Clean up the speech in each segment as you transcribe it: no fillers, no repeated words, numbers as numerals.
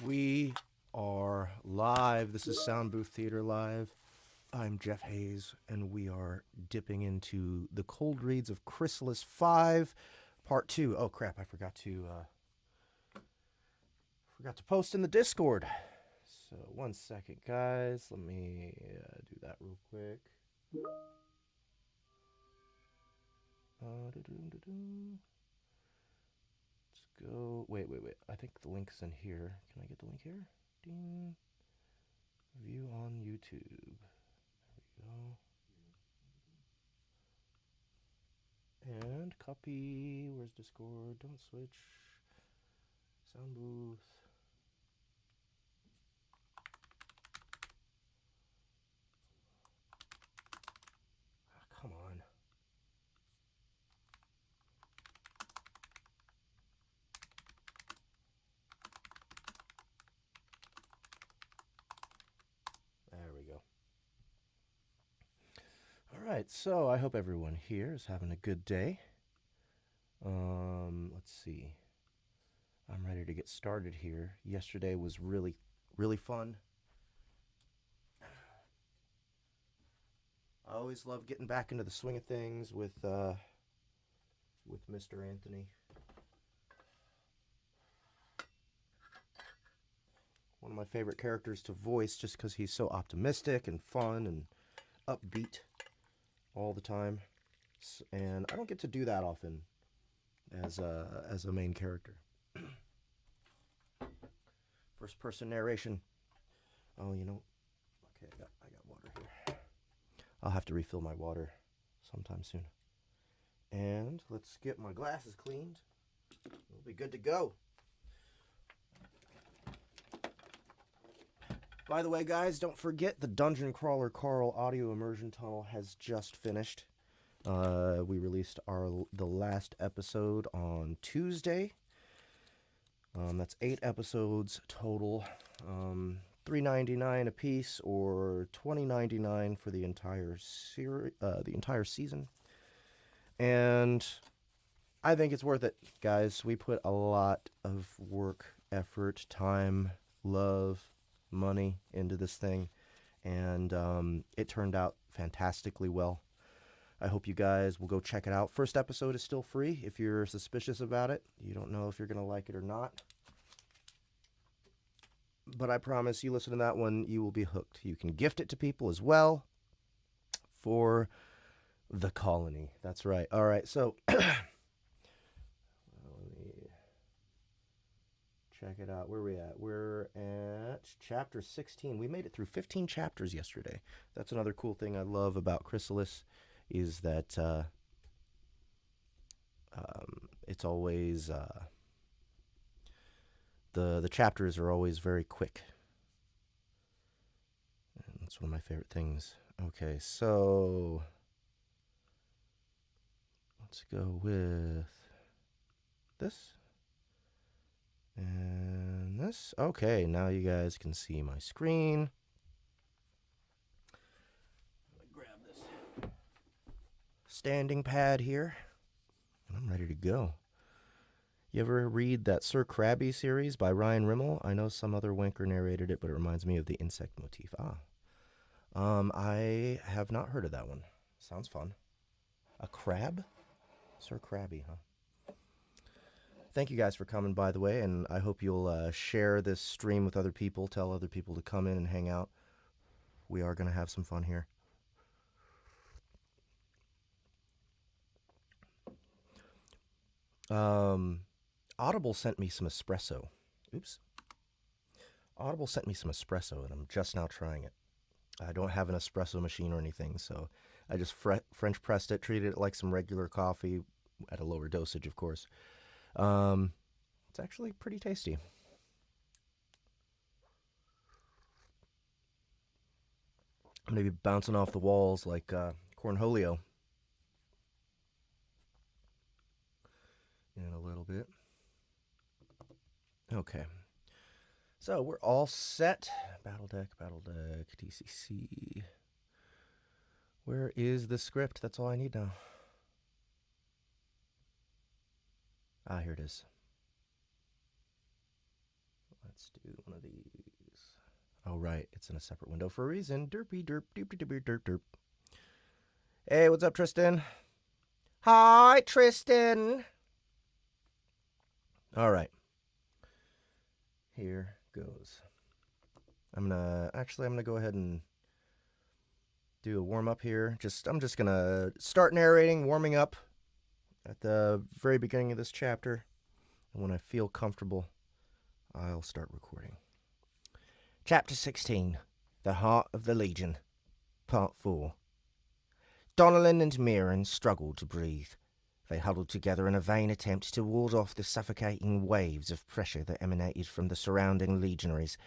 We are live. This is Sound Booth Theater Live. I'm Jeff Hayes, and we are dipping into the cold reads of Chrysalis 5, Part 2. Oh, crap, I forgot to post in the Discord. So, one second, guys. Let me do that real quick. Let's go. Wait. I think the link's in here. Can I get the link here? Ding. View on YouTube. There we go. And copy. Where's Discord? Don't switch. Sound booth. Ah, come on. There we go. All right, so I hope everyone here is having a good day. Let's see. I'm ready to get started here. Yesterday was really fun. I always love getting back into the swing of things with Mr. Anthony. One of my favorite characters to voice just because he's so optimistic and fun and upbeat all the time. And I don't get to do that often as a main character. First person narration. Oh, you know. Okay, I got water here. I'll have to refill my water sometime soon. And let's get my glasses cleaned. We'll be good to go. By the way, guys, don't forget the Dungeon Crawler Carl audio immersion tunnel has just finished. We released the last episode on Tuesday. That's 8 episodes total. $3.99 a piece, or $20.99 for the entire season. And I think it's worth it, guys. We put a lot of work, effort, time, love, money into this thing, and it turned out fantastically well. I hope you guys will go check it out. First episode is still free if you're suspicious about it. You don't know if you're going to like it or not. But I promise you listen to that one, you will be hooked. You can gift it to people as well for the colony. That's right. All right, so let me check it out. Where are we at? We're at chapter 16. We made it through 15 chapters yesterday. That's another cool thing I love about Chrysalis, is that it's always the chapters are always very quick. And that's one of my favorite things. Okay, so let's go with this and this. Okay, now you guys can see my screen. Grab this standing pad here, and I'm ready to go. You ever read that Sir Krabby series by Ryan Rimmel? I know some other wanker narrated it, but it reminds me of the insect motif. I have not heard of that one. Sounds fun. A crab? Sir Krabby, huh? Thank you guys for coming, by the way, and I hope you'll share this stream with other people. Tell other people to come in and hang out. We are going to have some fun here. Audible sent me some espresso. Oops. Audible sent me some espresso, and I'm just now trying it. I don't have an espresso machine or anything, so I just French pressed it, treated it like some regular coffee, at a lower dosage, of course. It's actually pretty tasty. I'm going to be bouncing off the walls like Cornholio in a little bit. Okay. So we're all set. Battle deck, TCC. Where is the script? That's all I need now. Ah, here it is. Let's do one of these. Oh, right. It's in a separate window for a reason. Derpy, derp, derp, derp, derp, derp. Hey, what's up, Tristan? Hi, Tristan. All right. Here goes. I'm gonna go ahead and do a warm up here. I'm just gonna start narrating, warming up at the very beginning of this chapter. And when I feel comfortable, I'll start recording. Chapter 16, The Heart of the Legion, Part 4. Donnellan and Mirren struggled to breathe. They huddled together in a vain attempt to ward off the suffocating waves of pressure that emanated from the surrounding legionaries.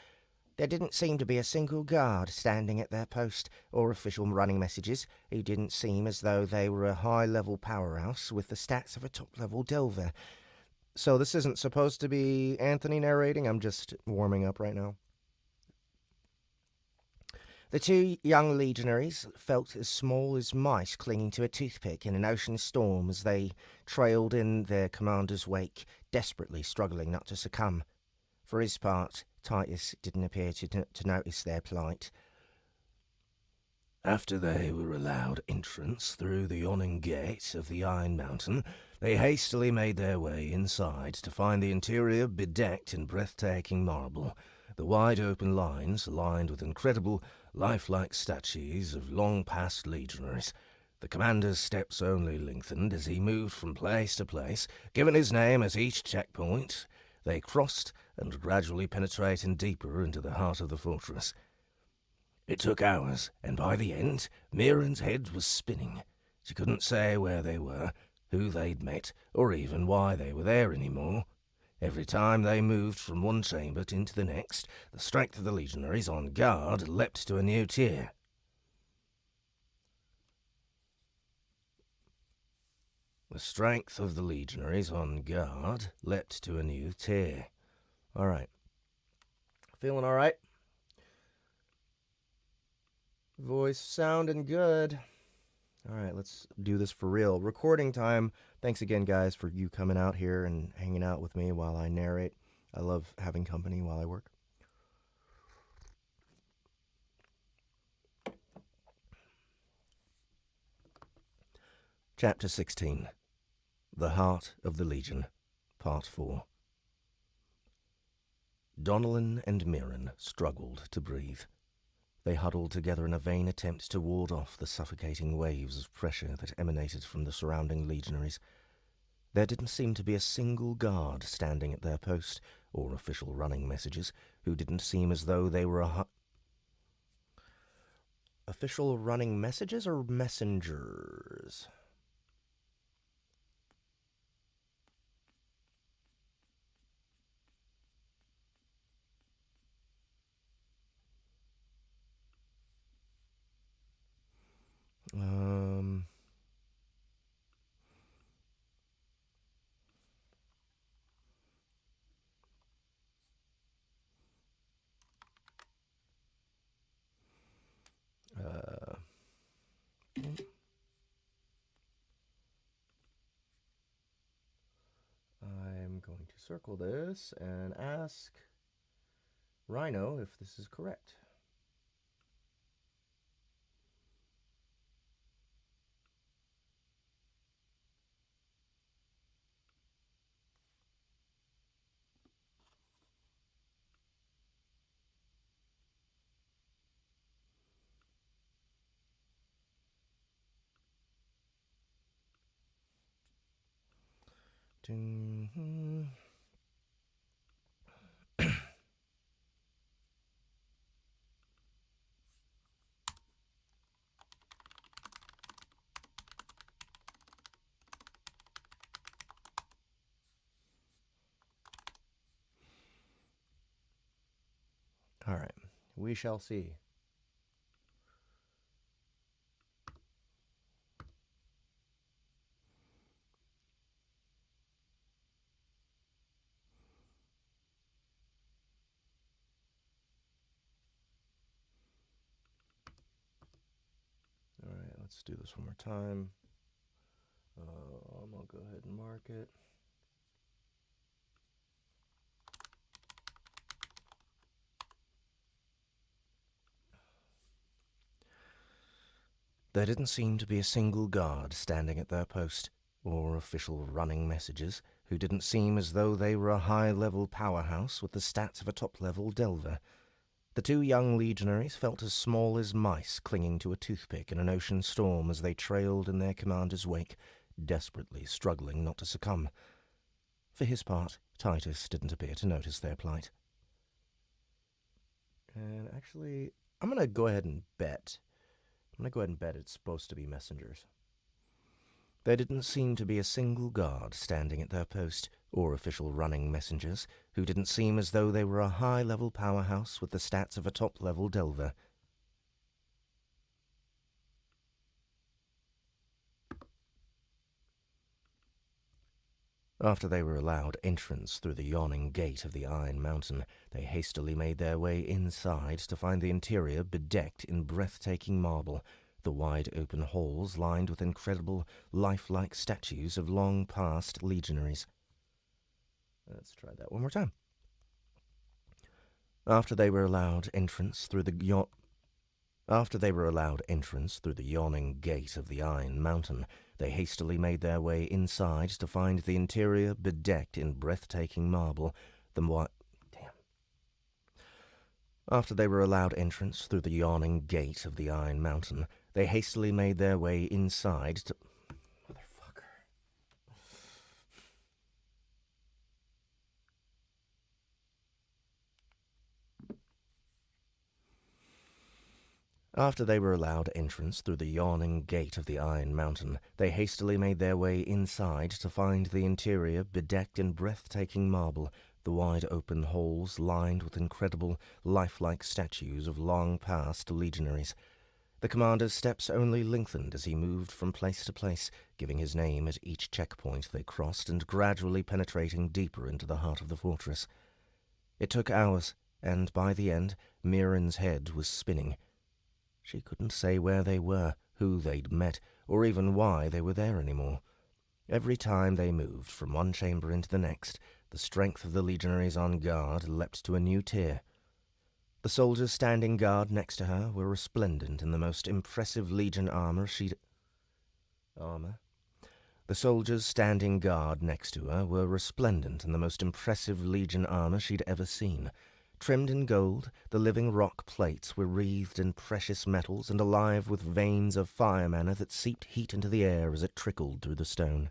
There didn't seem to be a single guard standing at their post or official running messages. It didn't seem as though they were a high-level powerhouse with the stats of a top-level delver. So this isn't supposed to be Anthony narrating. I'm just warming up right now. The two young legionaries felt as small as mice clinging to a toothpick in an ocean storm as they trailed in their commander's wake, desperately struggling not to succumb. For his part, Titus didn't appear to notice their plight. After they were allowed entrance through the yawning gate of the Iron Mountain, they hastily made their way inside to find the interior bedecked in breathtaking marble, the wide-open lines lined with incredible, lifelike statues of long-past legionaries. The commander's steps only lengthened as he moved from place to place, given his name at each checkpoint. They crossed and gradually penetrated deeper into the heart of the fortress. It took hours, and by the end, Mirren's head was spinning. She couldn't say where they were, who they'd met, or even why they were there anymore. Every time they moved from one chamber into the next, the strength of the legionaries on guard leapt to a new tier. The strength of the legionaries on guard leapt to a new tier. All right. Feeling all right? Voice sounding good. All right, let's do this for real. Recording time. Thanks again, guys, for you coming out here and hanging out with me while I narrate. I love having company while I work. Chapter 16. The Heart of the Legion, Part 4. Donnellan and Mirren struggled to breathe. They huddled together in a vain attempt to ward off the suffocating waves of pressure that emanated from the surrounding legionaries. There didn't seem to be a single guard standing at their post, or official running messages, who didn't seem as though they were official running messages or messengers? I'm going to circle this and ask Rhino if this is correct. All right, we shall see. All right, let's do this one more time. I'm gonna go ahead and mark it. There didn't seem to be a single guard standing at their post, or official running messages, who didn't seem as though they were a high-level powerhouse with the stats of a top-level delver. The two young legionaries felt as small as mice clinging to a toothpick in an ocean storm as they trailed in their commander's wake, desperately struggling not to succumb. For his part, Titus didn't appear to notice their plight. And actually, I'm going to go ahead and bet. It's supposed to be messengers. There didn't seem to be a single guard standing at their post, or official running messengers, who didn't seem as though they were a high-level powerhouse with the stats of a top-level delver. After they were allowed entrance through the yawning gate of the Iron Mountain, they hastily made their way inside to find the interior bedecked in breathtaking marble, the wide-open halls lined with incredible, lifelike statues of long-past legionaries. Let's try that one more time. After they were allowed entrance through the yawning gate of the Iron Mountain, they hastily made their way inside to find the interior bedecked in breathtaking marble, After they were allowed entrance through the yawning gate of the Iron Mountain, they hastily made their way inside to... After they were allowed entrance through the yawning gate of the Iron Mountain, they hastily made their way inside to find the interior bedecked in breathtaking marble, the wide-open halls lined with incredible, lifelike statues of long-past legionaries. The commander's steps only lengthened as he moved from place to place, giving his name at each checkpoint they crossed and gradually penetrating deeper into the heart of the fortress. It took hours, and by the end, Mirren's head was spinning. She couldn't say where they were, who they'd met, or even why they were there anymore. Every time they moved from one chamber into the next, the strength of the legionaries on guard leapt to a new tier. The soldiers standing guard next to her were resplendent in the most impressive Legion armor she'd ever seen. Trimmed in gold, the living rock plates were wreathed in precious metals and alive with veins of fire mana that seeped heat into the air as it trickled through the stone.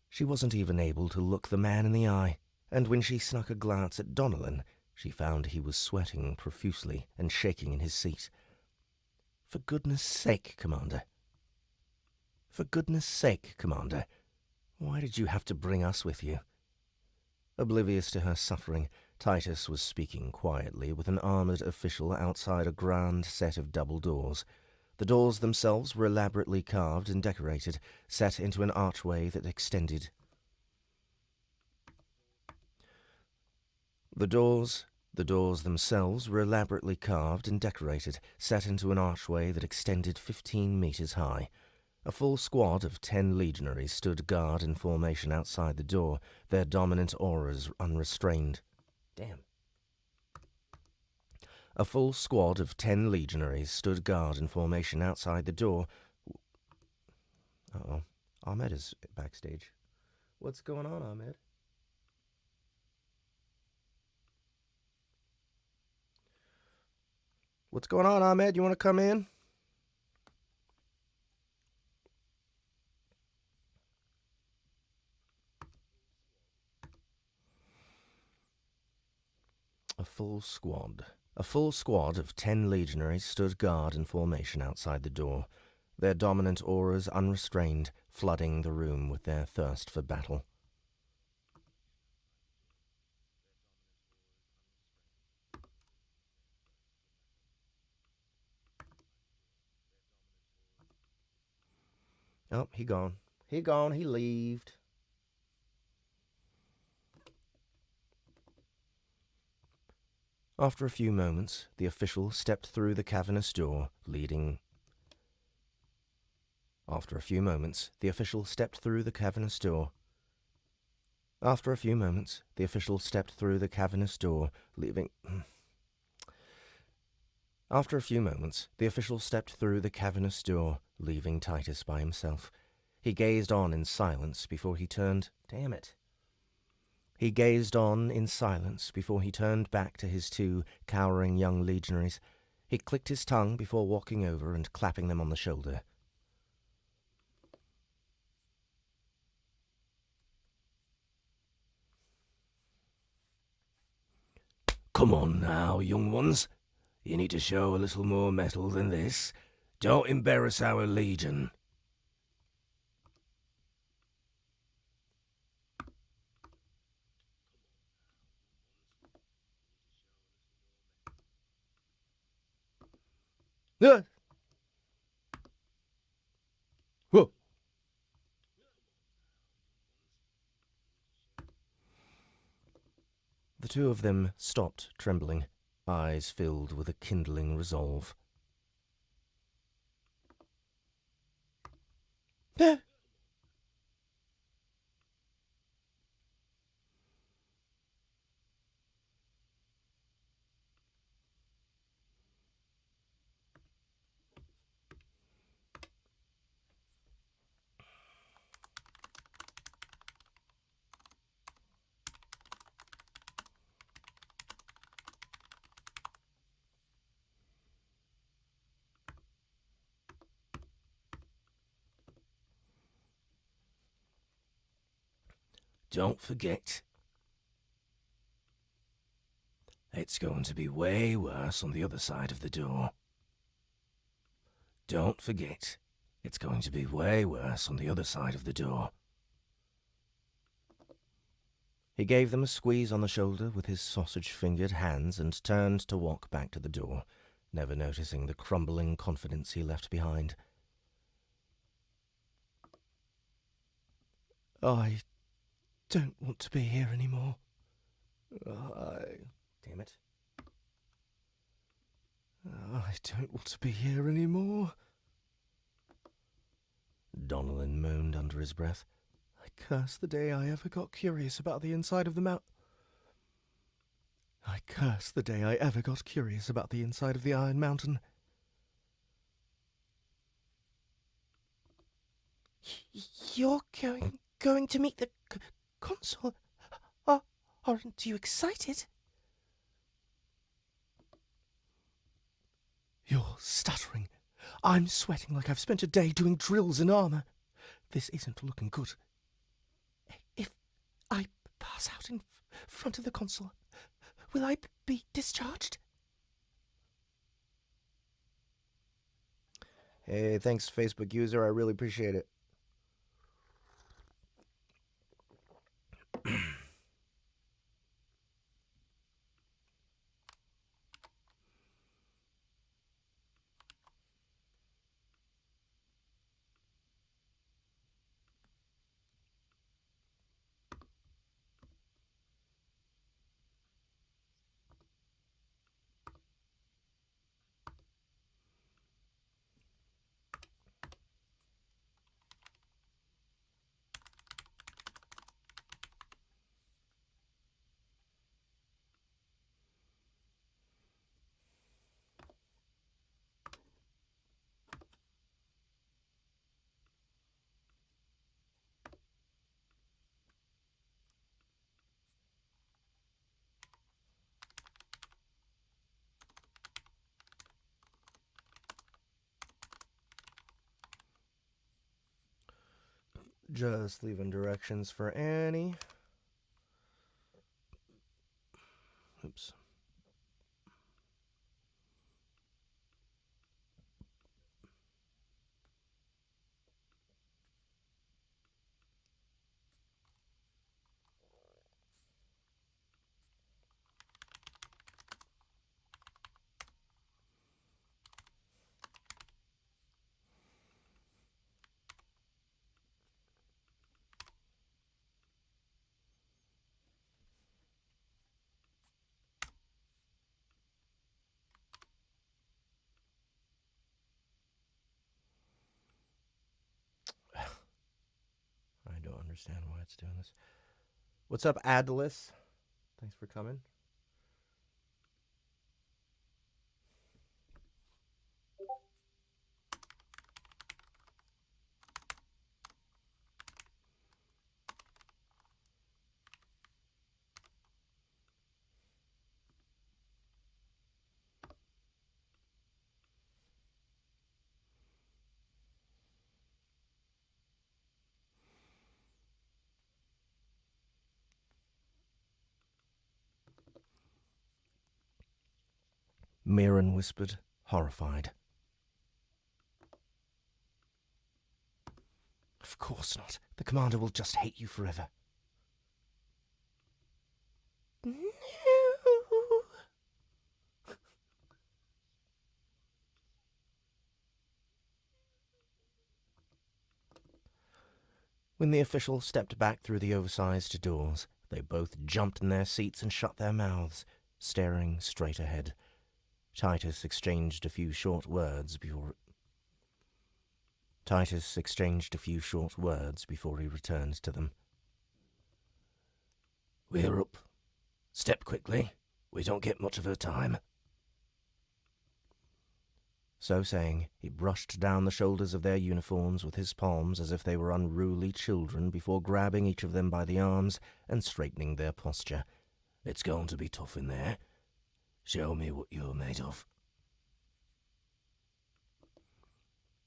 She wasn't even able to look the man in the eye, and when she snuck a glance at Donnellan, she found he was sweating profusely and shaking in his seat. For goodness sake, Commander, why did you have to bring us with you? Oblivious to her suffering, Titus was speaking quietly with an armored official outside a grand set of double doors. The doors themselves were elaborately carved and decorated, set into an archway that extended. The doors themselves were elaborately carved and decorated, set into an archway that extended 15 meters high. A full squad of 10 legionaries stood guard in formation outside the door, their dominant auras unrestrained. A full squad of 10 legionaries stood guard in formation outside the door. Uh-oh. Ahmed is backstage. What's going on, Ahmed? What's going on, Ahmed? You want to come in? A full squad of 10 legionaries stood guard in formation outside the door, their dominant auras unrestrained, flooding the room with their thirst for battle. Oh, he gone. He leaved. After a few moments, the official stepped through the cavernous door, leading... After a few moments, the official stepped through the cavernous door, leaving... After a few moments, the official stepped through the cavernous door, leaving Titus by himself. He gazed on in silence before he turned... Damn it. He gazed on in silence before he turned back to his two cowering young legionaries. He clicked his tongue before walking over and clapping them on the shoulder. "Come on now, young ones. You need to show a little more mettle than this. Don't embarrass our legion." Whoa. The two of them stopped, trembling, eyes filled with a kindling resolve. Don't forget, it's going to be way worse on the other side of the door. Don't forget, it's going to be way worse on the other side of the door. He gave them a squeeze on the shoulder with his sausage-fingered hands and turned to walk back to the door, never noticing the crumbling confidence he left behind. I don't want to be here anymore. Damn it. I don't want to be here anymore. Donnellan moaned under his breath. I curse the day I ever got curious about the inside of the mountain. I curse the day I ever got curious about the inside of the Iron Mountain. You're going to meet the consul? Aren't you excited? You're stuttering. I'm sweating like I've spent a day doing drills in armor. This isn't looking good. If I pass out in front of the consul, will I be discharged? Hey, thanks, Facebook user. I really appreciate it. Just leaving directions for Annie. Oops. I don't understand why it's doing this. What's up, Adlis? Thanks for coming. Mirren whispered, horrified. Of course not. The commander will just hate you forever. No. When the official stepped back through the oversized doors, they both jumped in their seats and shut their mouths, staring straight ahead. Titus exchanged a few short words before he returned to them. We're up. Step quickly. We don't get much of her time. So saying, he brushed down the shoulders of their uniforms with his palms as if they were unruly children before grabbing each of them by the arms and straightening their posture. It's going to be tough in there. Show me what you're made of.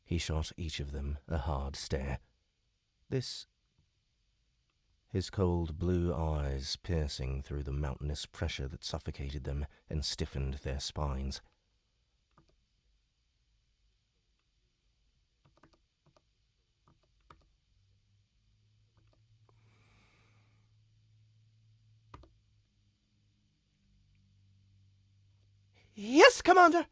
He shot each of them a hard stare. His cold blue eyes piercing through the mountainous pressure that suffocated them and stiffened their spines. Yes, Commander!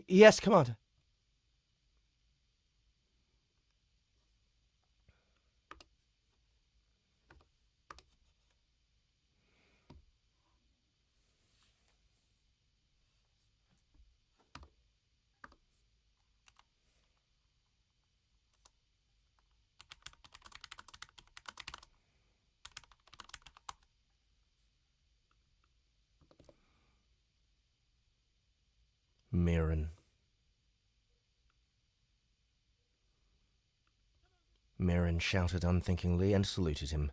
Yes, Commander. Mirren. Mirren shouted unthinkingly and saluted him.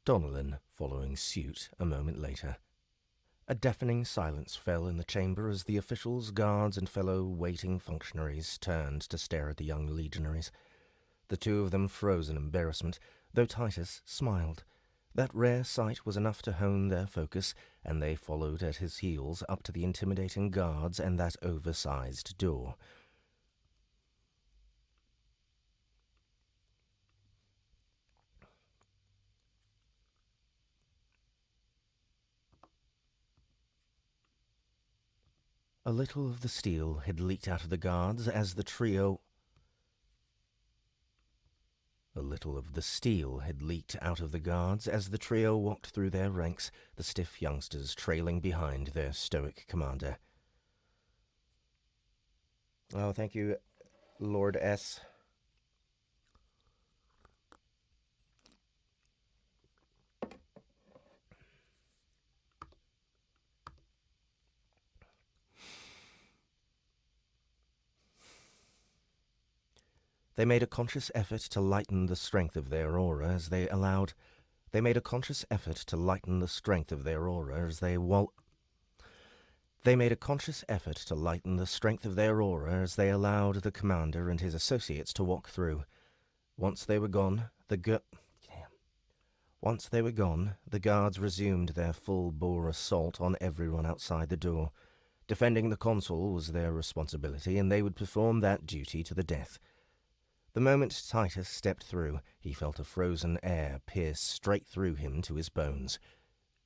Donnellan following suit a moment later. A deafening silence fell in the chamber as the officials, guards, and fellow waiting functionaries turned to stare at the young legionaries. The two of them froze in embarrassment, though Titus smiled. That rare sight was enough to hone their focus, and they followed at his heels up to the intimidating guards and that oversized door. A little of the steel had leaked out of the guards as the trio... walked through their ranks, the stiff youngsters trailing behind their stoic commander. Oh, thank you, Lord S. They made a conscious effort to lighten the strength of their aura as they allowed... They made a conscious effort to lighten the strength of their aura as they allowed the commander and his associates to walk through. Once they were gone, the guards resumed their full-bore assault on everyone outside the door. Defending the consul was their responsibility, and they would perform that duty to the death. The moment Titus stepped through, he felt a frozen air pierce straight through him to his bones.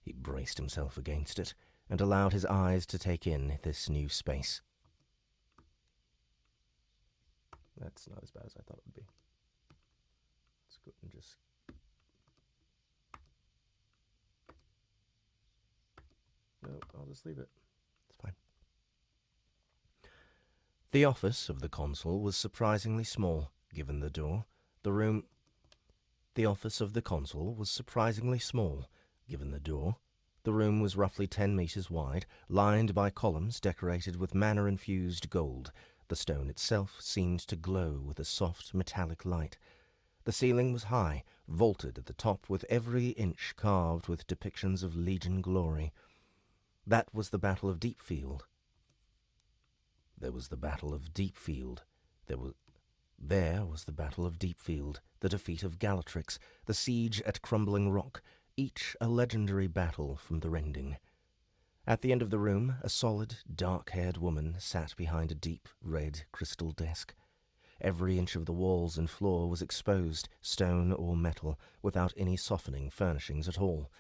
He braced himself against it and allowed his eyes to take in this new space. That's not as bad as I thought it would be. Let's go and just... No, I'll just leave it. It's fine. The office of the consul was surprisingly small. Given the door, the office of the consul was surprisingly small. Given the door, the room was roughly 10 meters wide, lined by columns decorated with mana-infused gold. The stone itself seemed to glow with a soft metallic light. The ceiling was high, vaulted at the top with every inch carved with depictions of Legion glory. That was the Battle of Deepfield. There was the Battle of Deepfield. There was the Battle of Deepfield, the defeat of Galatrix, the siege at Crumbling Rock, each a legendary battle from the Rending. At the end of the room, a solid, dark-haired woman sat behind a deep, red crystal desk. Every inch of the walls and floor was exposed, stone or metal, without any softening furnishings at all.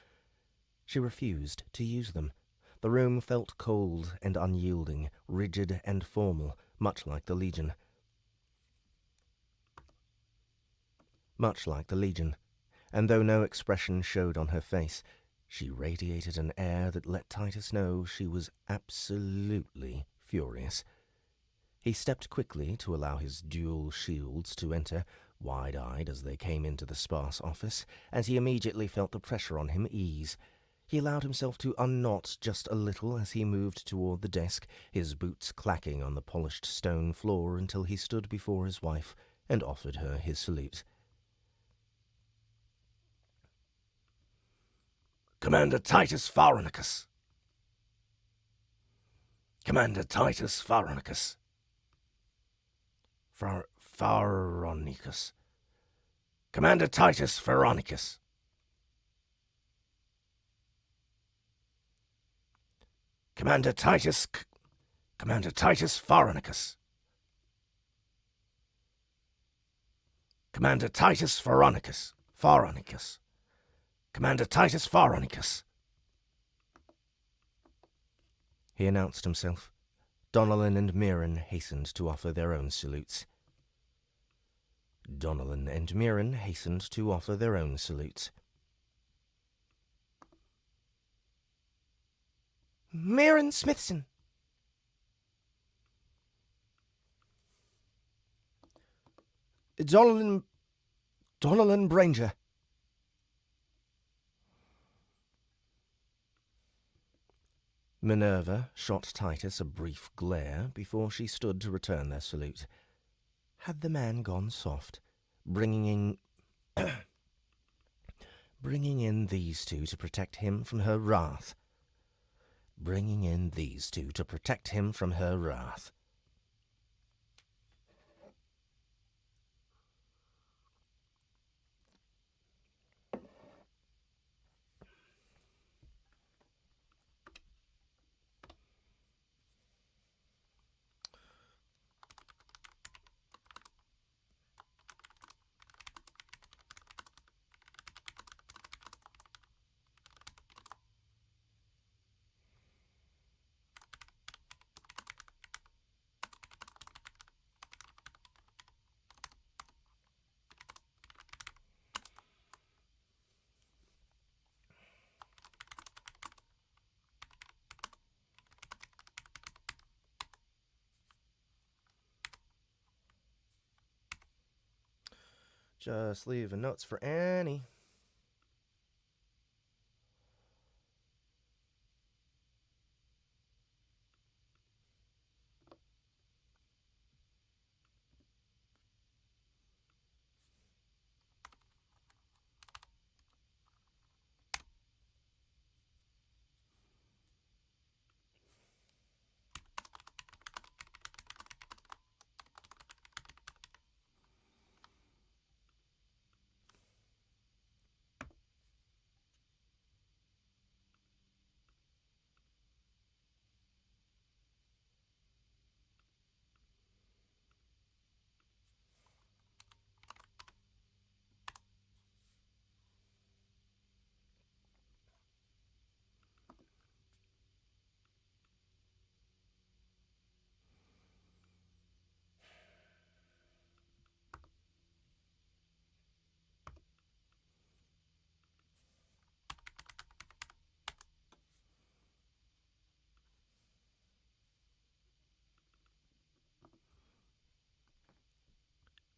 She refused to use them. The room felt cold and unyielding, rigid and formal, much like the Legion. And though no expression showed on her face, she radiated an air that let Titus know she was absolutely furious. He stepped quickly to allow his dual shields to enter, wide-eyed as they came into the sparse office, and he immediately felt the pressure on him ease. He allowed himself to unknot just a little as he moved toward the desk, his boots clacking on the polished stone floor until he stood before his wife and offered her his salute. Commander Titus Pharonicus. Commander Titus Pharonicus. Pharonicus. Commander Titus Pharonicus. Commander Titus Pharonicus. Commander Titus Pharonicus. Commander Titus Pharonicus. He announced himself. Donnellan and Mirren hastened to offer their own salutes. Mirren Smithson. Donnellan Branger. Minerva shot Titus a brief glare before she stood to return their salute. Had the man gone soft, bringing in these two to protect him from her wrath? Just leaving notes for Annie.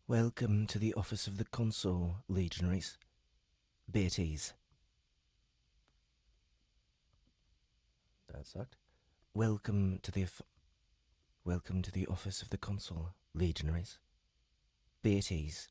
Welcome to the office of the consul, Legionaries. Be at ease. That sucked. Welcome to the office of the consul, Legionaries. Be at ease.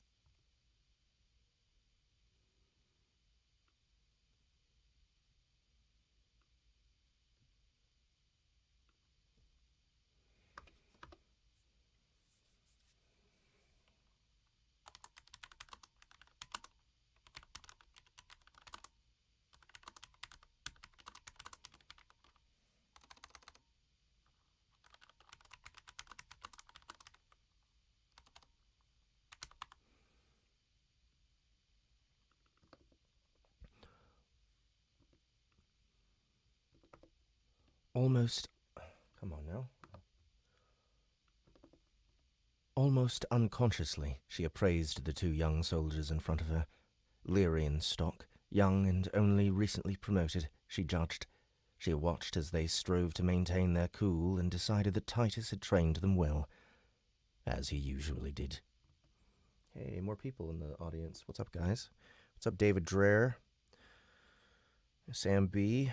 Almost... Come on now. Almost unconsciously, she appraised the two young soldiers in front of her. Lyrian stock, young and only recently promoted, she judged. She watched as they strove to maintain their cool and decided that Titus had trained them well, as he usually did. Hey, more people in the audience. What's up, guys? What's up, David Dreher? Sam B.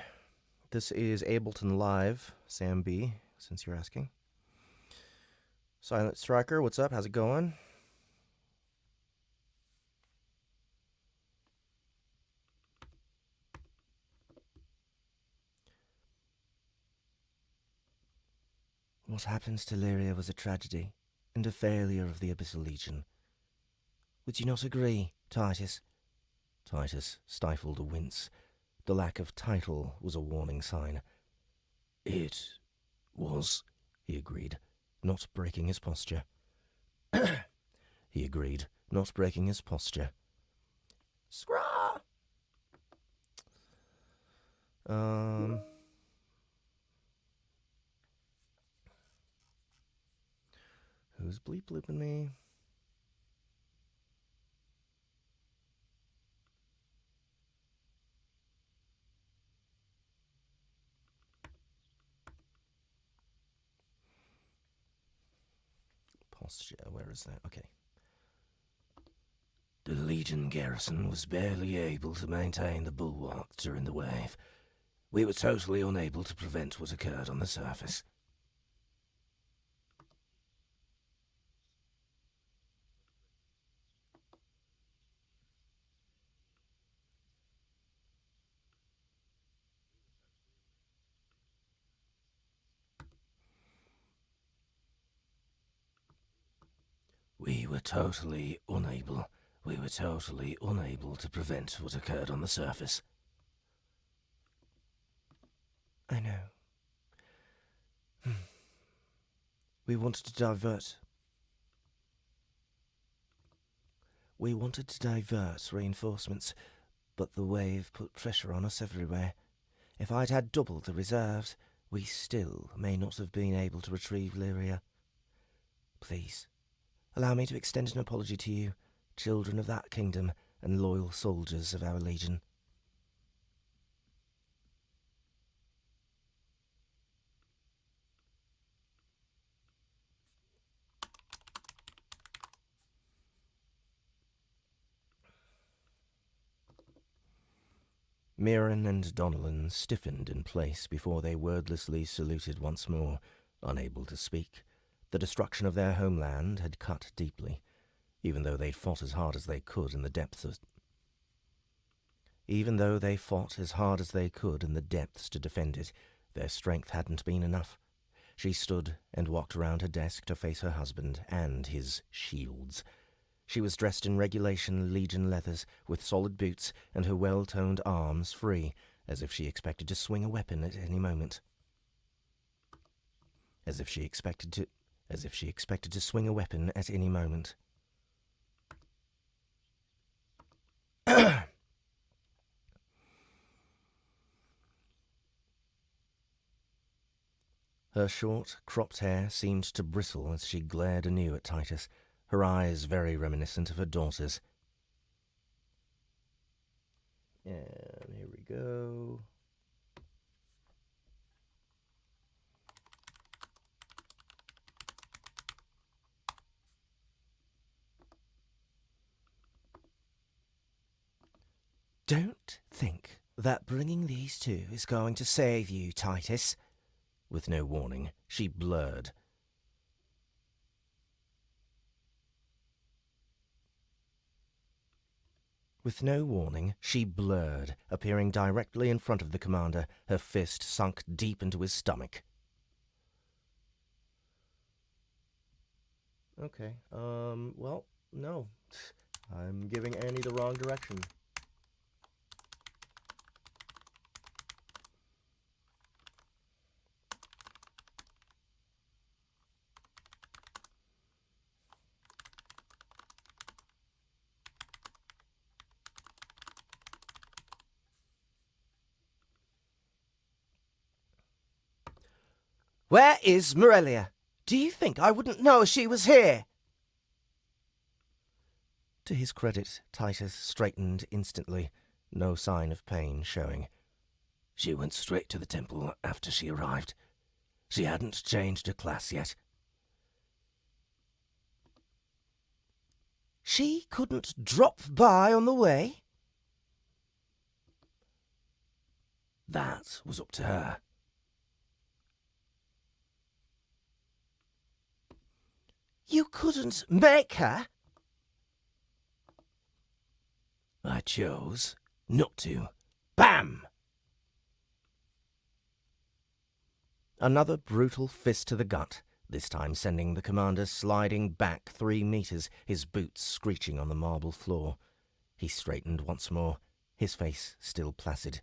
This is Ableton Live, Sam B., since you're asking. Silent Striker, what's up? How's it going? What happened to Lyria was a tragedy, and a failure of the Abyssal Legion. Would you not agree, Titus? Titus stifled a wince. The lack of title was a warning sign. It was, he agreed, not breaking his posture. He agreed, not breaking his posture. Scraw! Who's bleep blooping me? Posture, where is that? Okay. The Legion garrison was barely able to maintain the bulwark during the wave. We were totally unable to prevent what occurred on the surface. We were totally unable to prevent what occurred on the surface. I know. We wanted to divert reinforcements, but the wave put pressure on us everywhere. If I'd had double the reserves, we still may not have been able to retrieve Lyria. Please, allow me to extend an apology to you, children of that kingdom and loyal soldiers of our Legion. Mirren and Donnellan stiffened in place before they wordlessly saluted once more, unable to speak. The destruction of their homeland had cut deeply, even though they'd fought as hard as they could in the depths to defend it, their strength hadn't been enough. She stood and walked around her desk to face her husband and his shields. She was dressed in regulation Legion leathers, with solid boots and her well-toned arms free, as if she expected to swing a weapon at any moment. As if she expected to swing a weapon at any moment. Her short, cropped hair seemed to bristle as she glared anew at Titus, her eyes very reminiscent of her daughter's. And here we go. Don't think that bringing these two is going to save you, Titus. With no warning, she blurred. Appearing directly in front of the commander, her fist sunk deep into his stomach. Okay, well, no. I'm giving Annie the wrong direction. Where is Morrelia? Do you think I wouldn't know she was here? To his credit, Titus straightened instantly, no sign of pain showing. She went straight to the temple after she arrived. She hadn't changed her class yet. She couldn't drop by on the way? That was up to her. You couldn't make her? I chose not to. Bam! Another brutal fist to the gut, this time sending the commander sliding back 3 meters, his boots screeching on the marble floor. He straightened once more, his face still placid.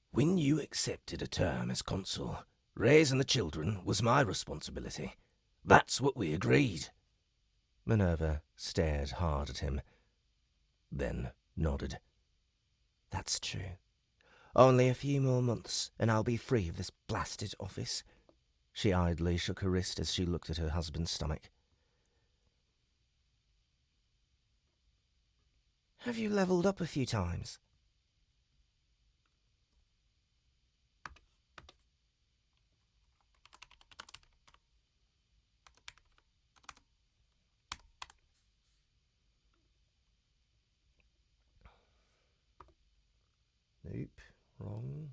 When you accepted a term as consul, raising the children was my responsibility. That's what we agreed. Minerva stared hard at him, then nodded. That's true. Only a few more months, and I'll be free of this blasted office. She idly shook her wrist as she looked at her husband's stomach. Have you leveled up a few times? Nope, wrong.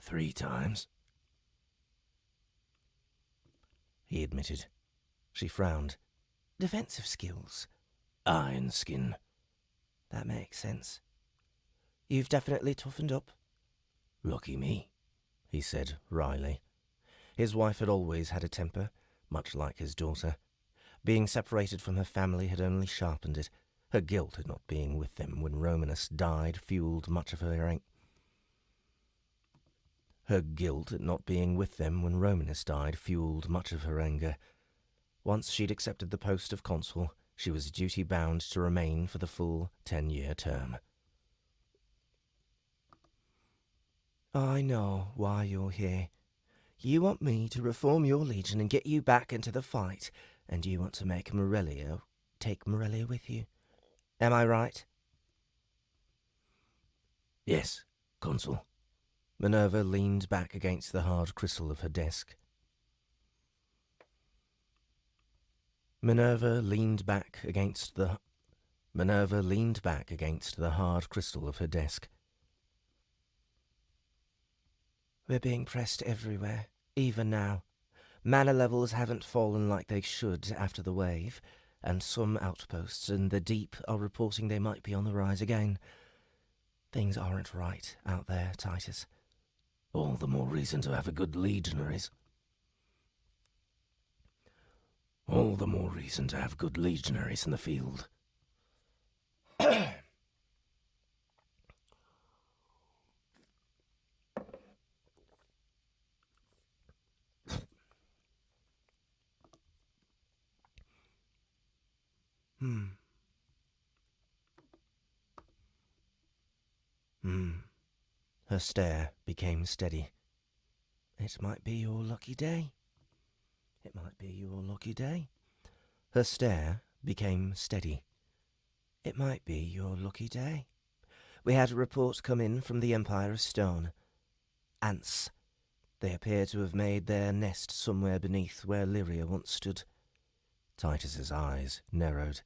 Three times, he admitted. She frowned. Defensive skills. iron skin. That makes sense. You've definitely toughened up. Lucky me, he said wryly. His wife had always had a temper, much like his daughter. Being separated from her family had only sharpened it. Her guilt at not being with them when Romanus died fueled much of her anger. Her guilt at not being with them when Romanus died fueled much of her anger. Once she'd accepted the post of consul, she was duty-bound to remain for the full 10-year term. I know why you're here. You want me to reform your legion and get you back into the fight, and you want to make Morrelia take Morrelia with you. Am I right? Yes, consul. Minerva leaned back against the hard crystal of her desk. Minerva leaned back against the hard crystal of her desk. We're being pressed everywhere, even now. Mana levels haven't fallen like they should after the wave, and some outposts in the deep are reporting they might be on the rise again. Things aren't right out there, Titus. All the more reason to have a good legionaries. All the more reason to have good legionaries in the field. Her stare became steady. It might be your lucky day. It might be your lucky day. Her stare became steady. It might be your lucky day. We had a report come in from the Empire of Stone. Ants. They appear to have made their nest somewhere beneath where Lyria once stood. Titus's eyes narrowed.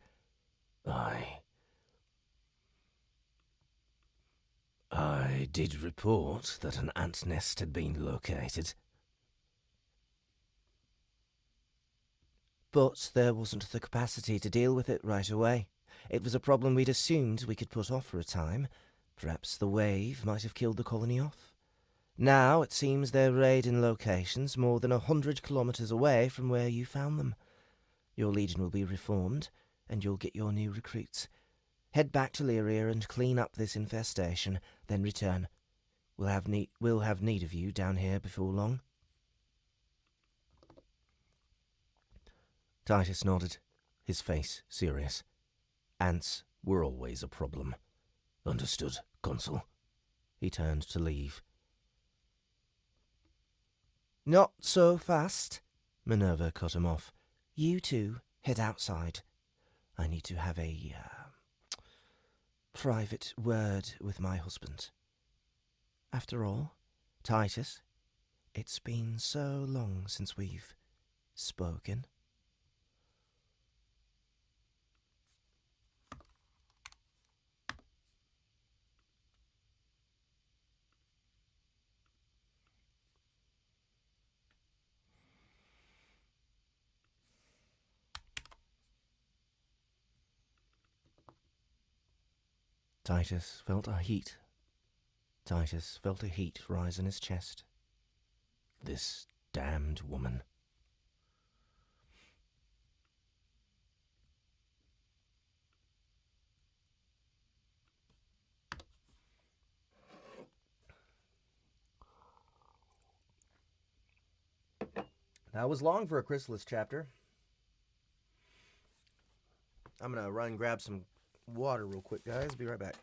I did report that an ant nest had been located. But there wasn't the capacity to deal with it right away. It was a problem we'd assumed we could put off for a time. Perhaps the wave might have killed the colony off. Now it seems they're raiding locations more than 100 kilometers away from where you found them. Your legion will be reformed, and you'll get your new recruits. Head back to Lyria and clean up this infestation, then return. We'll have need of you down here before long. Titus nodded, his face serious. Ants were always a problem. Understood, consul. He turned to leave. Not so fast. Minerva cut him off. You two head outside. I need to have a private word with my husband. After all, Titus, it's been so long since we've spoken. Titus felt a heat. Titus felt a heat rise in his chest. This damned woman. That was long for a Chrysalis chapter. I'm gonna run and grab some water real quick, guys. Be right back.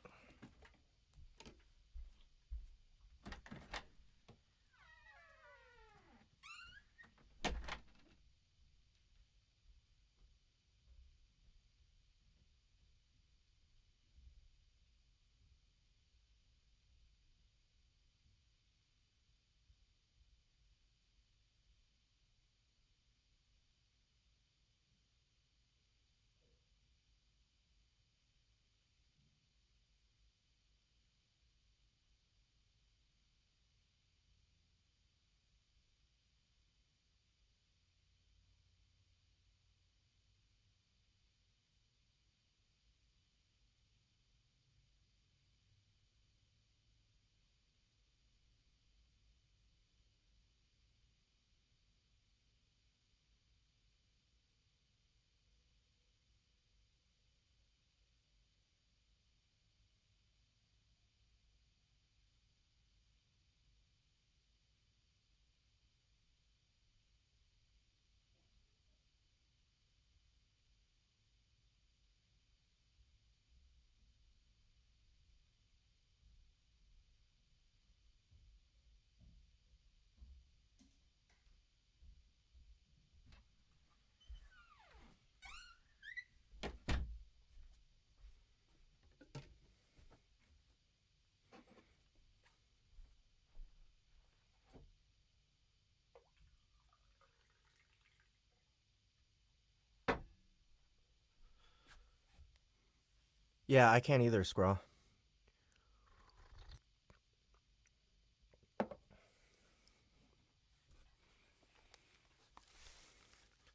Yeah, I can't either, Scraw.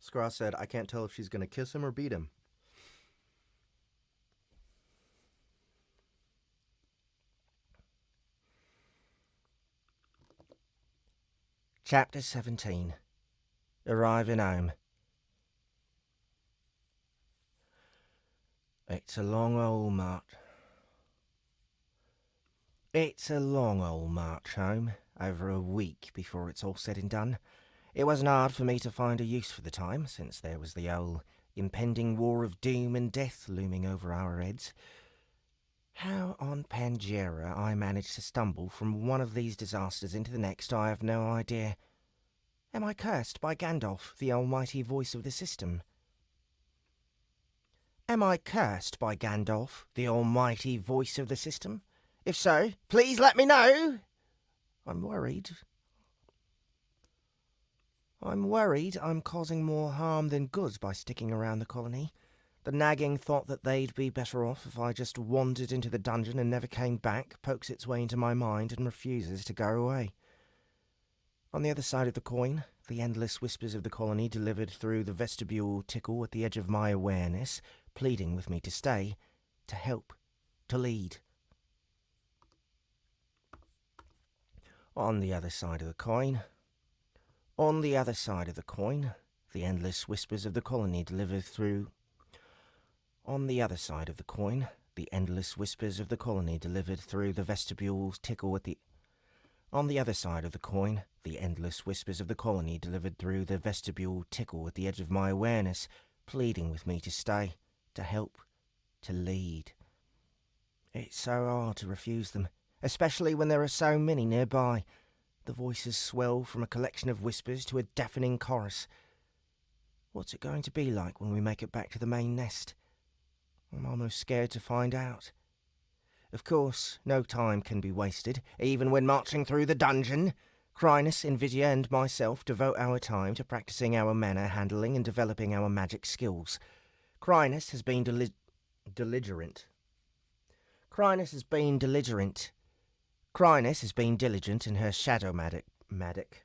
Scraw said, I can't tell if she's gonna kiss him or beat him. Chapter 17. Arriving home. It's a long old march. It's a long old march home, over a week before it's all said and done. It wasn't hard for me to find a use for the time, since there was the old impending war of doom and death looming over our heads. How on Pangera I managed to stumble from one of these disasters into the next, I have no idea. Am I cursed by Gandalf, the almighty voice of the system? Am I cursed by Gandalf, the almighty voice of the system? If so, please let me know. I'm worried I'm causing more harm than good by sticking around the colony. The nagging thought that they'd be better off if I just wandered into the dungeon and never came back pokes its way into my mind and refuses to go away. On the other side of the coin, the endless whispers of the colony delivered through the vestibule tickle at the edge of my awareness, pleading with me to stay, to help, to lead. On the other side of the coin, the endless whispers of the colony delivered through... On the other side of the coin, the endless whispers of the colony delivered through the vestibule tickle at the... On the other side of the coin, the endless whispers of the colony delivered through the vestibule tickle at the edge of my awareness, pleading with me to stay, to help, to lead. It's so hard to refuse them, especially when there are so many nearby. The voices swell from a collection of whispers to a deafening chorus. What's it going to be like when we make it back to the main nest? I'm almost scared to find out. Of course, no time can be wasted, even when marching through the dungeon. Chrysalis, Invidia and myself devote our time to practicing our mana handling and developing our magic skills. Chrysalis has been diligent. Chrysalis has been diligent. Chrysalis has been diligent in her shadow magic.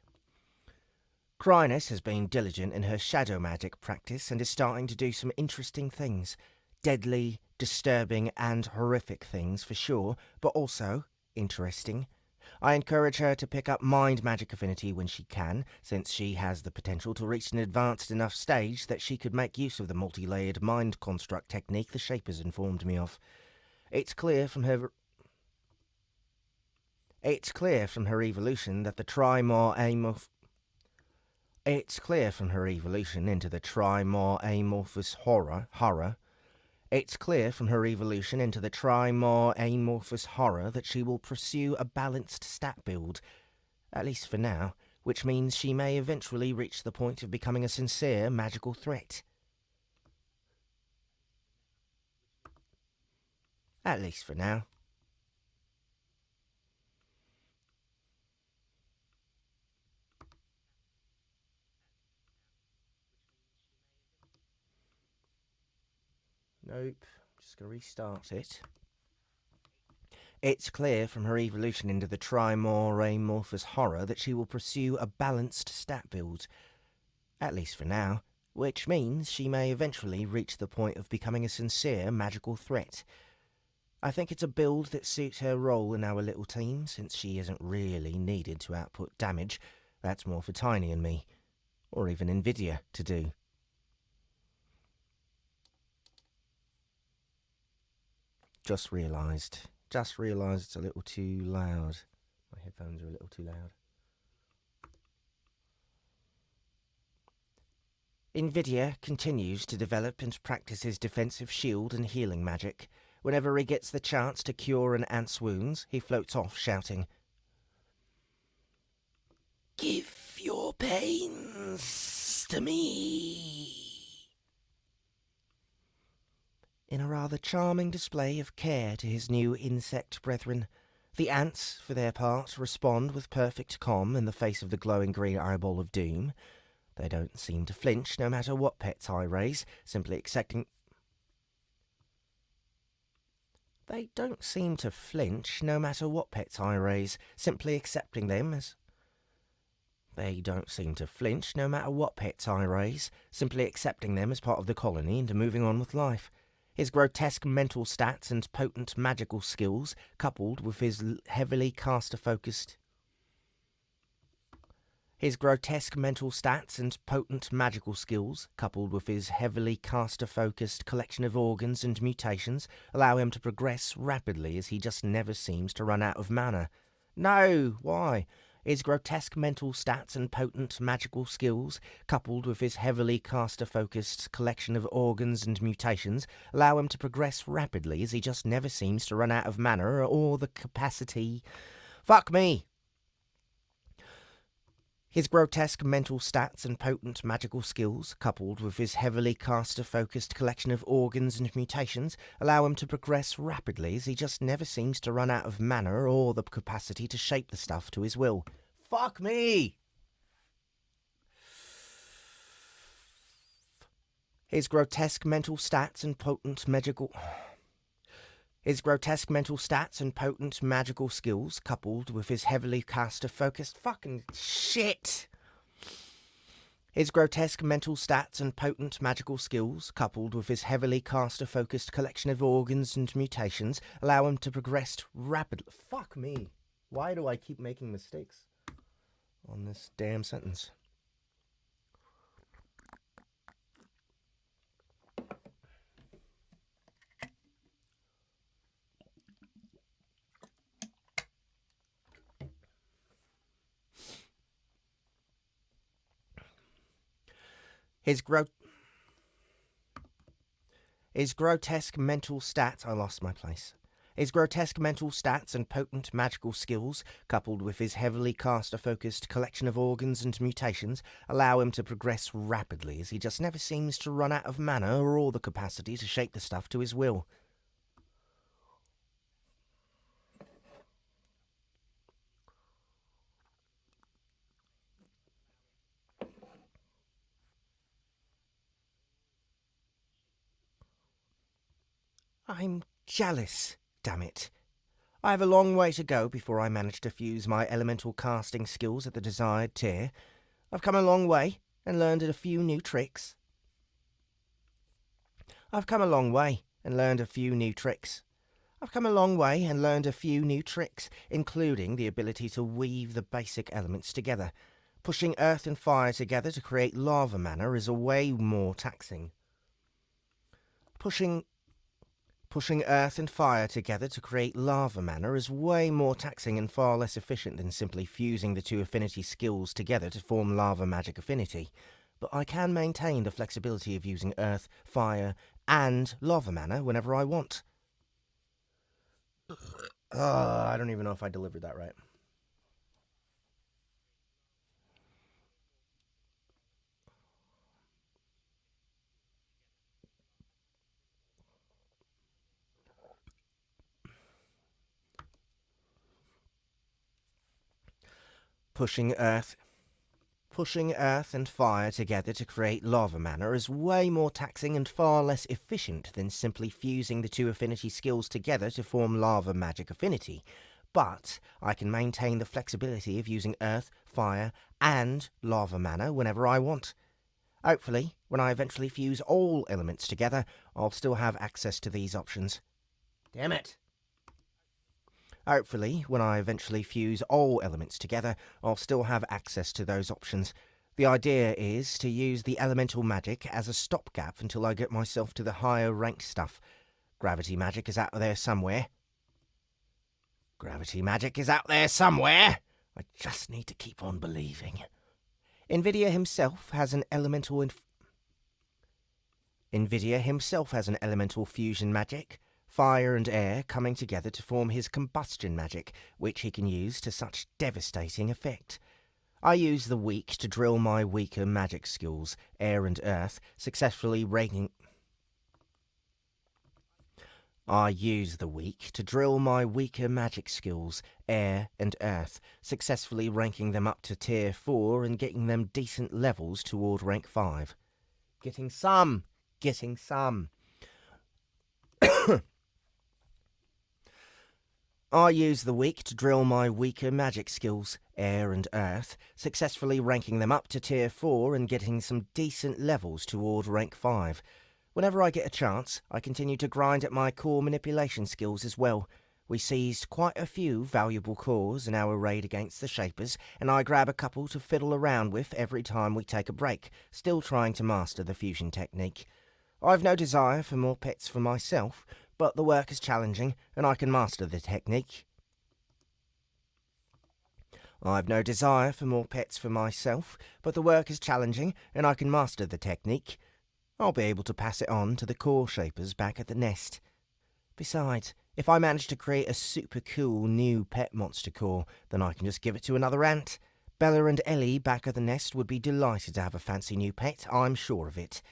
Chrysalis has been diligent in her shadow magic practice and is starting to do some interesting things. Deadly, disturbing and horrific things for sure, but also interesting. I encourage her to pick up mind magic affinity when she can, since she has the potential to reach an advanced enough stage that she could make use of the multi-layered mind construct technique the Shapers informed me of. It's clear from her evolution that the It's clear from her evolution into the amorphous horror that she will pursue a balanced stat build, at least for now, which means she may eventually reach the point of becoming a sincere magical threat. At least for now. Nope. Just going to restart it. It's clear from her evolution into the amorphous horror that she will pursue a balanced stat build, at least for now, which means she may eventually reach the point of becoming a sincere magical threat. I think it's a build that suits her role in our little team, since she isn't really needed to output damage. That's more for Tiny and me, or even Invidia, to do. Just realised it's a little too loud. My headphones are a little too loud. Invidia continues to develop and practice his defensive shield and healing magic. Whenever he gets the chance to cure an ant's wounds, he floats off shouting, "Give your pains to me," in a rather charming display of care to his new insect brethren. The ants, for their part, respond with perfect calm in the face of the glowing green eyeball of doom. They don't seem to flinch no matter what pets I raise, simply accepting... They don't seem to flinch no matter what pets I raise, simply accepting them as... They don't seem to flinch no matter what pets I raise, simply accepting them as part of the colony and moving on with life. His grotesque mental stats and potent magical skills, coupled with his heavily caster-focused... His grotesque mental stats and potent magical skills, coupled with his heavily caster-focused collection of organs and mutations, allow him to progress rapidly as he just never seems to run out of mana. No! Why? His grotesque mental stats and potent magical skills, coupled with his heavily caster-focused collection of organs and mutations, allow him to progress rapidly as he just never seems to run out of mana or the capacity... Fuck me! His grotesque mental stats and potent magical skills, coupled with his heavily caster-focused collection of organs and mutations, allow him to progress rapidly as he just never seems to run out of mana or the capacity to shape the stuff to his will. Fuck me! His grotesque mental stats and potent magical... His grotesque mental stats and potent magical skills, coupled with his heavily caster-focused... Fucking shit! His grotesque mental stats and potent magical skills, coupled with his heavily caster-focused collection of organs and mutations, allow him to progress rapidly... Fuck me! Why do I keep making mistakes on this damn sentence? His grotesque mental stats... I lost my place. His grotesque mental stats and potent magical skills, coupled with his heavily caster-focused collection of organs and mutations, allow him to progress rapidly, as he just never seems to run out of mana or the capacity to shape the stuff to his will. I'm jealous, damn it. I have a long way to go before I manage to fuse my elemental casting skills at the desired tier. I've come a long way and learned a few new tricks. I've come a long way and learned a few new tricks. I've come a long way and learned a few new tricks, including the ability to weave the basic elements together. Pushing earth and fire together to create lava mana is a way more taxing. Pushing earth and fire together to create lava mana is way more taxing and far less efficient than simply fusing the two affinity skills together to form lava magic affinity. But I can maintain the flexibility of using earth, fire, and lava mana whenever I want. I don't even know if I delivered that right. Pushing earth and fire together to create lava mana is way more taxing and far less efficient than simply fusing the two affinity skills together to form lava magic affinity. But I can maintain the flexibility of using earth, fire, and lava mana whenever I want. Hopefully, when I eventually fuse all elements together, I'll still have access to these options. Damn it! Hopefully, when I eventually fuse all elements together, I'll still have access to those options. The idea is to use the elemental magic as a stopgap until I get myself to the higher ranked stuff. Gravity magic is out there somewhere. Gravity magic is out there somewhere! I just need to keep on believing. NVIDIA himself has an elemental fusion magic. Fire and air coming together to form his combustion magic, which he can use to such devastating effect. I use the weak to drill my weaker magic skills, air and earth, successfully ranking... I use the weak to drill my weaker magic skills, air and earth, successfully ranking them up to tier 4 and getting them decent levels toward rank 5. Getting some. I use the weak to drill my weaker magic skills, air and earth, successfully ranking them up to tier 4 and getting some decent levels toward rank 5. Whenever I get a chance, I continue to grind at my core manipulation skills as well. We seized quite a few valuable cores in our raid against the Shapers, and I grab a couple to fiddle around with every time we take a break, still trying to master the fusion technique. I've no desire for more pets for myself, but the work is challenging, and I can master the technique. I've no desire for more pets for myself, but the work is challenging, and I can master the technique. I'll be able to pass it on to the core shapers back at the nest. Besides, if I manage to create a super cool new pet monster core, then I can just give it to another ant. Bella and Ellie back at the nest would be delighted to have a fancy new pet, I'm sure of it.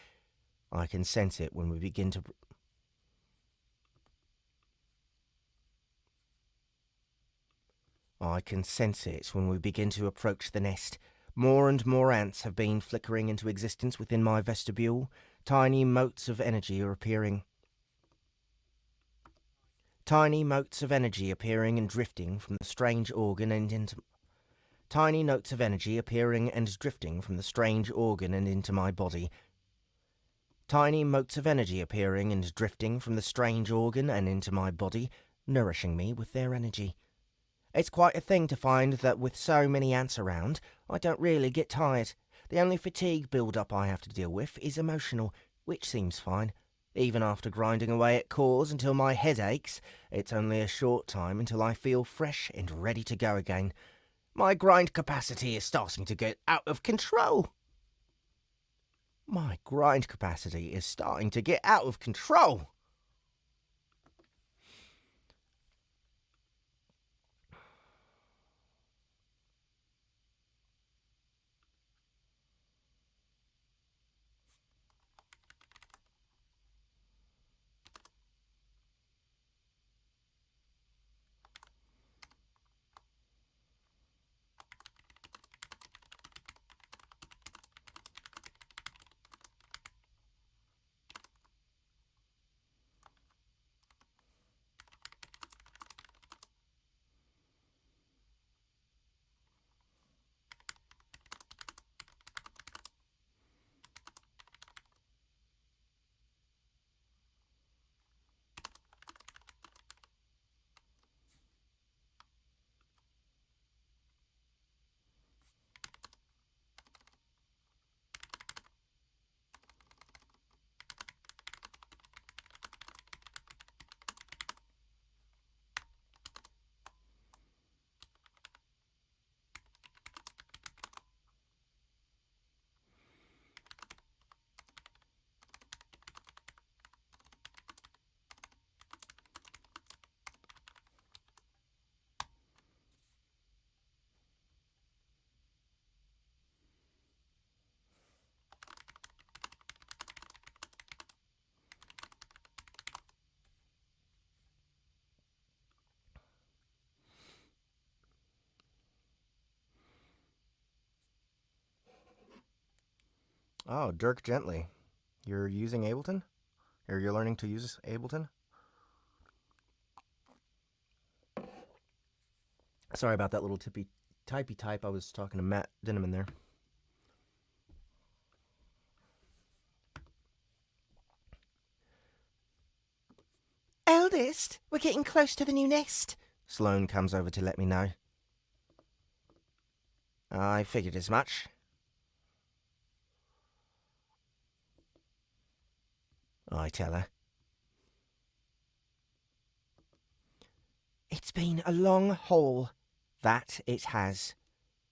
I can sense it when we begin to... I can sense it when we begin to approach the nest. More and more ants have been flickering into existence within my vestibule. Tiny motes of energy are appearing. Tiny motes of energy appearing and drifting from the strange organ and into... Tiny notes of energy appearing and drifting from the strange organ and into my body. Tiny motes of energy appearing and drifting from the strange organ and into my body, nourishing me with their energy. It's quite a thing to find that with so many ants around, I don't really get tired. The only fatigue build-up I have to deal with is emotional, which seems fine. Even after grinding away at cores until my head aches, it's only a short time until I feel fresh and ready to go again. My grind capacity is starting to get out of control. My grind capacity is starting to get out of control. Oh, Dirk Gently. You're using Ableton? Or you're learning to use Ableton? Sorry about that little typey type. I was talking to Matt Dinneman there. Eldest, we're getting close to the new nest. Sloane comes over to let me know. I figured as much. I tell her. It's been a long haul. That it has.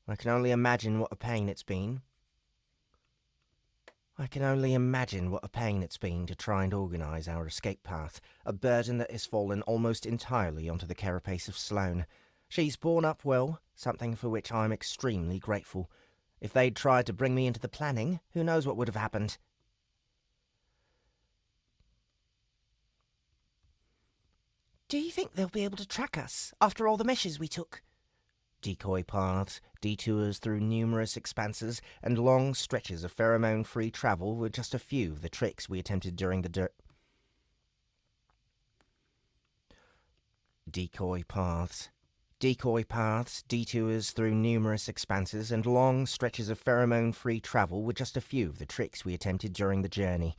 I can only imagine what a pain it's been. I can only imagine what a pain it's been to try and organise our escape path, a burden that has fallen almost entirely onto the carapace of Sloane. She's borne up well, something for which I'm extremely grateful. If they'd tried to bring me into the planning, who knows what would have happened. Do you think they'll be able to track us, after all the measures we took? Decoy paths, detours through numerous expanses, and long stretches of pheromone-free travel were just a few of the tricks we attempted during the Decoy paths, detours through numerous expanses, and long stretches of pheromone-free travel were just a few of the tricks we attempted during the journey.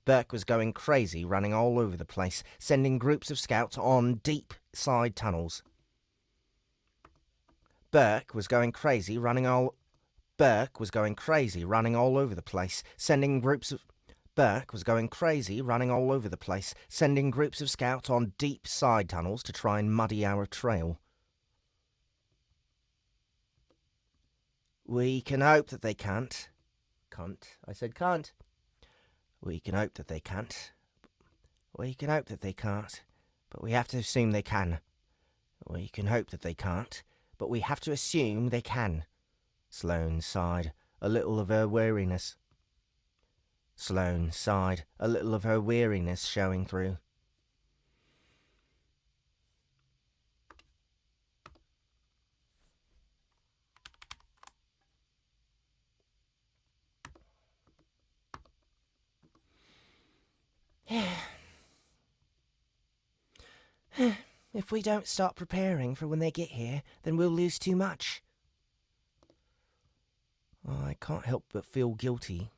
Burke was going crazy, running all over the place, sending groups of scouts on deep side tunnels. Burke was going crazy, running all over the place, sending groups of scouts on deep side tunnels to try and muddy our trail. We can hope that they can't. I said can't. We can hope that they can't. We can hope that they can't, but we have to assume they can. We can hope that they can't, but we have to assume they can. Sloane sighed, a little of her weariness showing through. If we don't start preparing for when they get here, then we'll lose too much. I can't help but feel guilty.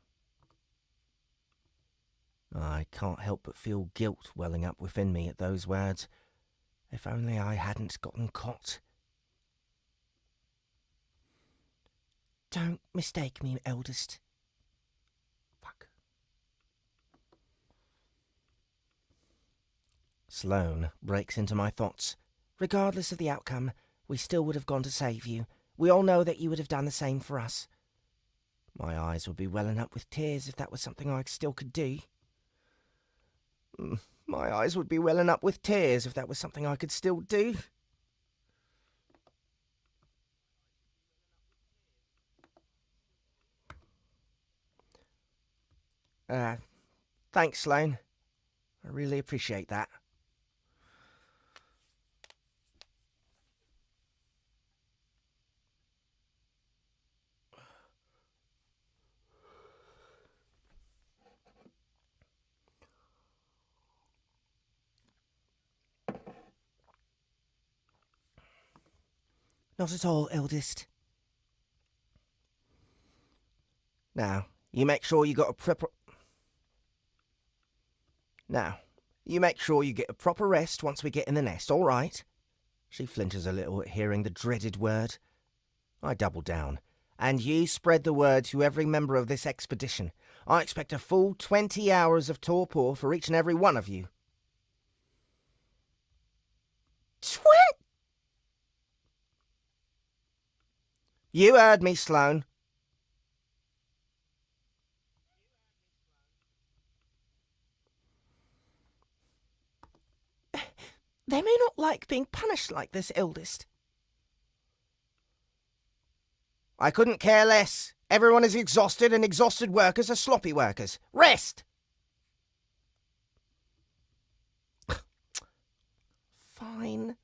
I can't help but feel guilt welling up within me at those words. If only I hadn't gotten caught. Don't mistake me, eldest. Fuck. Sloane breaks into my thoughts. Regardless of the outcome, we still would have gone to save you. We all know that you would have done the same for us. My eyes would be welling up with tears if that was something I still could do. My eyes would be welling up with tears if that was something I could still do. Thanks, Sloane. I really appreciate that. Not at all, eldest. Now, you make sure you got a proper... Now, you make sure you get a proper rest once we get in the nest, all right? She flinches a little at hearing the dreaded word. I double down. And you spread the word to every member of this expedition. I expect a full 20 hours of torpor for each and every one of you. 20? You heard me, Sloane. They may not like being punished like this, eldest. I couldn't care less. Everyone is exhausted, and exhausted workers are sloppy workers. Rest! Fine.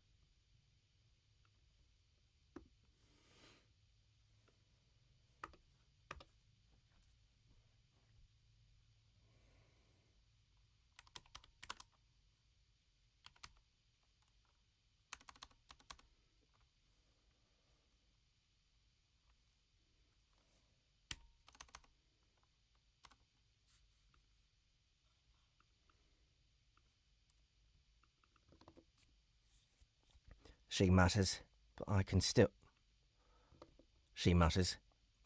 She mutters, but I can still... She mutters.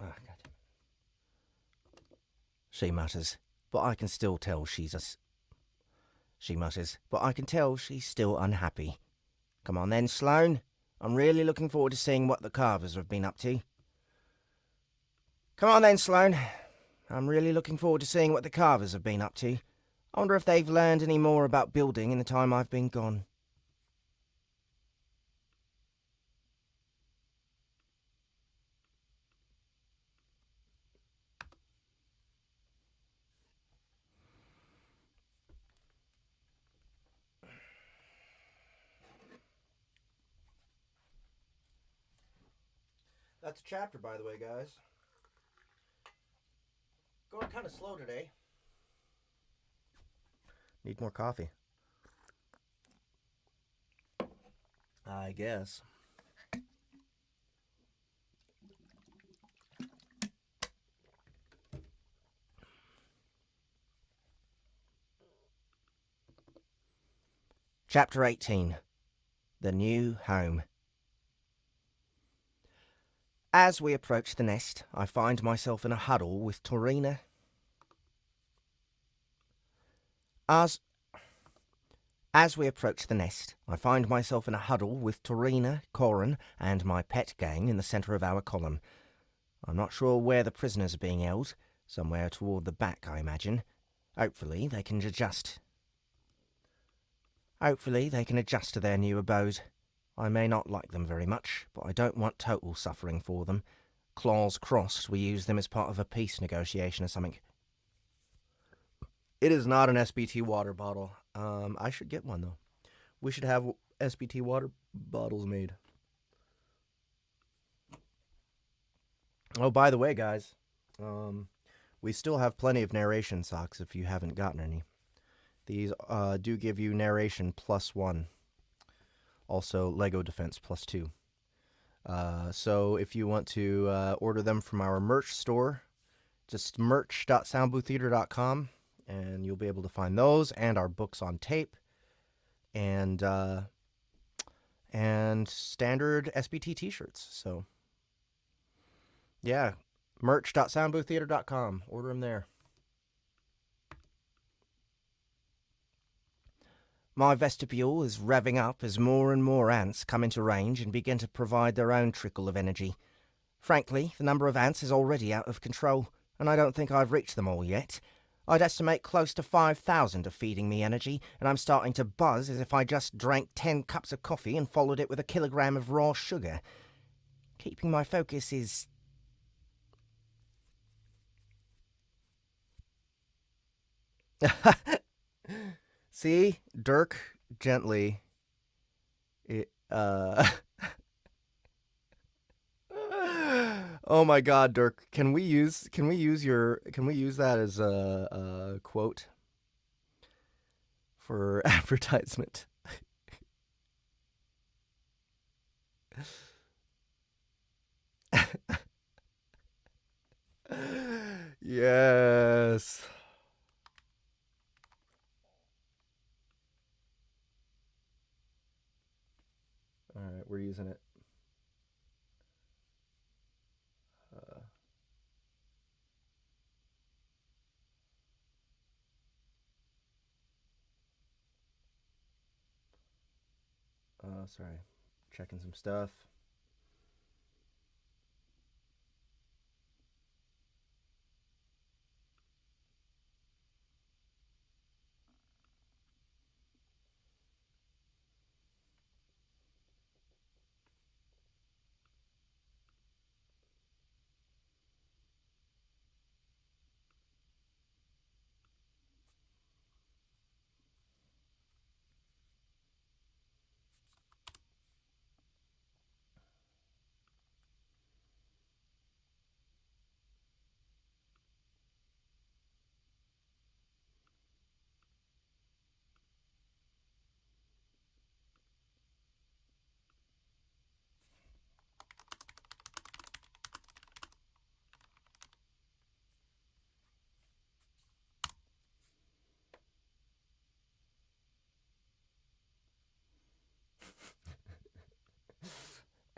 Oh, God. She mutters, but I can still tell she's a... She mutters, but I can tell she's still unhappy. Come on then, Sloane. I'm really looking forward to seeing what the carvers have been up to. Come on then, Sloane. I'm really looking forward to seeing what the carvers have been up to. I wonder if they've learned any more about building in the time I've been gone. That's a chapter, by the way, guys. Going kind of slow today. Need more coffee. I guess. Chapter 18. The New Home. As we approach the nest, I find myself in a huddle with Torina. As we approach the nest, I find myself in a huddle with Torina, Corin, and my pet gang in the centre of our column. I'm not sure where the prisoners are being held. Somewhere toward the back, I imagine. Hopefully they can adjust to their new abode. I may not like them very much, but I don't want total suffering for them. Claws crossed, we use them as part of a peace negotiation or something. It is not an SBT water bottle. I should get one, though. We should have SBT water bottles made. Oh, by the way, guys, we still have plenty of narration socks if you haven't gotten any. These do give you narration +1. Also, Lego Defense +2. So if you want to order them from our merch store, just merch.soundbooththeater.com, and you'll be able to find those and our books on tape and standard SBT t-shirts. So yeah, merch.soundbooththeater.com. Order them there. My vestibule is revving up as more and more ants come into range and begin to provide their own trickle of energy. Frankly, the number of ants is already out of control. and I don't think I've reached them all yet. I'd estimate close to 5,000 are feeding me energy, and I'm starting to buzz as if I just drank 10 cups of coffee and followed it with a kilogram of raw sugar. Keeping my focus is... See, Dirk, gently. Oh my God, Dirk! Can we use that as a quote for advertisement? Yes. All right, we're using it. Sorry, checking some stuff.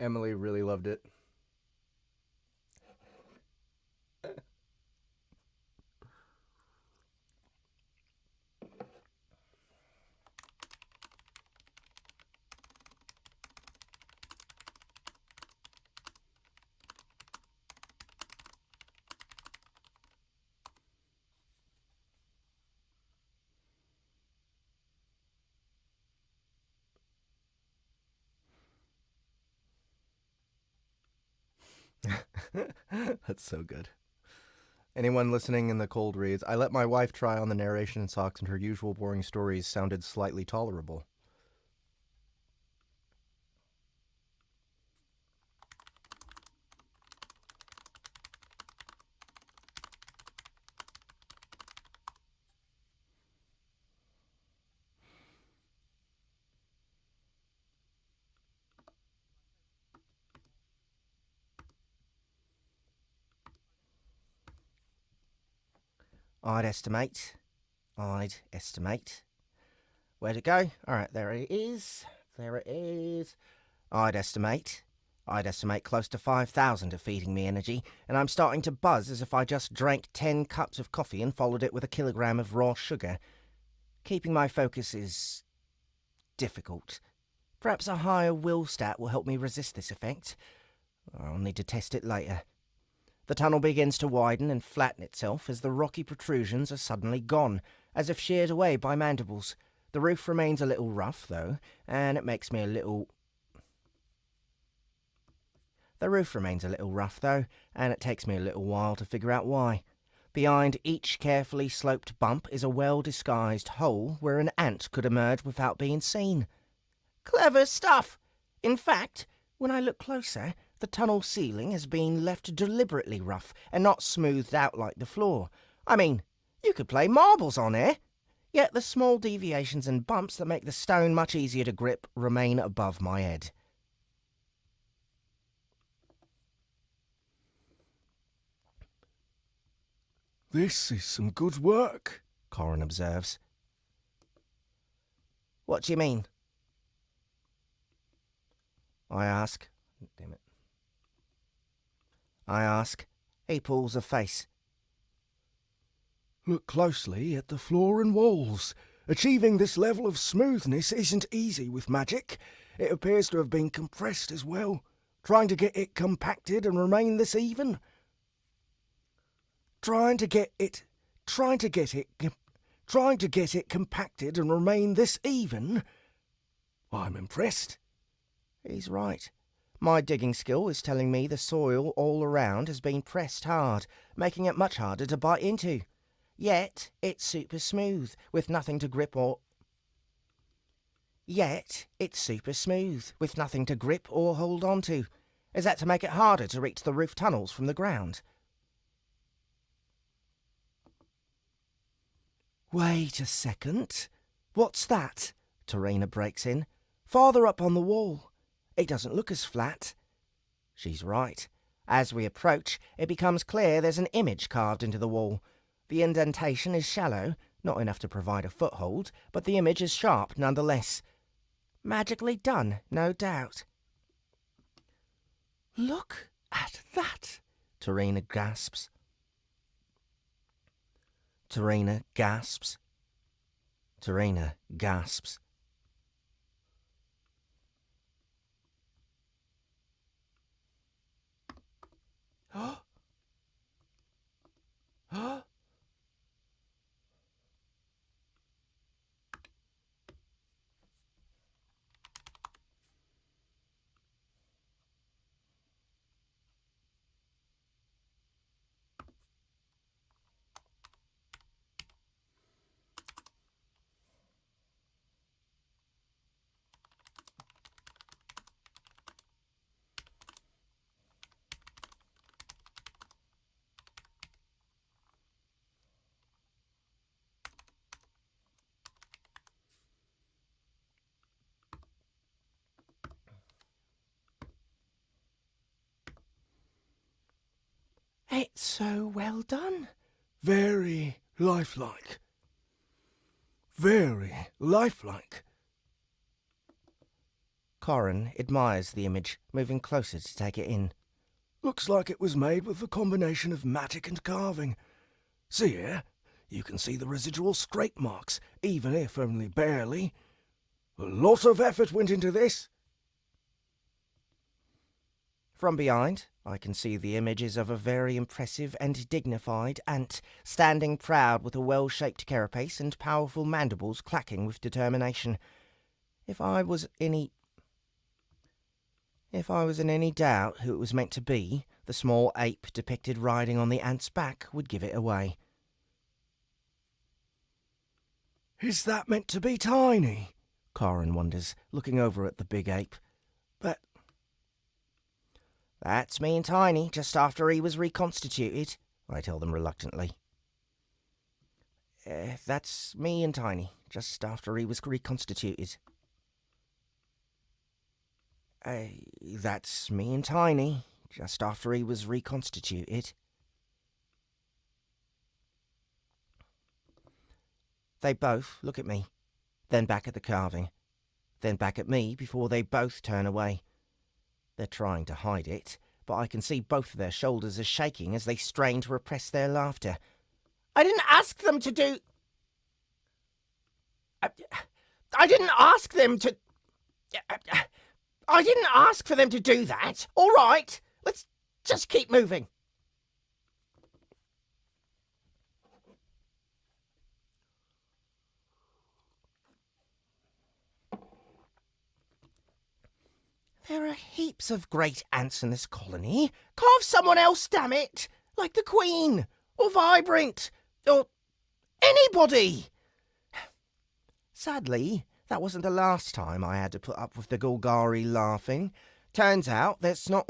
Emily really loved it. That's so good. Anyone listening in the cold reads, I let my wife try on the narration socks and her usual boring stories sounded slightly tolerable. I'd estimate. Where'd it go? Alright, there it is. I'd estimate close to 5,000 are feeding me energy, and I'm starting to buzz as if I just drank 10 cups of coffee and followed it with a kilogram of raw sugar. Keeping my focus is... difficult. Perhaps a higher will stat will help me resist this effect. I'll need to test it later. The tunnel begins to widen and flatten itself as the rocky protrusions are suddenly gone, as if sheared away by mandibles. The roof remains a little rough, though, and it makes me a little... and it takes me a little while to figure out why. Behind each carefully sloped bump is a well-disguised hole where an ant could emerge without being seen. Clever stuff! In fact, when I look closer, the tunnel ceiling has been left deliberately rough and not smoothed out like the floor. I mean, you could play marbles on here. Yet the small deviations and bumps that make the stone much easier to grip remain above my head. This is some good work, Corin observes. What do you mean? I ask. Damn it. He pulls a face. Look closely at the floor and walls. Achieving this level of smoothness isn't easy with magic. It appears to have been compressed as well, trying to get it compacted and remain this even. trying to get it compacted and remain this even. I'm impressed. He's right. My digging skill is telling me the soil all around has been pressed hard, making it much harder to bite into. Yet it's super smooth, with nothing to grip or hold on to. Is that to make it harder to reach the roof tunnels from the ground? Wait a second. What's that? Tarina breaks in. Farther up on the wall. It doesn't look as flat. She's right. As we approach, it becomes clear there's an image carved into the wall. The indentation is shallow, not enough to provide a foothold, but the image is sharp nonetheless. Magically done, no doubt. Look at that, Tarina gasps. Tarina gasps. It's so well done. Very lifelike. Corin admires the image, moving closer to take it in. Looks like it was made with a combination of magic and carving. See here? You can see the residual scrape marks, even if only barely. A lot of effort went into this. From behind, I can see the images of a very impressive and dignified ant, standing proud with a well-shaped carapace and powerful mandibles clacking with determination. If I was in any doubt who it was meant to be, the small ape depicted riding on the ant's back would give it away. Is that meant to be Tiny? Corin wonders, looking over at the big ape. But that's me and Tiny, just after he was reconstituted, I tell them reluctantly. That's me and Tiny, just after he was reconstituted. That's me and Tiny, just after he was reconstituted. They both look at me, then back at the carving, then back at me before they both turn away. They're trying to hide it, but I can see both of their shoulders are shaking as they strain to repress their laughter. I didn't ask them to do... I didn't ask them to... I didn't ask for them to do that. All right, let's just keep moving. There are heaps of great ants in this colony. Carve someone else, damn it! Like the Queen, or Vibrant, or anybody! Sadly, that wasn't the last time I had to put up with the Golgari laughing. Turns out that's not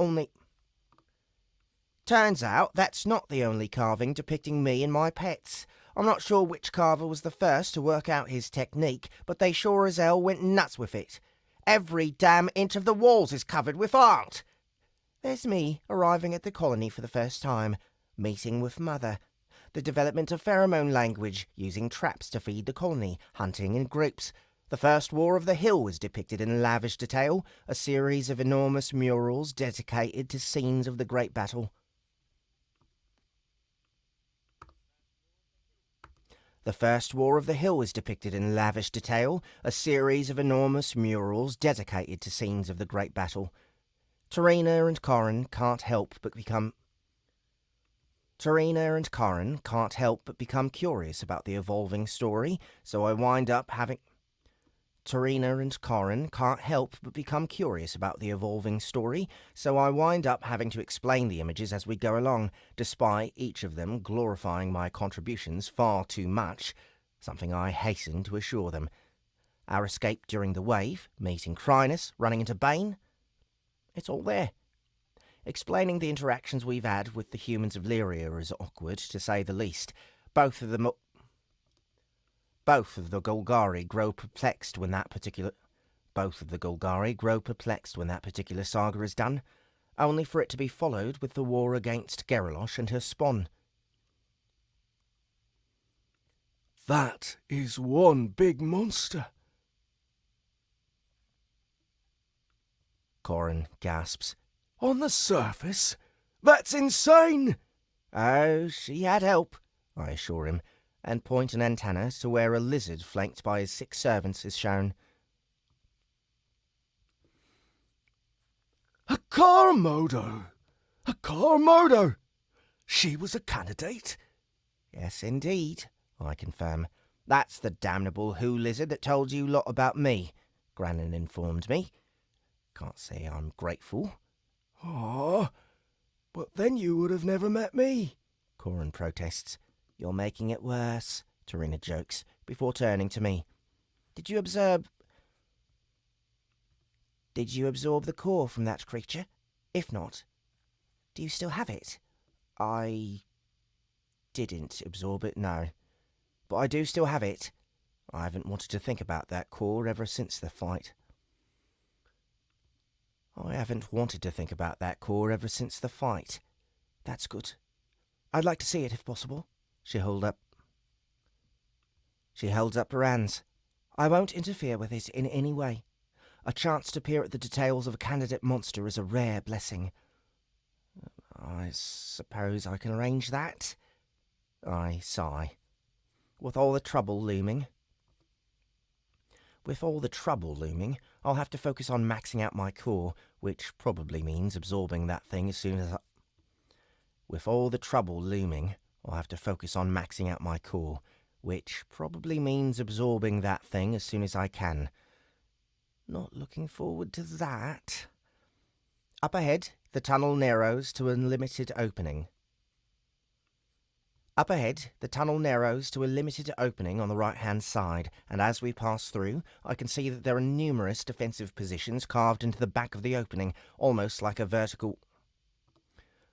the only carving depicting me and my pets. I'm not sure which carver was the first to work out his technique, but they sure as hell went nuts with it. Every damn inch of the walls is covered with art. There's me arriving at the colony for the first time, meeting with Mother. The development of pheromone language, using traps to feed the colony, hunting in groups. The First War of the Hill was depicted in lavish detail, a series of enormous murals dedicated to scenes of the Great Battle. The First War of the Hill is depicted in lavish detail, a series of enormous murals dedicated to scenes of the Great Battle. Tarina and Corin can't help but become... Tarina and Corin can't help but become curious about the evolving story, so I wind up having... Tarina and Corin can't help but become curious about the evolving story, so I wind up having to explain the images as we go along, despite each of them glorifying my contributions far too much, something I hasten to assure them. Our escape during the wave, meeting Chrysalis, running into Bane, it's all there. Explaining the interactions we've had with the humans of Lyria is awkward, to say the least. Both of the Golgari grow perplexed when that particular saga is done, only for it to be followed with the war against Gerilosh and her spawn. That is one big monster. Corin gasps. On the surface? That's insane! Oh, she had help, I assure him, and point an antenna to where a lizard flanked by his 6 servants is shown. A Carmodo! A Carmodo! She was a candidate? Yes, indeed, I confirm. That's the damnable who lizard that told you lot about me, Grannon informed me. Can't say I'm grateful. Oh, but then you would have never met me, Corin protests. You're making it worse, Tarina jokes, before turning to me. Did you absorb the core from that creature? If not, do you still have it? I didn't absorb it, no. But I do still have it. I haven't wanted to think about that core ever since the fight. That's good. I'd like to see it if possible. She held up her hands. I won't interfere with it in any way. A chance to peer at the details of a candidate monster is a rare blessing. I suppose I can arrange that? I sigh. With all the trouble looming, I'll have to focus on maxing out my core, which probably means absorbing that thing as soon as I... With all the trouble looming, I'll have to focus on maxing out my core, which probably means absorbing that thing as soon as I can. Not looking forward to that. Up ahead, the tunnel narrows to a limited opening. on the right-hand side, and as we pass through, I can see that there are numerous defensive positions carved into the back of the opening, almost like a vertical...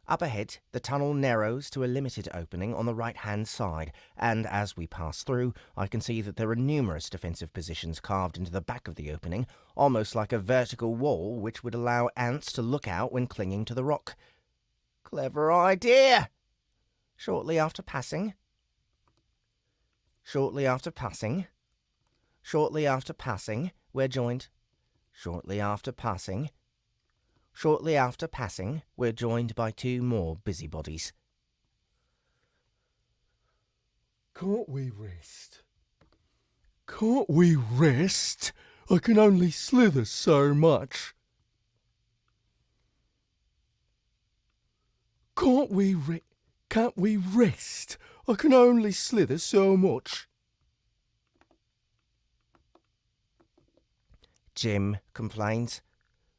Up ahead, the tunnel narrows to a limited opening on the right-hand side, and as we pass through, I can see that there are numerous defensive positions carved into the back of the opening, almost like a vertical wall which would allow ants to look out when clinging to the rock. Clever idea! Shortly after passing, we're joined by 2 more busybodies. Can't we rest? Can't we rest? I can only slither so much. Can't we rest? I can only slither so much. Jim complains.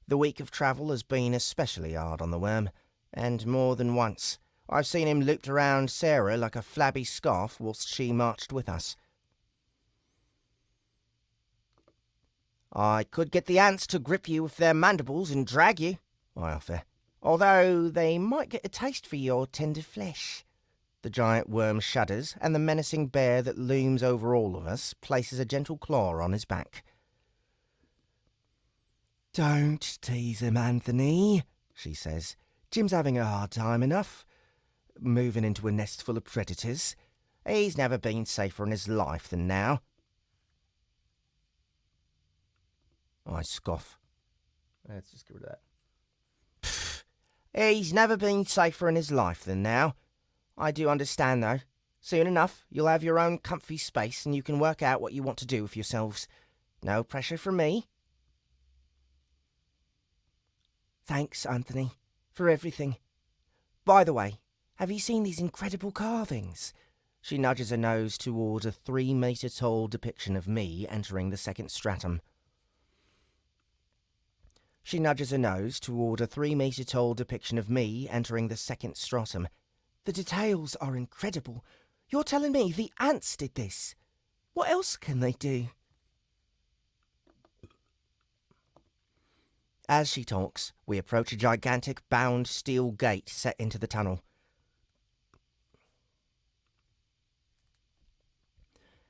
The week of travel has been especially hard on the worm, and more than once I've seen him looped around Sarah like a flabby scarf whilst she marched with us. I could get the ants to grip you with their mandibles and drag you, I offer, although they might get a taste for your tender flesh. The giant worm shudders, and the menacing bear that looms over all of us places a gentle claw on his back. Don't tease him, Anthony, she says. Jim's having a hard time enough, moving into a nest full of predators. He's never been safer in his life than now. I scoff. Let's just get rid of that. Pfft, he's never been safer in his life than now. I do understand, though. Soon enough, you'll have your own comfy space and you can work out what you want to do with yourselves. No pressure from me. Thanks, Anthony, for everything. By the way, Have you seen these incredible carvings? She nudges her nose toward a 3-meter-tall depiction of me entering the second stratum. She nudges her nose toward a 3-meter-tall depiction of me entering the second stratum. The details are incredible. You're telling me the ants did this? What else can they do? As she talks, we approach a gigantic bound steel gate set into the tunnel.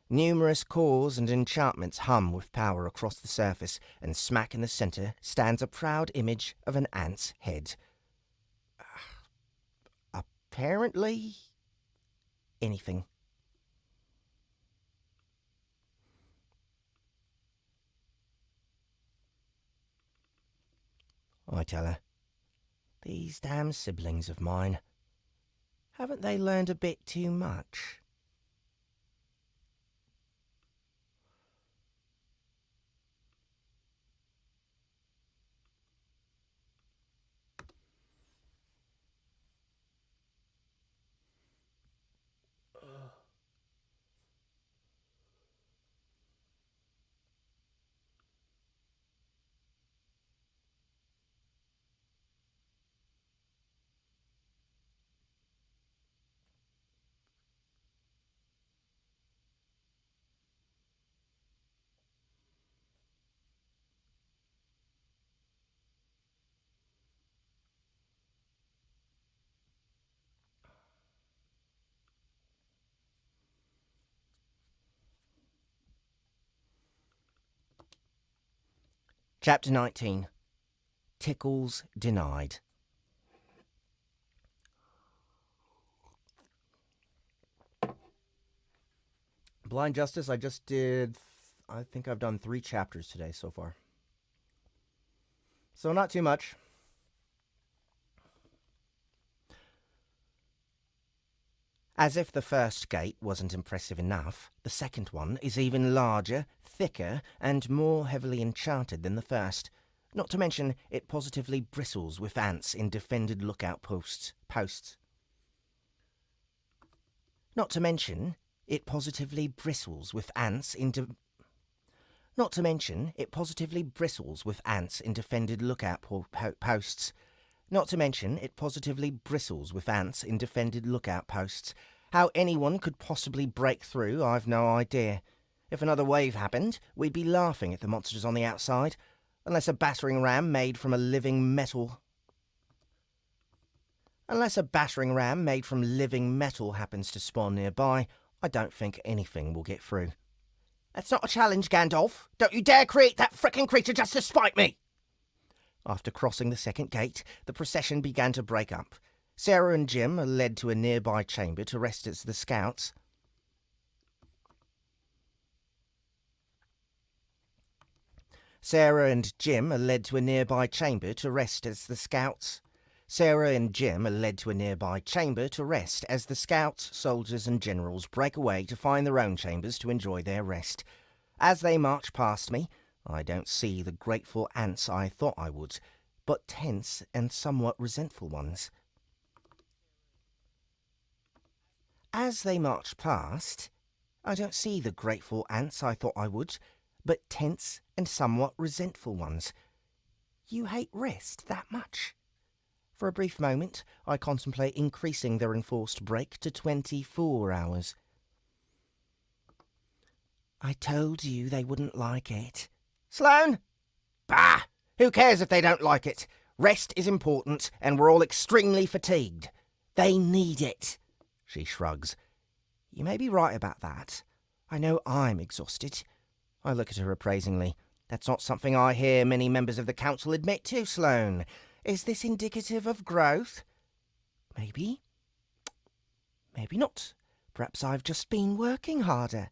Numerous cores and enchantments hum with power across the surface, and smack in the centre stands a proud image of an ant's head. Apparently, anything. I tell her, these damn siblings of mine, haven't they learned a bit too much? Chapter 19. Tickles Denied. Blind Justice, I just did... I think I've done 3 chapters today so far. So not too much. As if the first gate wasn't impressive enough, the second one is even larger, thicker, and more heavily enchanted than the first. Not to mention, it positively bristles with ants in defended lookout posts. Not to mention, it positively bristles with ants in defended lookout posts. Not to mention, it positively bristles with ants in defended lookout posts. How anyone could possibly break through, I've no idea. If another wave happened, we'd be laughing at the monsters on the outside. Unless a battering ram made from living metal happens to spawn nearby, I don't think anything will get through. That's not a challenge, Gandalf. Don't you dare create that frickin' creature just to spite me! After crossing the second gate, the procession began to break up. Sarah and Jim are led to a nearby chamber to rest as the scouts. Sarah and Jim are led to a nearby chamber to rest as the scouts, soldiers, and generals break away to find their own chambers to enjoy their rest. As they march past me, I don't see the grateful ants I thought I would, but tense and somewhat resentful ones. As they march past, I don't see the grateful ants I thought I would, but tense and somewhat resentful ones. You hate rest that much? For a brief moment, I contemplate increasing their enforced break to 24 hours. I told you they wouldn't like it. Sloane? Bah! Who cares if they don't like it? Rest is important, and we're all extremely fatigued. They need it. She shrugs. You may be right about that. I know I'm exhausted. I look at her appraisingly. That's not something I hear many members of the council admit to, Sloane. Is this indicative of growth? Maybe. Maybe not. Perhaps I've just been working harder.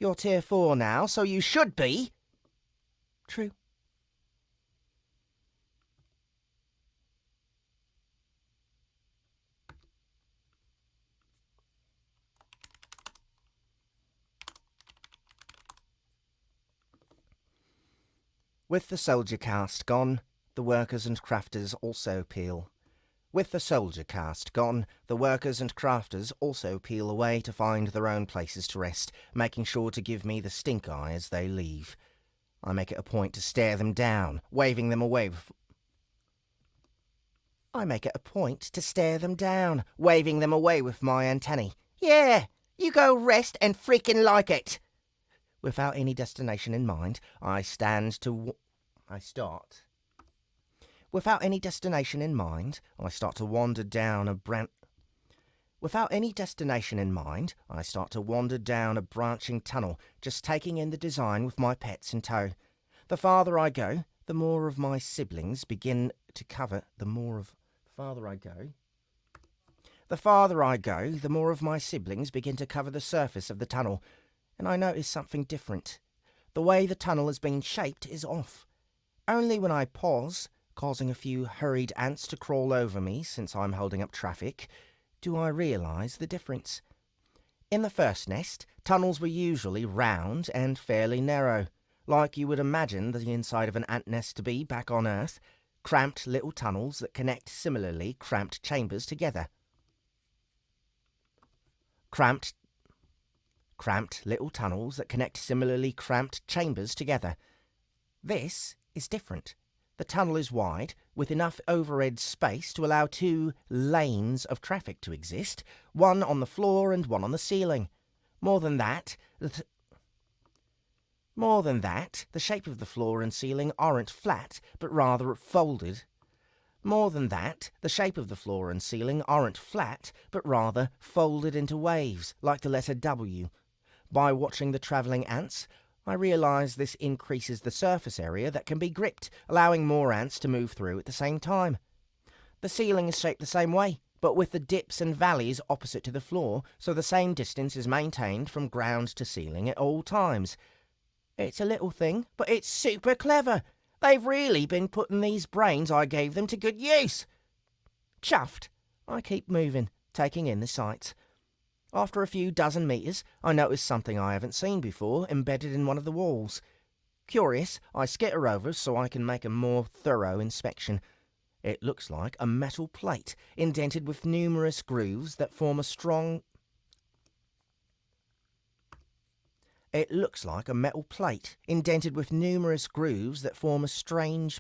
You're tier 4 now, so you should be. True. With the soldier caste gone, the workers and crafters also peel. With the soldier caste gone, the workers and crafters also peel away to find their own places to rest, making sure to give me the stink eye as they leave. I make it a point to stare them down, waving them away with... my antennae. Yeah, you go rest and freaking like it. Without any destination in mind, I start to wander down a branching tunnel, just taking in the design with my pets in tow. The farther I go, the more of my siblings begin to cover the surface of the tunnel, and I notice something different. The way the tunnel has been shaped is off. Only when I pause, causing a few hurried ants to crawl over me since I'm holding up traffic, do I realise the difference. In the first nest, tunnels were usually round and fairly narrow, like you would imagine the inside of an ant nest to be back on Earth, cramped little tunnels that connect similarly cramped chambers together. This is different. The tunnel is wide, with enough overhead space to allow 2 lanes of traffic to exist, one on the floor and one on the ceiling. More than that, the shape of the floor and ceiling aren't flat, but rather folded into waves, like the letter W. By watching the travelling ants, I realise this increases the surface area that can be gripped, allowing more ants to move through at the same time. The ceiling is shaped the same way, but with the dips and valleys opposite to the floor, so the same distance is maintained from ground to ceiling at all times. It's a little thing, but it's super clever. They've really been putting these brains I gave them to good use. Chuffed, I keep moving, taking in the sights. After a few dozen metres, I notice something I haven't seen before embedded in one of the walls. Curious, I skitter over so I can make a more thorough inspection. It looks like a metal plate, indented with numerous grooves that form a strange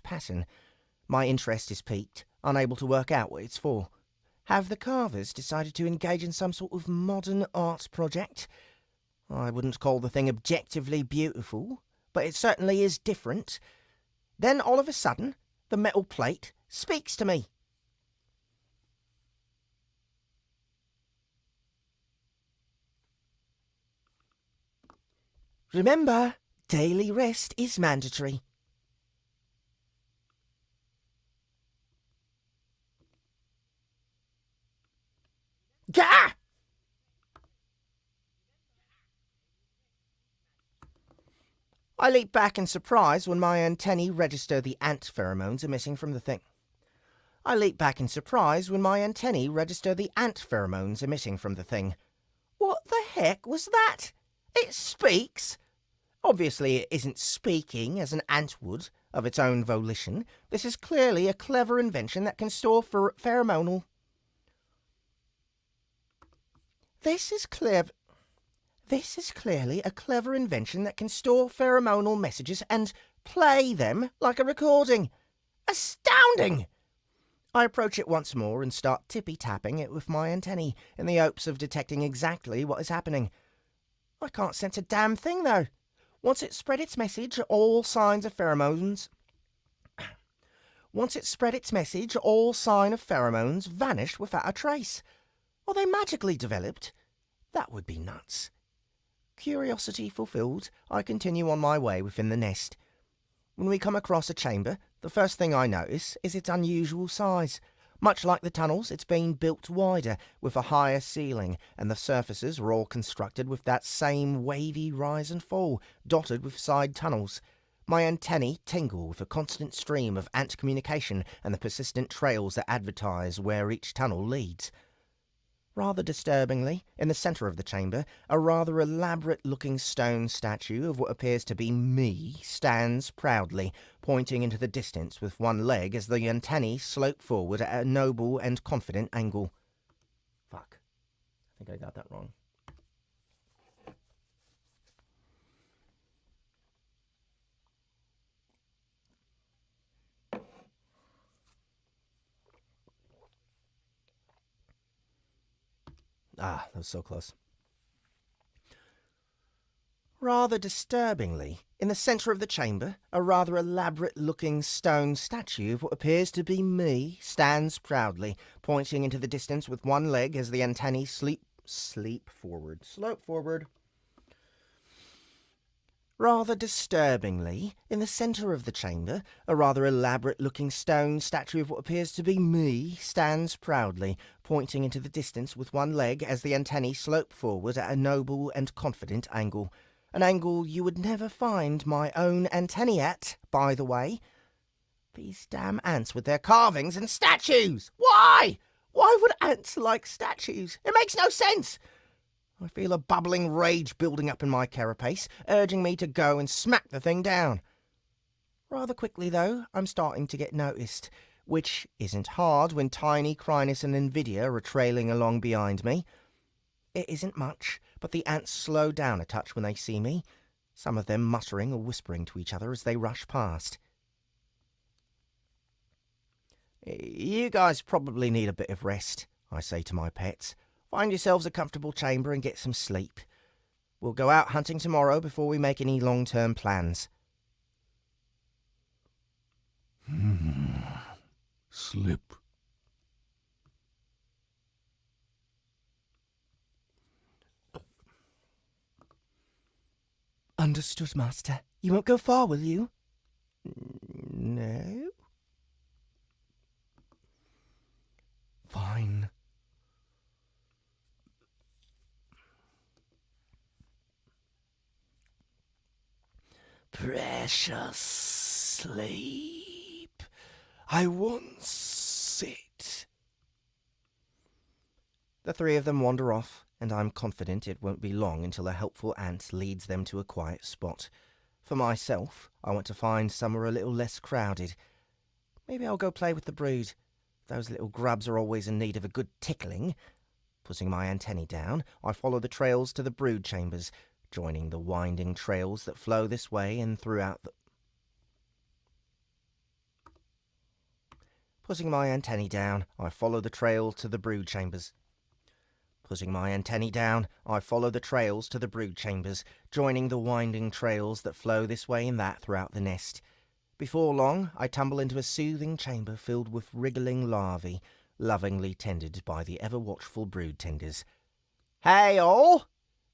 pattern. My interest is piqued, unable to work out what it's for. Have the carvers decided to engage in some sort of modern art project? I wouldn't call the thing objectively beautiful, but it certainly is different. Then all of a sudden, the metal plate speaks to me. Remember, daily rest is mandatory. Gah! I leap back in surprise when my antennae register the ant pheromones emitting from the thing. What the heck was that? It speaks? Obviously it isn't speaking as an ant would, of its own volition. This is clearly a clever invention that can store pheromonal... This is clearly a clever invention that can store pheromonal messages and play them like a recording. Astounding! I approach it once more and start tippy-tapping it with my antennae in the hopes of detecting exactly what is happening. I can't sense a damn thing, though. Once it spread its message, all sign of pheromones vanished without a trace. Are they magically developed? That would be nuts. Curiosity fulfilled, I continue on my way within the nest. When we come across a chamber, the first thing I notice is its unusual size. Much like the tunnels, it's been built wider, with a higher ceiling, and the surfaces are all constructed with that same wavy rise and fall, dotted with side tunnels. My antennae tingle with a constant stream of ant communication and the persistent trails that advertise where each tunnel leads. Rather disturbingly, in the centre of the chamber, a rather elaborate-looking stone statue of what appears to be me stands proudly, pointing into the distance with one leg as the antennae slope forward at a noble and confident angle. Fuck. I think I got that wrong. Ah, that was so close. Rather disturbingly, in the centre of the chamber, a rather elaborate-looking stone statue of what appears to be me stands proudly, pointing into the distance with one leg as the antennae slope forward. Rather disturbingly, in the centre of the chamber, a rather elaborate-looking stone statue of what appears to be me stands proudly, pointing into the distance with one leg as the antennae slope forward at a noble and confident angle. An angle you would never find my own antennae at, by the way. These damn ants with their carvings and statues! Why? Why would ants like statues? It makes no sense! I feel a bubbling rage building up in my carapace, urging me to go and smack the thing down. Rather quickly, though, I'm starting to get noticed, which isn't hard when Tiny, Crinus and Nvidia are trailing along behind me. It isn't much, but the ants slow down a touch when they see me, some of them muttering or whispering to each other as they rush past. You guys probably need a bit of rest, I say to my pets. Find yourselves a comfortable chamber and get some sleep. We'll go out hunting tomorrow before we make any long-term plans. Slip. Understood, Master. You won't go far, will you? No? Fine. Precious sleep. I won't sit. The three of them wander off, and I'm confident it won't be long until a helpful ant leads them to a quiet spot. For myself, I want to find somewhere a little less crowded. Maybe I'll go play with the brood. Those little grubs are always in need of a good tickling. Putting my antennae down, I follow the trails to the brood chambers, joining the winding trails that flow this way and throughout the... Putting my antennae down, I follow the trail to the brood chambers. Putting my antennae down, I follow the trails to the brood chambers, joining the winding trails that flow this way and that throughout the nest. Before long, I tumble into a soothing chamber filled with wriggling larvae, lovingly tended by the ever-watchful brood tenders. Hey, all!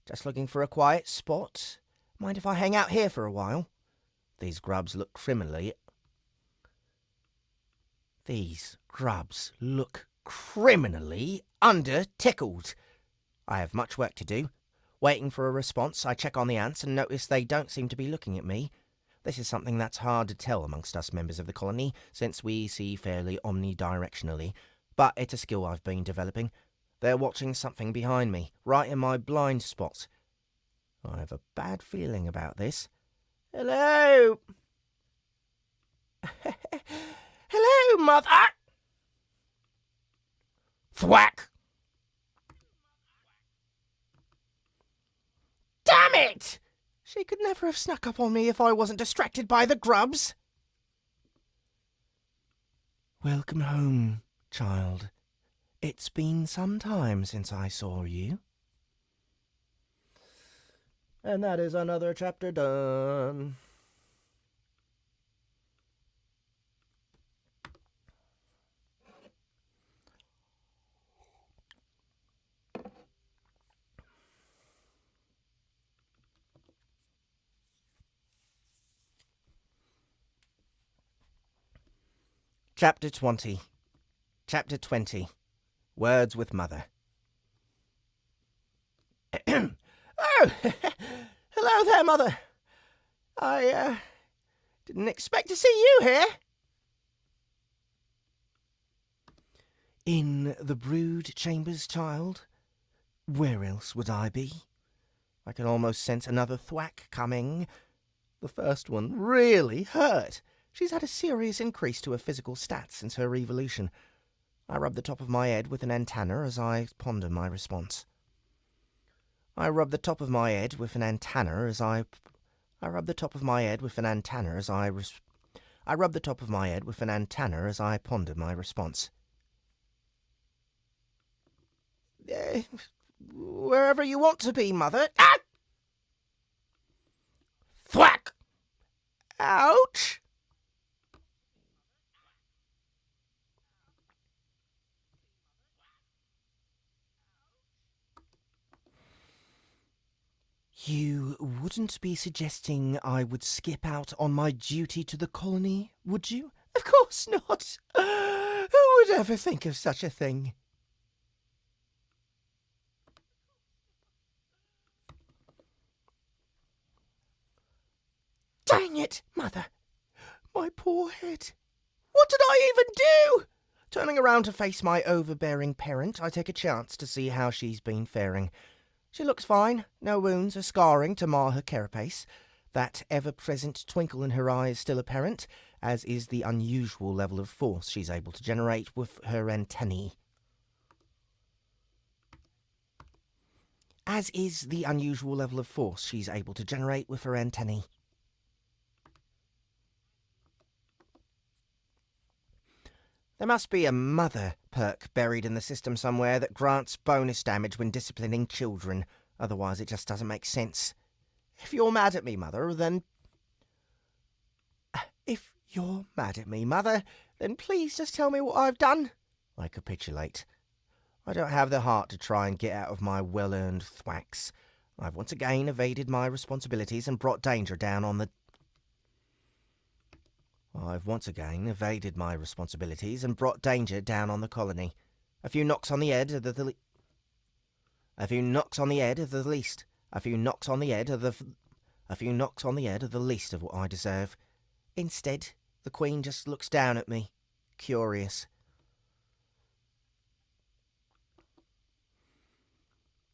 Just looking for a quiet spot? Mind if I hang out here for a while? These grubs look criminally under-tickled. I have much work to do. Waiting for a response, I check on the ants and notice they don't seem to be looking at me. This is something that's hard to tell amongst us members of the colony, since we see fairly omnidirectionally, but it's a skill I've been developing. They're watching something behind me, right in my blind spot. I have a bad feeling about this. Hello? Hello, mother! Thwack! Damn it! She could never have snuck up on me if I wasn't distracted by the grubs. Welcome home, child. It's been some time since I saw you. And that is another chapter done. Chapter 20. Chapter 20. Words with Mother. Oh, hello there, Mother. I didn't expect to see you here. In the brood chambers, child? Where else would I be? I can almost sense another thwack coming. The first one really hurt. She's had a serious increase to her physical stats since her evolution. I rub the top of my head with an antenna as I ponder my response. I rub the top of my head with an antenna as I rub the top of my head with an antenna as I rub the top of my head with an antenna as I ponder my response. Wherever you want to be, Mother. Ah! Thwack! Ouch! You wouldn't be suggesting I would skip out on my duty to the colony, would you? Of course not. Who would ever think of such a thing? Dang it, Mother. My poor head. What did I even do? Turning around to face my overbearing parent, I take a chance to see how she's been faring. She looks fine, no wounds or scarring to mar her carapace. That ever-present twinkle in her eyes still apparent, as is the unusual level of force she's able to generate with her antennae. As is the unusual level of force she's able to generate with her antennae. There must be a mother perk buried in the system somewhere that grants bonus damage when disciplining children. Otherwise, it just doesn't make sense. If you're mad at me, Mother, then please just tell me what I've done. I capitulate. I don't have the heart to try and get out of my well-earned thwacks. I've once again evaded my responsibilities and brought danger down on the colony. A few knocks on the head of the least of what I deserve. Instead, the Queen just looks down at me, curious.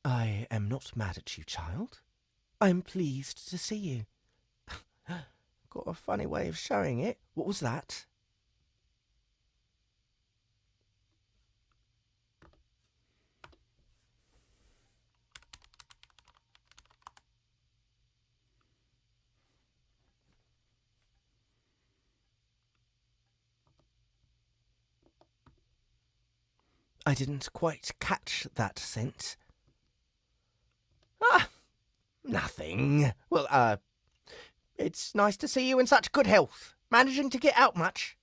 I am not mad at you, child. I'm pleased to see you. Got a funny way of showing it. What was that? I didn't quite catch that sense. Ah, nothing. Well, it's nice to see you in such good health. Managing to get out much?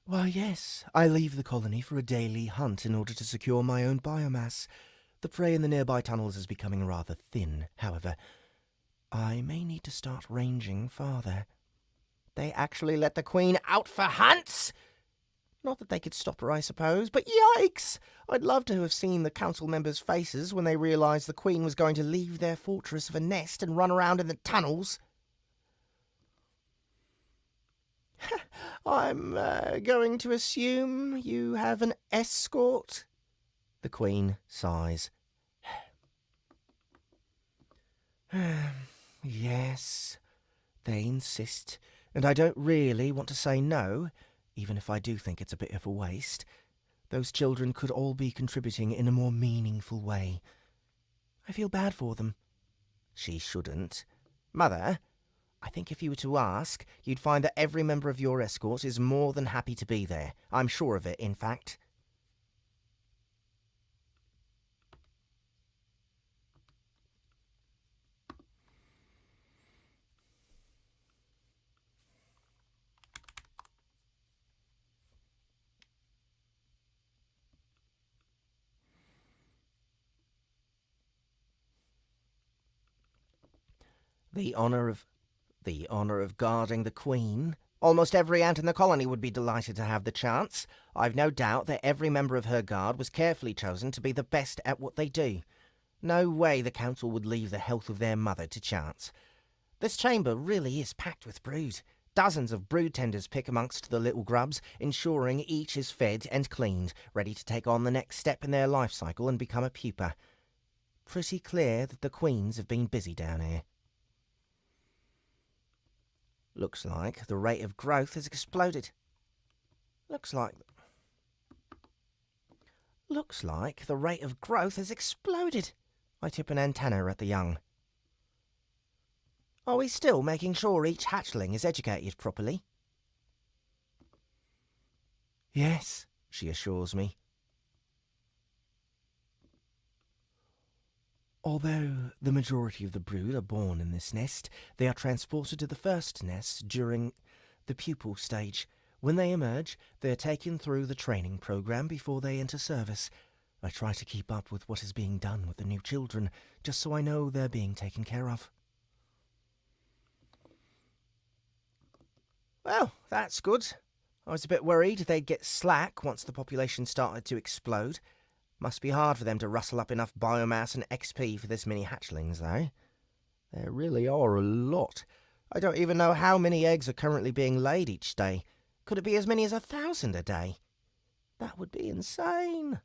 Why, yes. I leave the colony for a daily hunt in order to secure my own biomass. The prey in the nearby tunnels is becoming rather thin, however. I may need to start ranging farther. They actually let the Queen out for hunts? Not that they could stop her, I suppose, but yikes! I'd love to have seen the council members' faces when they realised the Queen was going to leave their fortress of a nest and run around in the tunnels. I'm going to assume you have an escort? The Queen sighs. Yes, they insist, and I don't really want to say no, even if I do think it's a bit of a waste. Those children could all be contributing in a more meaningful way. I feel bad for them. She shouldn't. Mother, I think if you were to ask, you'd find that every member of your escort is more than happy to be there. I'm sure of it, in fact. The honour of guarding the Queen, Almost every ant in the colony would be delighted to have the chance. I've no doubt that every member of her guard was carefully chosen to be the best at what they do. No way the council would leave the health of their mother to chance. This chamber really is packed with brood. Dozens of brood tenders pick amongst the little grubs, ensuring each is fed and cleaned, ready to take on the next step in their life cycle and become a pupa. Pretty clear that the queens have been busy down here. Looks like the rate of growth has exploded. Looks like the rate of growth has exploded. I tip an antenna at the young. Are we still making sure each hatchling is educated properly? Yes, she assures me. Although the majority of the brood are born in this nest, they are transported to the first nest during the pupal stage. When they emerge, they are taken through the training program before they enter service. I try to keep up with what is being done with the new children, just so I know they're being taken care of. Well, that's good. I was a bit worried they'd get slack once the population started to explode. Must be hard for them to rustle up enough biomass and XP for this many hatchlings, though. There really are a lot. I don't even know how many eggs are currently being laid each day. Could it be as many as 1,000 a day? That would be insane.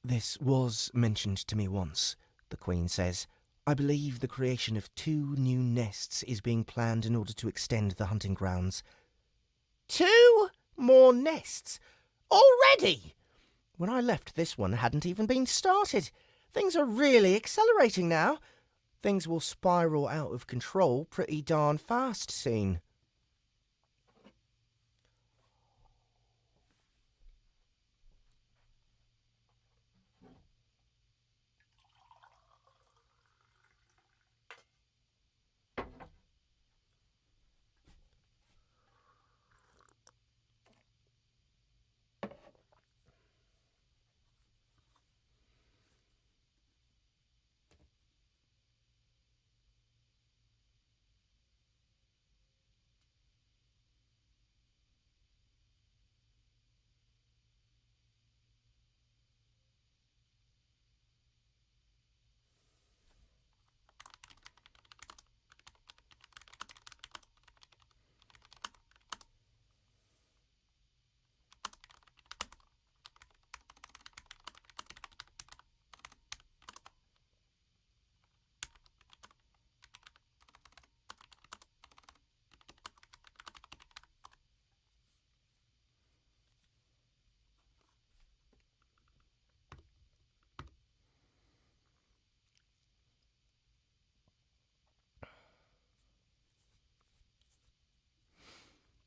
This was mentioned to me once, the Queen says. I believe the creation of 2 new nests is being planned in order to extend the hunting grounds. 2 more nests? Already? When I left, this one hadn't even been started. Things are really accelerating now. Things will spiral out of control pretty darn fast soon.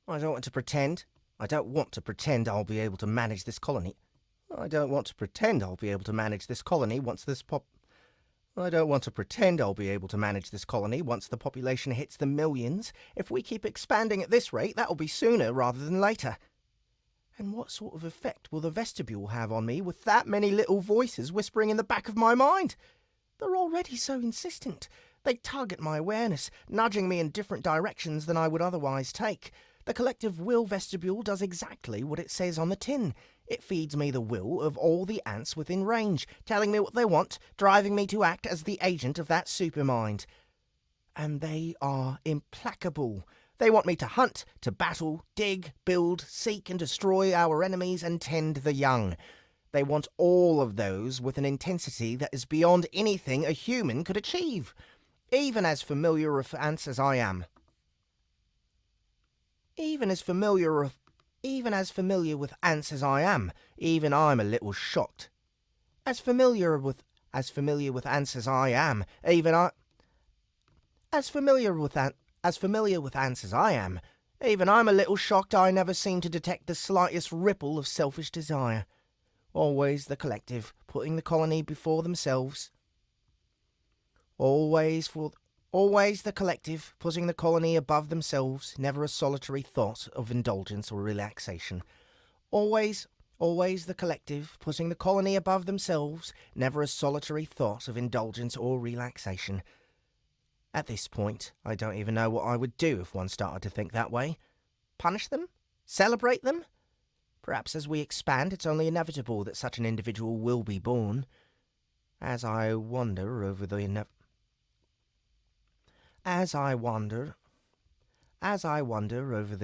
I don't want to pretend. I don't want to pretend I'll be able to manage this colony. I don't want to pretend I'll be able to manage this colony once this I don't want to pretend I'll be able to manage this colony once the population hits the millions. If we keep expanding at this rate, that'll be sooner rather than later. And what sort of effect will the vestibule have on me with that many little voices whispering in the back of my mind? They're already so insistent. They tug at my awareness, nudging me in different directions than I would otherwise take. The collective will vestibule does exactly what it says on the tin. It feeds me the will of all the ants within range, telling me what they want, driving me to act as the agent of that supermind. And they are implacable. They want me to hunt, to battle, dig, build, seek and destroy our enemies and tend the young. They want all of those with an intensity that is beyond anything a human could achieve, even as familiar with ants as I am. Even as familiar with ants as I am, even I'm a little shocked. As familiar with ants as I am, as familiar with ants as I am, even I'm a little shocked I never seem to detect the slightest ripple of selfish desire. Always the collective, putting the colony before themselves. Always the collective, putting the colony above themselves, never a solitary thought of indulgence or relaxation. Always the collective, putting the colony above themselves, never a solitary thought of indulgence or relaxation. At this point, I don't even know what I would do if one started to think that way. Punish them? Celebrate them? Perhaps as we expand, it's only inevitable that such an individual will be born. As I wonder over the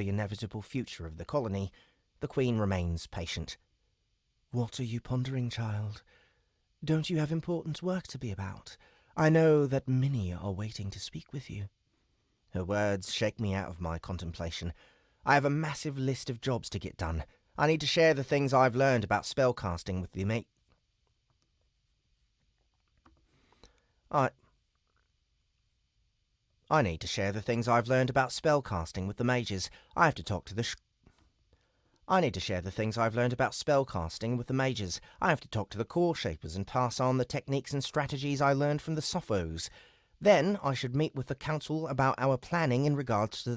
inevitable future of the colony, the Queen remains patient. What are you pondering, child? Don't you have important work to be about? I know that many are waiting to speak with you. Her words shake me out of my contemplation. I have a massive list of jobs to get done. I need to share the things I've learned about spellcasting with the mate. I need to share the things I've learned about spellcasting with the mages. I have to talk to the core shapers and pass on the techniques and strategies I learned from the Sophos. Then I should meet with the council about our planning in regards to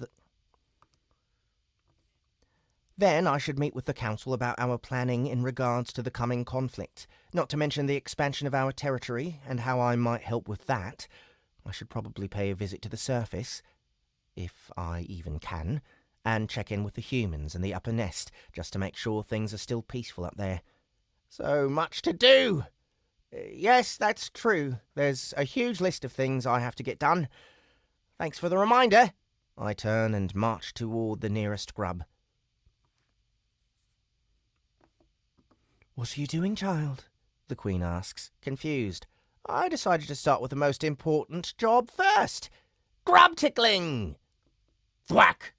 the coming conflict, not to mention the expansion of our territory and how I might help with that. I should probably pay a visit to the surface, if I even can, and check in with the humans and the upper nest, just to make sure things are still peaceful up there. So much to do! Yes, that's true. There's a huge list of things I have to get done. Thanks for the reminder. I turn and march toward the nearest grub. What are you doing, child? The Queen asks, confused. I decided to start with the most important job first. Grub tickling! Thwack!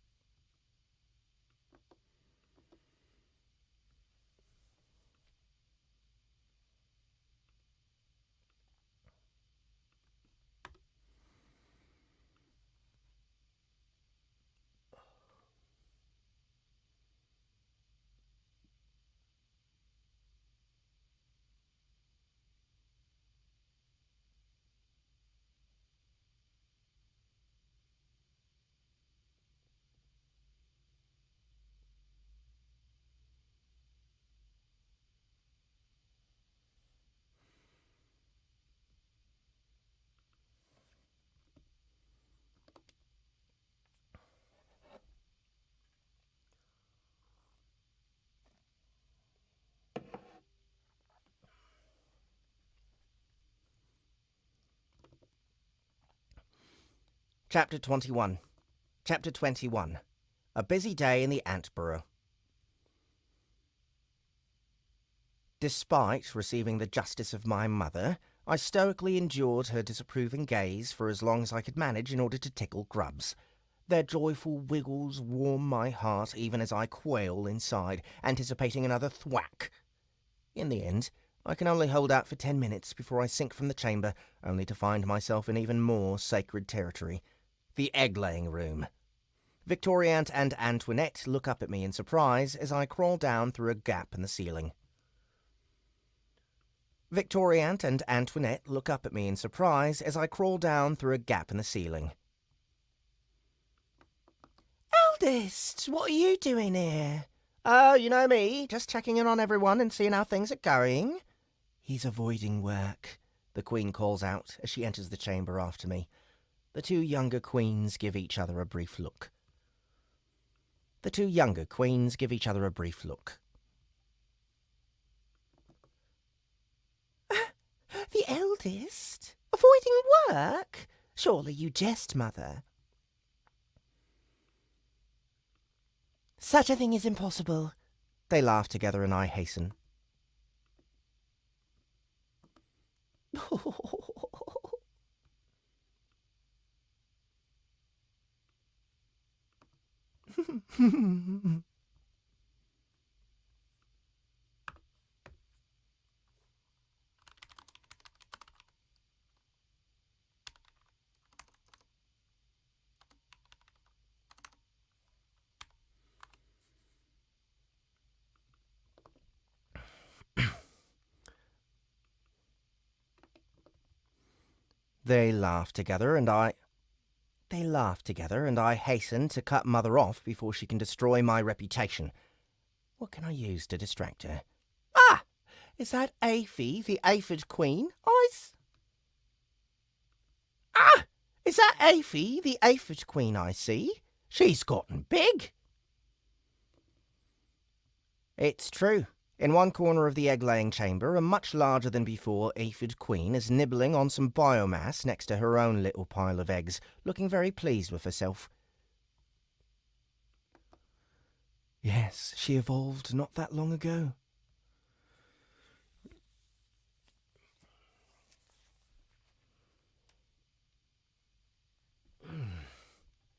Chapter 21. Chapter 21. A busy day in the ant burrow. Despite receiving the justice of my mother, I stoically endured her disapproving gaze for as long as I could manage in order to tickle grubs. Their joyful wiggles warm my heart even as I quail inside, anticipating another thwack. In the end, I can only hold out for 10 minutes before I sink from the chamber, only to find myself in even more sacred territory. The egg-laying room. Victoriant and Antoinette look up at me in surprise as I crawl down through a gap in the ceiling. Victoriant and Antoinette look up at me in surprise as I crawl down through a gap in the ceiling. Eldest, what are you doing here? Oh, you know me, just checking in on everyone and seeing how things are going. He's avoiding work, the Queen calls out as she enters the chamber after me. The two younger queens give each other a brief look. The eldest? Avoiding work? Surely you jest, Mother. Such a thing is impossible. They laugh together and I hasten. They laugh together and I hasten to cut Mother off before she can destroy my reputation. What can I use to distract her? Ah! Is that Aphie, the aphid queen? Is Is that Aphie, the aphid queen I see? She's gotten big. It's true. In one corner of the egg-laying chamber, a much larger than before aphid queen is nibbling on some biomass next to her own little pile of eggs, looking very pleased with herself. Yes, she evolved not that long ago.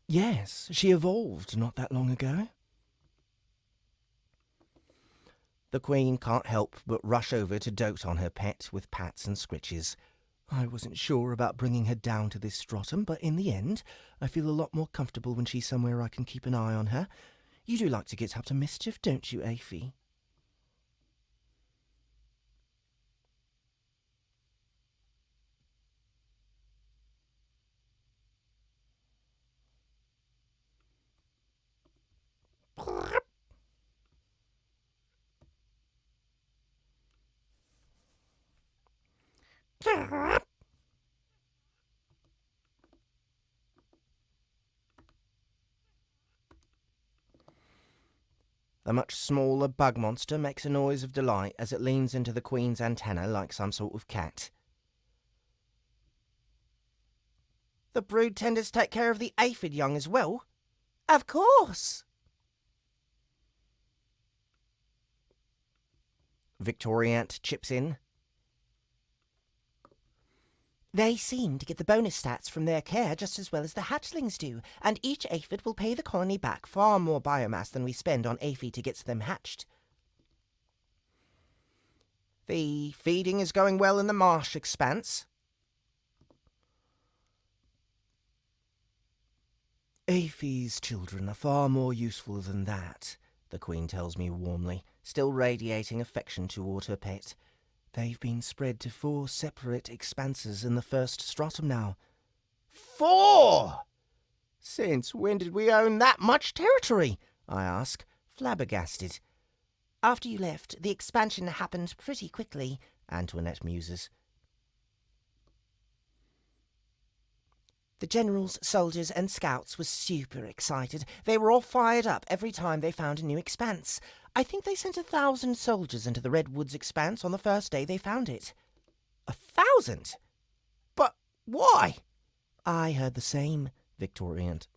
Yes, she evolved not that long ago. The queen can't help but rush over to dote on her pet with pats and scritches. I wasn't sure about bringing her down to this stratum, but in the end, I feel a lot more comfortable when she's somewhere I can keep an eye on her. You do like to get up to mischief, don't you, Aphie? The much smaller bug monster makes a noise of delight as it leans into the queen's antenna like some sort of cat. The brood tenders take care of the aphid young as well? Of course! Victoriant chips in. They seem to get the bonus stats from their care just as well as the hatchlings do, and each aphid will pay the colony back far more biomass than we spend on aphid to get them hatched. The feeding is going well in the marsh expanse. Aphie's children are far more useful than that, the queen tells me warmly, still radiating affection toward her pet. They've been spread to 4 separate expanses in the first stratum now. 4! Since when did we own that much territory? I ask, flabbergasted. After you left, the expansion happened pretty quickly, Antoinette muses. The generals, soldiers, and scouts were super excited. They were all fired up every time they found a new expanse. I think they sent 1,000 soldiers into the Redwoods expanse on the first day they found it. 1,000? But why? I heard the same, Victoriant.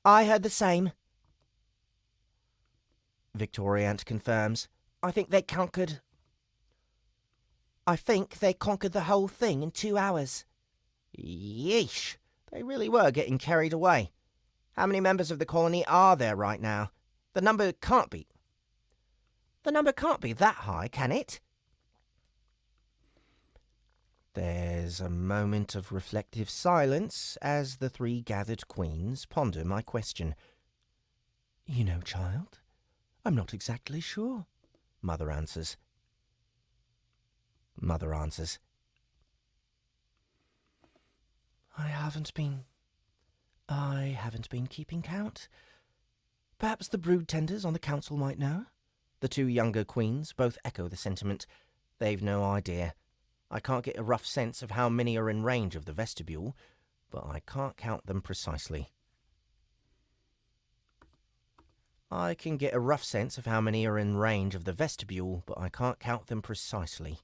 I heard the same, Victoriant confirms. I think they conquered the whole thing in 2 hours. Yeesh, they really were getting carried away. How many members of the colony are there right now? The number can't be that high, can it? There's a moment of reflective silence as the 3 gathered queens ponder my question. You know, child, I'm not exactly sure, Mother answers. I haven't been keeping count. Perhaps the brood tenders on the council might know. The 2 younger queens both echo the sentiment. They've no idea. I can't get a rough sense of how many are in range of the vestibule, but I can't count them precisely. I can get a rough sense of how many are in range of the vestibule, but I can't count them precisely.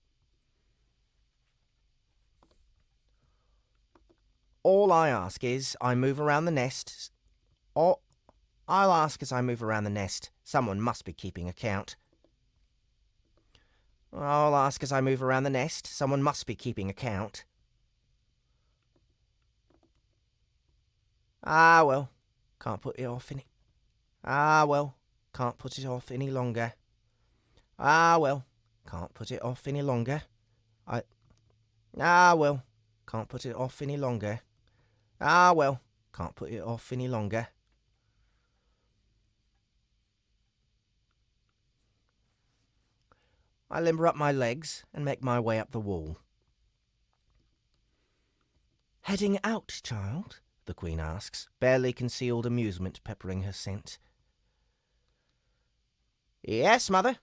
All I ask is I move around the nest. I'll ask as I move around the nest. Someone must be keeping account. I'll ask as I move around the nest. Someone must be keeping account. Ah, well, can't put it off any... Ah, well, can't put it off any longer. Ah, well, can't put it off any longer. Ah, well, can't put it off any longer. Ah, well, can't put it off any longer. I limber up my legs and make my way up the wall. Heading out, child? The queen asks, barely concealed amusement peppering her scent. Yes, mother.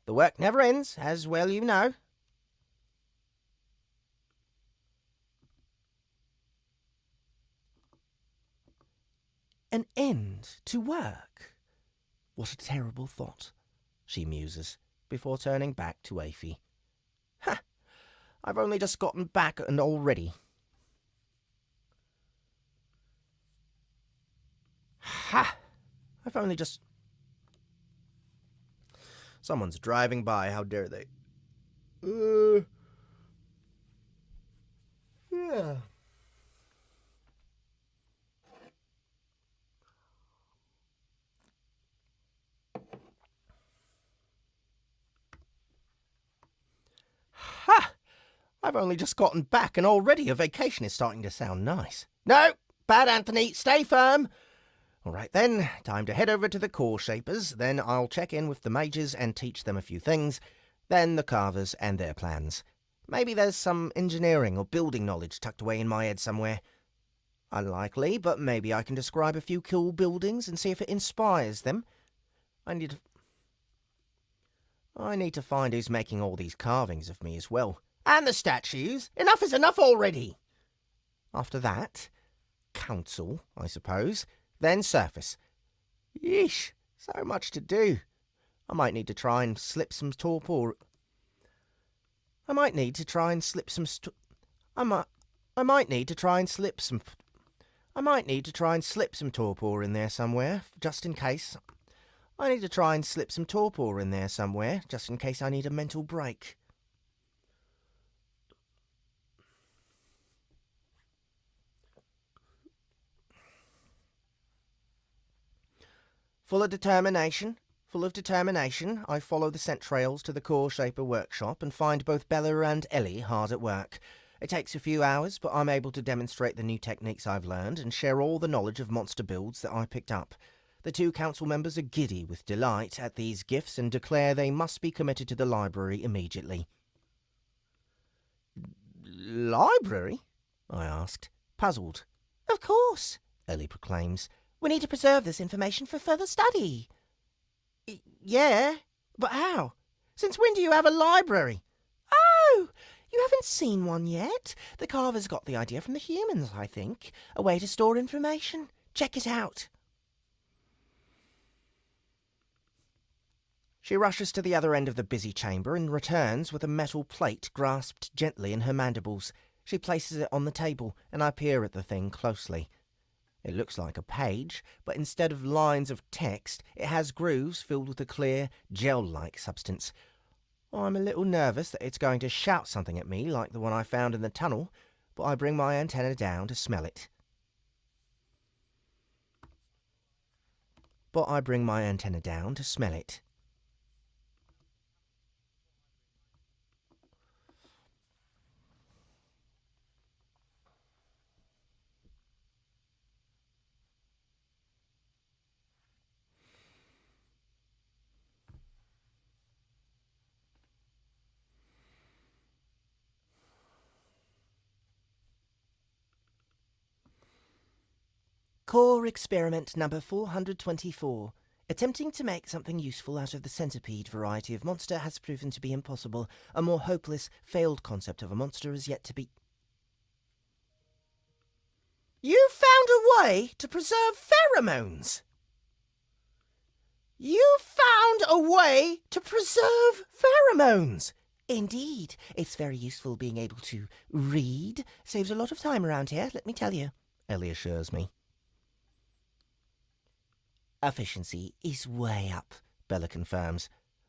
The work never ends, as well you know. An end to work? What a terrible thought, she muses, before turning back to Afy. Ha! I've only just gotten back and already. Ha! I've only just... Someone's driving by, how dare they? Yeah. Ha! I've only just gotten back and already a vacation is starting to sound nice. No! Bad Anthony, stay firm! All right then, time to head over to the core shapers, then I'll check in with the mages and teach them a few things, then the carvers and their plans. Maybe there's some engineering or building knowledge tucked away in my head somewhere. Unlikely, but maybe I can describe a few cool buildings and see if it inspires them. I need to find who's making all these carvings of me as well. And the statues! Enough is enough already! After that, council, I suppose. Then surface. Yeesh, so much to do. I might need to try and slip some torpor... I might need to try and slip some torpor in there somewhere, just in case. I need to try and slip some torpor in there somewhere, just in case I need a mental break. Full of determination, I follow the scent trails to the Core Shaper workshop and find both Bella and Ellie hard at work. It takes a few hours, but I'm able to demonstrate the new techniques I've learned and share all the knowledge of monster builds that I picked up. The two council members are giddy with delight at these gifts and declare they must be committed to the library immediately. Library? I asked, puzzled. Of course, Ellie proclaims. We need to preserve this information for further study. Yeah, but how? Since when do you have a library? Oh, you haven't seen one yet? The carvers got the idea from the humans, I think. A way to store information. Check it out. She rushes to the other end of the busy chamber and returns with a metal plate grasped gently in her mandibles. She places it on the table, and I peer at the thing closely. It looks like a page, but instead of lines of text, it has grooves filled with a clear, gel-like substance. I'm a little nervous that it's going to shout something at me like the one I found in the tunnel, but I bring my antenna down to smell it. Core experiment number 424. Attempting to make something useful out of the centipede variety of monster has proven to be impossible. A more hopeless, failed concept of a monster is yet to be... You found a way to preserve pheromones! You found a way to preserve pheromones! Indeed. It's very useful being able to read. Saves a lot of time around here, let me tell you, Ellie assures me. Efficiency is way up, Bella confirms.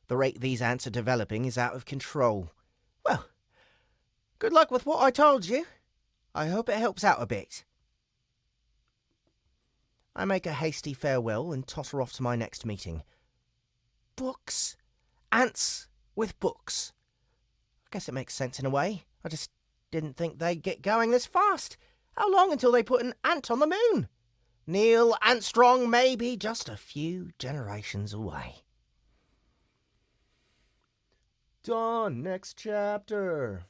The rate these ants are developing is out of control. Well, good luck with what I told you. I hope it helps out a bit. I make a hasty farewell and totter off to my next meeting. Books. Ants with books. I guess it makes sense in a way. I just didn't think they'd get going this fast. How long until they put an ant on the moon? Neil Armstrong may be just a few generations away. Done. Next chapter.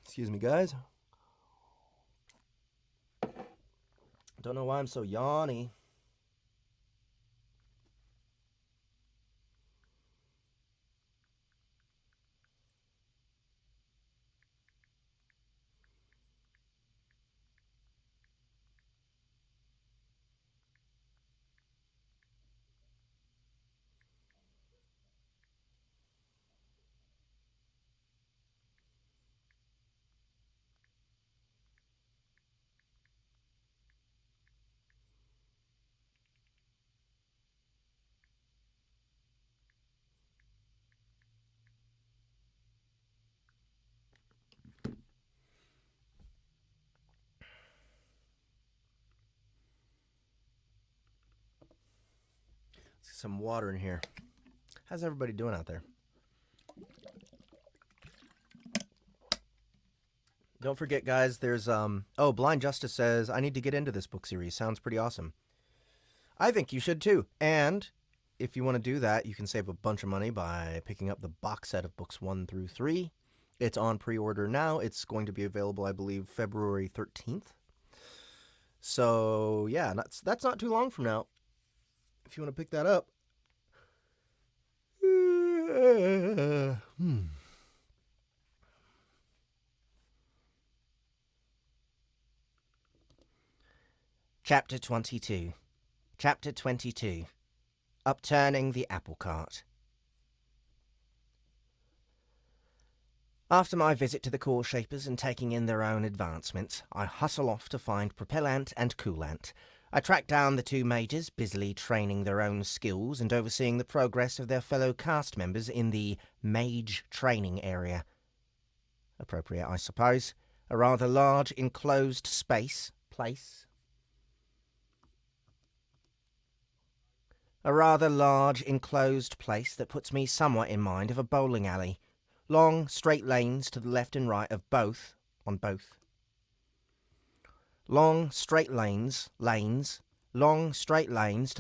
Excuse me, guys. Don't know why I'm so yawny. Some water in here. How's everybody doing out there? Don't forget, guys, there's, Blind Justice says, I need to get into this book series. Sounds pretty awesome. I think you should too. And if you want to do that, you can save a bunch of money by picking up the box set of books 1 through 3. It's on pre-order now. It's going to be available, I believe, February 13th. So, yeah, that's not too long from now. If you want to pick that up. Chapter 22. Chapter 22. Upturning the Apple Cart. After my visit to the core shapers and taking in their own advancements, I hustle off to find Propellant and Coolant. I track down the two mages, busily training their own skills and overseeing the progress of their fellow cast members in the mage training area. Appropriate, I suppose. A rather large enclosed place. A rather large enclosed place that puts me somewhat in mind of a bowling alley. Long, straight lanes to the left and right of both. Long, straight lanes to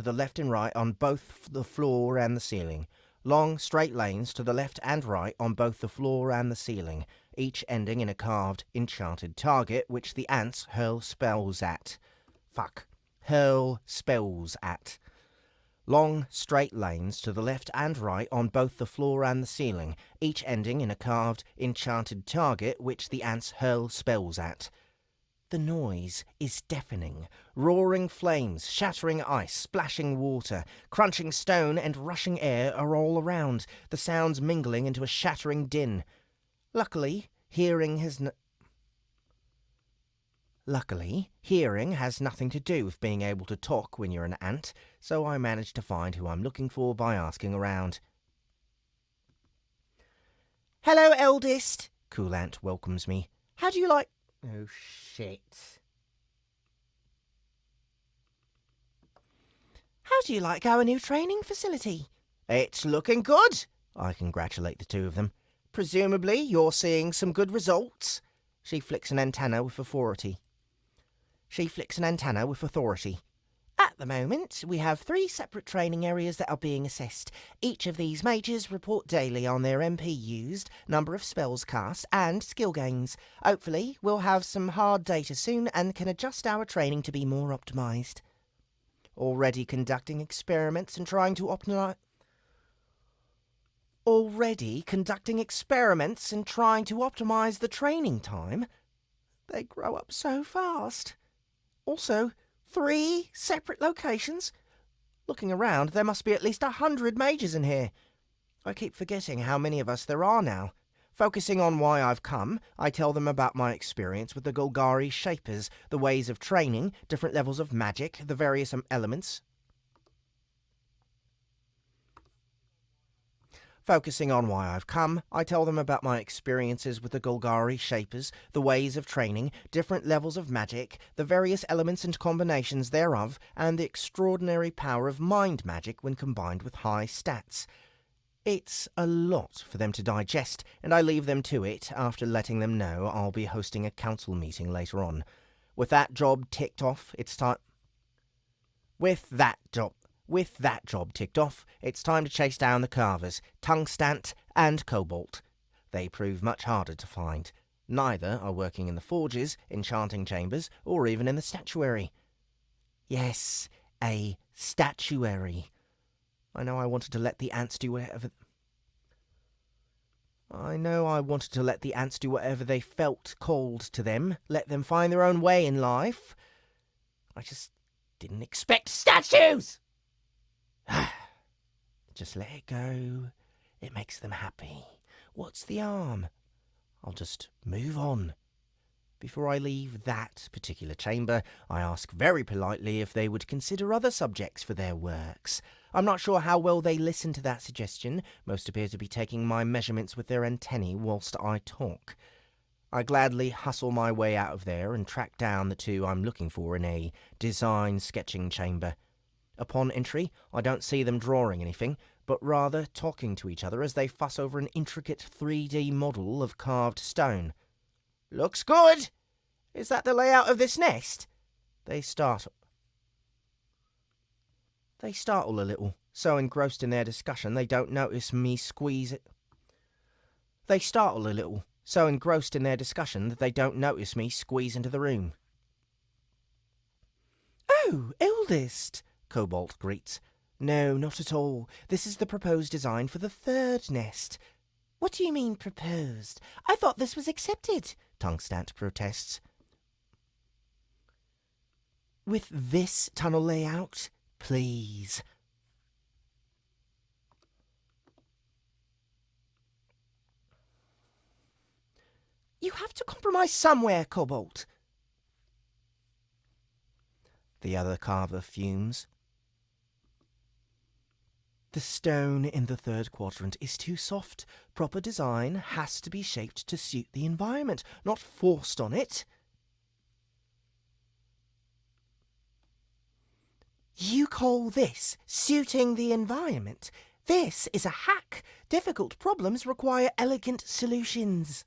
the left and right on both the floor and the ceiling. Long, straight lanes to the left and right on both the floor and the ceiling, each ending in a carved, enchanted target which the ants hurl spells at. Long, straight lanes to the left and right on both the floor and the ceiling, each ending in a carved, enchanted target which the ants hurl spells at. The noise is deafening. Roaring flames, shattering ice, splashing water, crunching stone and rushing air are all around, the sounds mingling into a shattering din. Luckily, hearing has nothing to do with being able to talk when you're an ant, so I manage to find who I'm looking for by asking around. Hello, eldest, Coolant welcomes me. How do you like... Oh, shit. How do you like our new training facility? It's looking good, I congratulate the two of them. Presumably you're seeing some good results. She flicks an antenna with authority. At the moment, we have 3 separate training areas that are being assessed. Each of these mages report daily on their MP used, number of spells cast, and skill gains. Hopefully, we'll have some hard data soon and can adjust our training to be more optimised. Already conducting experiments and trying to optimise the training time? They grow up so fast. Also, 3 separate locations? Looking around, there must be at least 100 mages in here. I keep forgetting how many of us there are now. Focusing on why I've come, I tell them about my experience with the Golgari Shapers, the ways of training, different levels of magic, the various elements. Focusing on why I've come, I tell them about my experiences with the Golgari Shapers, the ways of training, different levels of magic, the various elements and combinations thereof, and the extraordinary power of mind magic when combined with high stats. It's a lot for them to digest, and I leave them to it after letting them know I'll be hosting a council meeting later on. With that job ticked off, it's time... With that job With that job ticked off, it's time to chase down the carvers, Tungstant and Cobalt. They prove much harder to find. Neither are working in the forges, enchanting chambers, or even in the statuary. Yes, a statuary. I know I wanted to let the ants do whatever they felt called to them, let them find their own way in life. I just didn't expect statues! Just let it go. It makes them happy. What's the harm? I'll just move on. Before I leave that particular chamber, I ask very politely if they would consider other subjects for their works. I'm not sure how well they listen to that suggestion. Most appear to be taking my measurements with their antennae whilst I talk. I gladly hustle my way out of there and track down the two I'm looking for in a design sketching chamber. Upon entry, I don't see them drawing anything, but rather talking to each other as they fuss over an intricate 3D model of carved stone. "Looks good! Is that the layout of this nest?" They startle a little, so engrossed in their discussion they don't notice me squeeze it. They startle a little, so engrossed in their discussion that they don't notice me squeeze into the room. "Oh, eldest," Cobalt greets. "No, not at all. This is the proposed design for the third nest." "What do you mean, proposed? I thought this was accepted," Tungstant protests. "With this tunnel layout, please." "You have to compromise somewhere, Cobalt." The other carver fumes. "The stone in the third quadrant is too soft. Proper design has to be shaped to suit the environment, not forced on it." "You call this suiting the environment? This is a hack. Difficult problems require elegant solutions."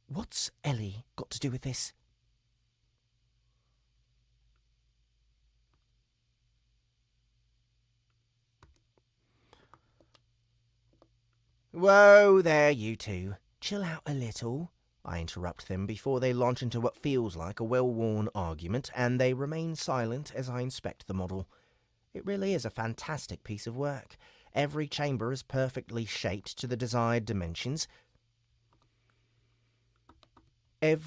What's Ellie got to do with this? "Whoa there, you two. Chill out a little." I interrupt them before they launch into what feels like a well-worn argument, and they remain silent as I inspect the model. It really is a fantastic piece of work. Every chamber is perfectly shaped to the desired dimensions. Not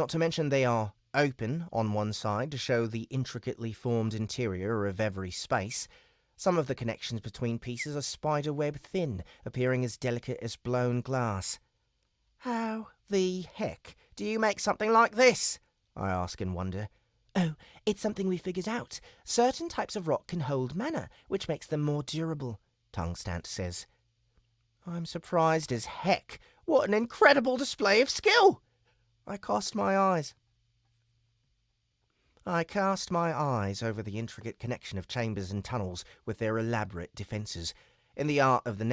to mention they are open on one side to show the intricately formed interior of every space. Some of the connections between pieces are spiderweb thin, appearing as delicate as blown glass. "How the heck do you make something like this?" I ask in wonder. "Oh, it's something we figured out. Certain types of rock can hold mana, which makes them more durable," Tungstant says. I'm surprised as heck. What an incredible display of skill! I cast my eyes over the intricate connection of chambers and tunnels with their elaborate defences. In the heart of the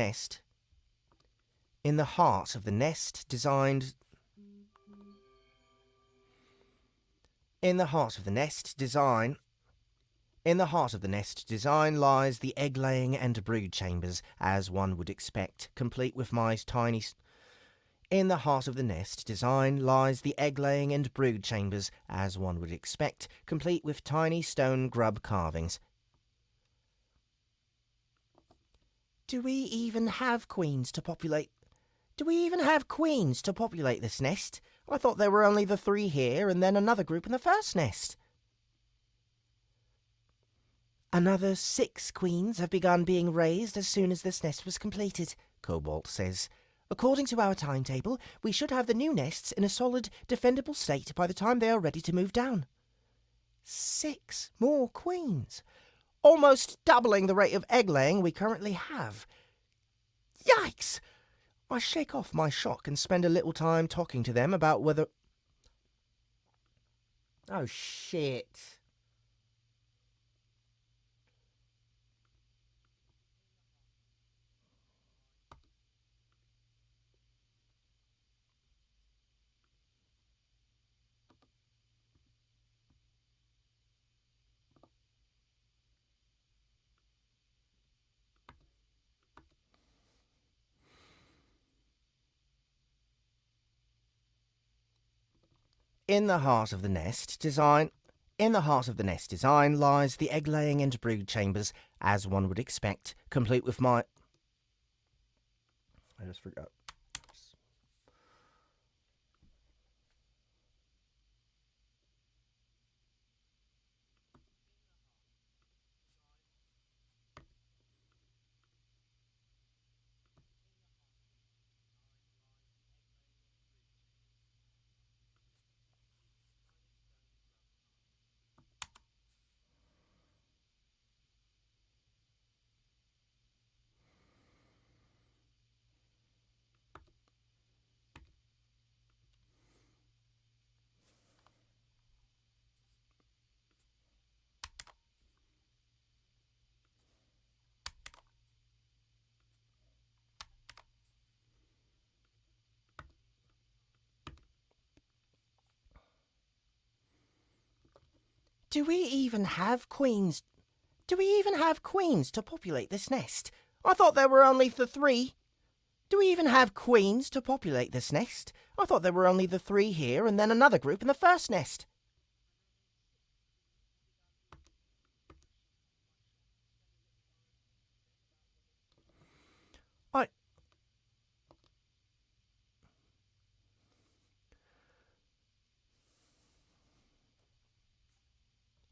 nest design lies the egg-laying and brood chambers, as one would expect, complete with my tiny... In the heart of the nest design lies the egg-laying and brood chambers, as one would expect, complete with tiny stone grub carvings. Do we even have queens to populate this nest? I thought there were only the 3 here and then another group in the first nest. Another 6 queens have begun being raised as soon as this nest was completed, Cobalt says. According to our timetable, we should have the new nests in a solid, defendable state by the time they are ready to move down. 6 more queens. Almost doubling the rate of egg-laying we currently have. Yikes! I shake off my shock and spend a little time talking to them about whether... Oh, shit. In the heart of the nest design lies the egg-laying and brood chambers, as one would expect, complete with my... I just forgot. Do we even have queens? Do we even have queens to populate this nest? I thought there were only the 3. Do we even have queens to populate this nest? I thought there were only the 3 here and then another group in the first nest.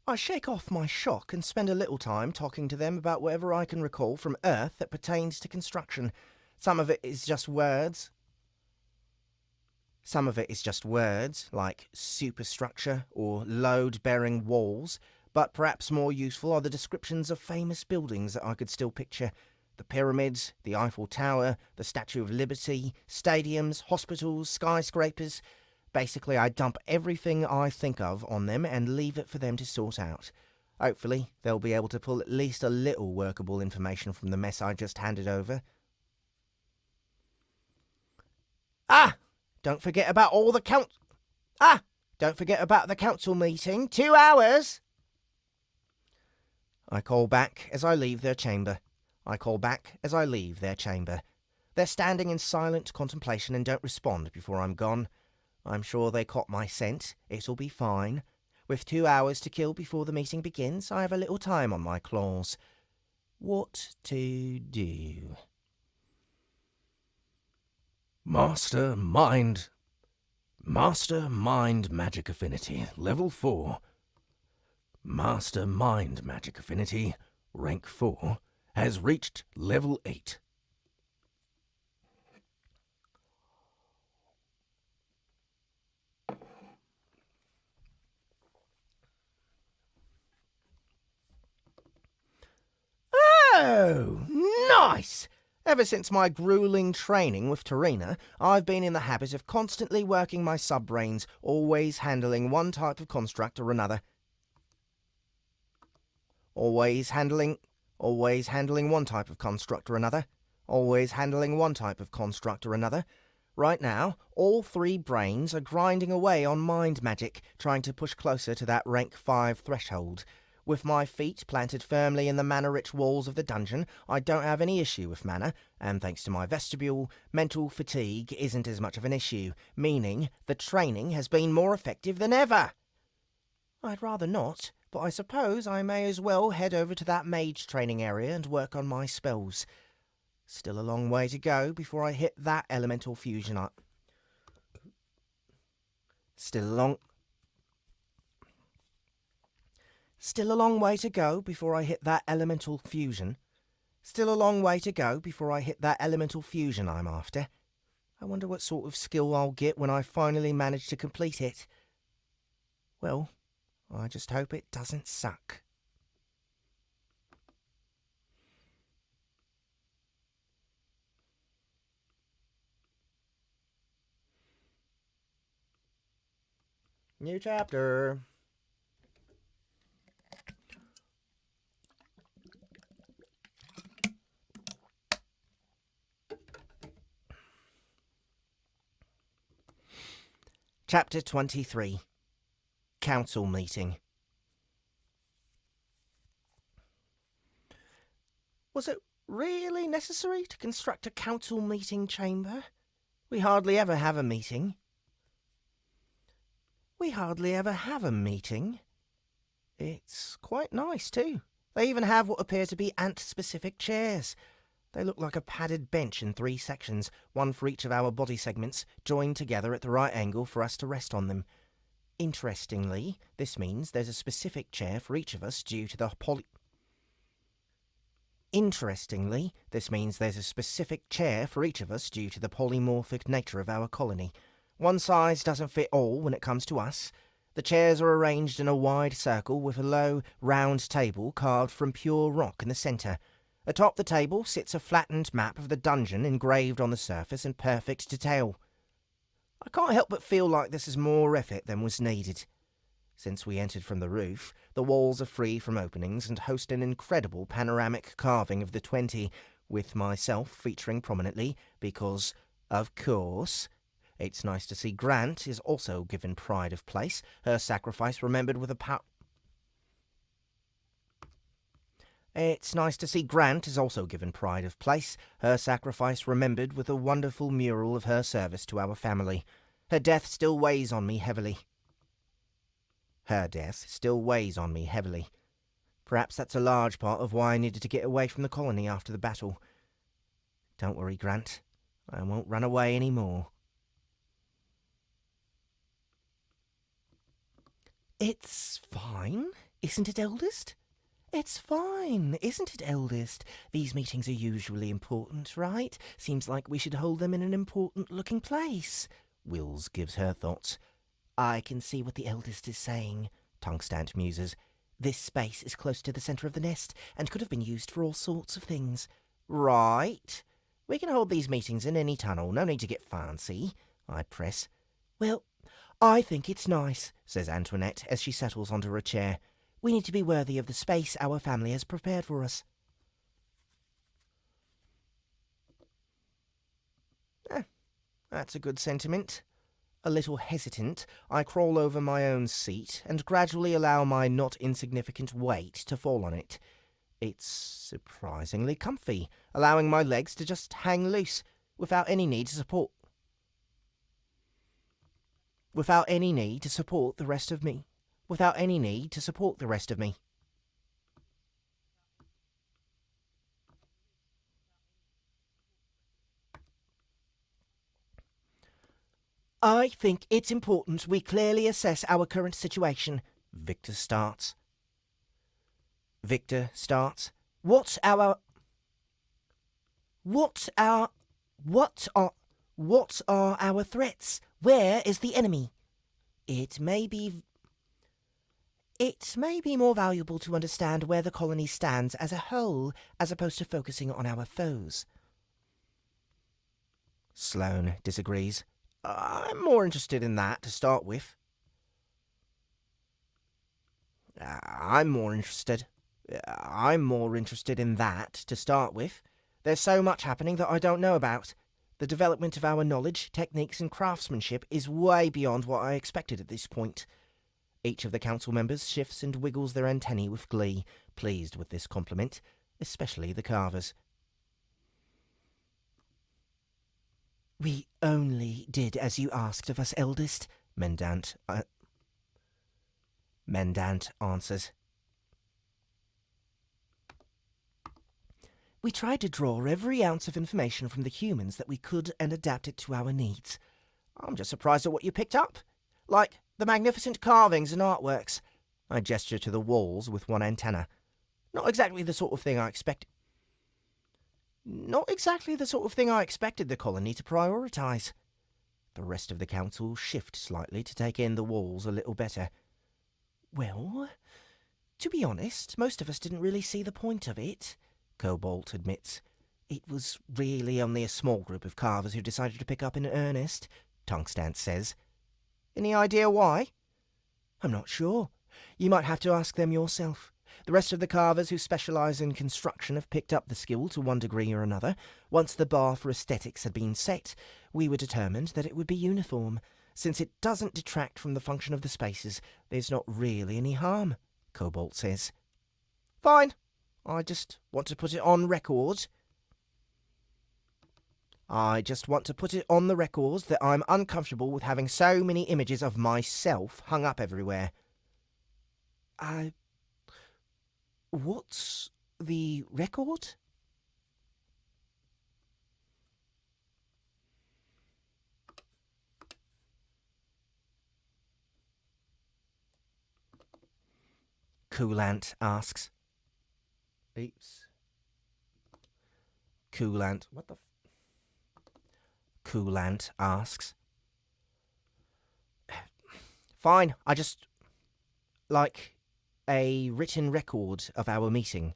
I shake off my shock and spend a little time talking to them about whatever I can recall from Earth that pertains to construction. Some of it is just words. Like superstructure or load-bearing walls, but perhaps more useful are the descriptions of famous buildings that I could still picture. The pyramids, the Eiffel Tower, the Statue of Liberty, stadiums, hospitals, skyscrapers. Basically, I dump everything I think of on them and leave it for them to sort out. Hopefully, they'll be able to pull at least a little workable information from the mess I just handed over. Don't forget about the council meeting. 2 hours! I call back as I leave their chamber. They're standing in silent contemplation and don't respond before I'm gone. I'm sure they caught my scent. It'll be fine. With 2 hours to kill before the meeting begins, I have a little time on my claws. What to do? Master Mind Magic Affinity, Level 4. Master Mind Magic Affinity, Rank 4, has reached Level 8. Oh, nice! Ever since my grueling training with Tarina, I've been in the habit of constantly working my sub-brains, always handling one type of construct or another. Always handling one type of construct or another. Right now, all 3 brains are grinding away on mind magic, trying to push closer to that rank 5 threshold. With my feet planted firmly in the mana-rich walls of the dungeon, I don't have any issue with mana, and thanks to my vestibule, mental fatigue isn't as much of an issue, meaning the training has been more effective than ever. I'd rather not, but I suppose I may as well head over to that mage training area and work on my spells. Still a long way to go before I hit that elemental fusion up. Still a long way to go before I hit that elemental fusion. I'm after. I wonder what sort of skill I'll get when I finally manage to complete it. Well, I just hope it doesn't suck. New chapter. Chapter 23. Council Meeting. Was it really necessary to construct a council meeting chamber? We hardly ever have a meeting. We hardly ever have a meeting. It's quite nice, too. They even have what appear to be ant-specific chairs. They look like a padded bench in 3 sections, one for each of our body segments, joined together at the right angle for us to rest on them. Interestingly, this means there's a specific chair for each of us due to the polymorphic nature of our colony. One size doesn't fit all when it comes to us. The chairs are arranged in a wide circle with a low, round table carved from pure rock in the centre. Atop the table sits a flattened map of the dungeon engraved on the surface in perfect detail. I can't help but feel like this is more effort than was needed. Since we entered from the roof, the walls are free from openings and host an incredible panoramic carving of the 20, with myself featuring prominently because, of course, it's nice to see Grant is also given pride of place, her sacrifice remembered with a It's nice to see Grant is also given pride of place, her sacrifice remembered with a wonderful mural of her service to our family. Her death still weighs on me heavily. Perhaps that's a large part of why I needed to get away from the colony after the battle. Don't worry, Grant. I won't run away anymore. It's fine, isn't it, Eldest? It's fine, isn't it, Eldest? These meetings are usually important, right? Seems like we should hold them in an important-looking place. Wills gives her thoughts. I can see what the Eldest is saying, Tungstant muses. This space is close to the centre of the nest and could have been used for all sorts of things. Right. We can hold these meetings in any tunnel, no need to get fancy, I press. Well, I think it's nice, says Antoinette as she settles onto a chair. We need to be worthy of the space our family has prepared for us. That's a good sentiment. A little hesitant, I crawl over my own seat and gradually allow my not insignificant weight to fall on it. It's surprisingly comfy, allowing my legs to just hang loose without any need to support the rest of me. I think it's important we clearly assess our current situation, Victor starts. What are our threats? Where is the enemy? It may be more valuable to understand where the colony stands as a whole, as opposed to focusing on our foes. Sloane disagrees. I'm more interested in that to start with. I'm more interested in that to start with. There's so much happening that I don't know about. The development of our knowledge, techniques and craftsmanship is way beyond what I expected at this point. Each of the council members shifts and wiggles their antennae with glee, pleased with this compliment, especially the carvers. We only did as you asked of us, Eldest, Mendant answers. We tried to draw every ounce of information from the humans that we could and adapt it to our needs. I'm just surprised at what you picked up. Like the magnificent carvings and artworks. I gesture to the walls with one antenna. Not exactly the sort of thing I expected the colony to prioritise. The rest of the council shift slightly to take in the walls a little better. Well, to be honest, most of us didn't really see the point of it, Cobalt admits. It was really only a small group of carvers who decided to pick up in earnest, Tungstant says. Any idea why? I'm not sure. You might have to ask them yourself. The rest of the carvers who specialise in construction have picked up the skill to one degree or another. Once the bar for aesthetics had been set, we were determined that it would be uniform. Since it doesn't detract from the function of the spaces, there's not really any harm, Cobalt says. Fine. I just want to put it on record. I just want to put it on the records that I'm uncomfortable with having so many images of myself hung up everywhere. What's the record? Coolant asks. Oops. Coolant. What the? Coolant asks. Fine, I just like a written record of our meeting.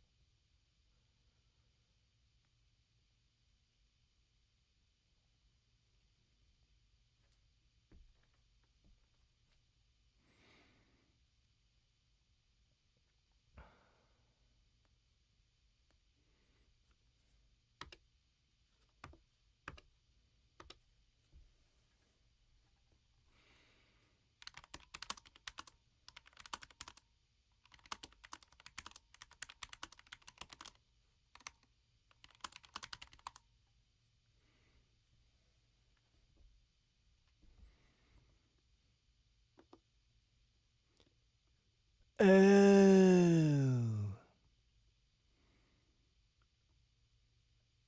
Oh.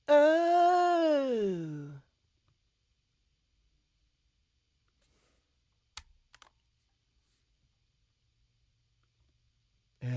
Oh. Oh.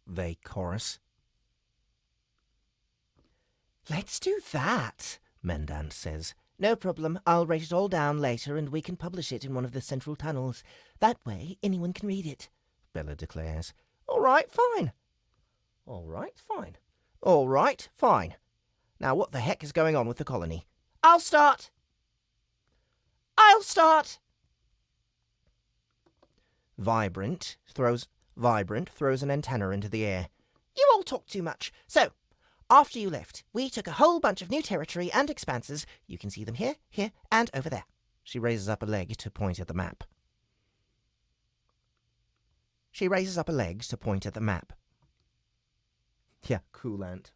They chorus. Let's do that, Mendant says. No problem, I'll write it all down later and we can publish it in one of the central tunnels. That way anyone can read it, Bella declares. All right, fine. All right, fine. All right, fine. Now what the heck is going on with the colony? I'll start. Vibrant throws an antenna into the air. You all talk too much. So, after you left, we took a whole bunch of new territory and expanses. You can see them here, here, and over there. She raises up a leg to point at the map. Yeah, coolant.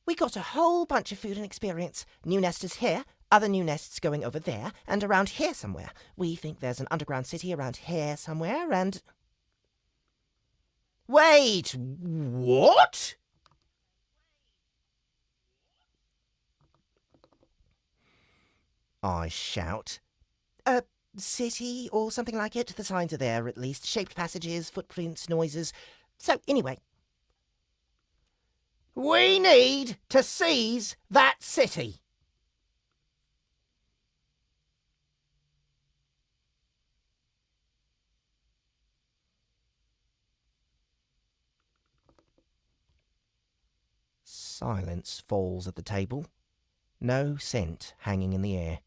We got a whole bunch of food and experience. New nesters here, other new nests going over there, and around here somewhere. We think there's an underground city around here somewhere, and... Wait, what? I shout. A city or something like it. The signs are there, at least. Shaped passages, footprints, noises. So, anyway. We need to seize that city. Silence falls at the table. No scent hanging in the air.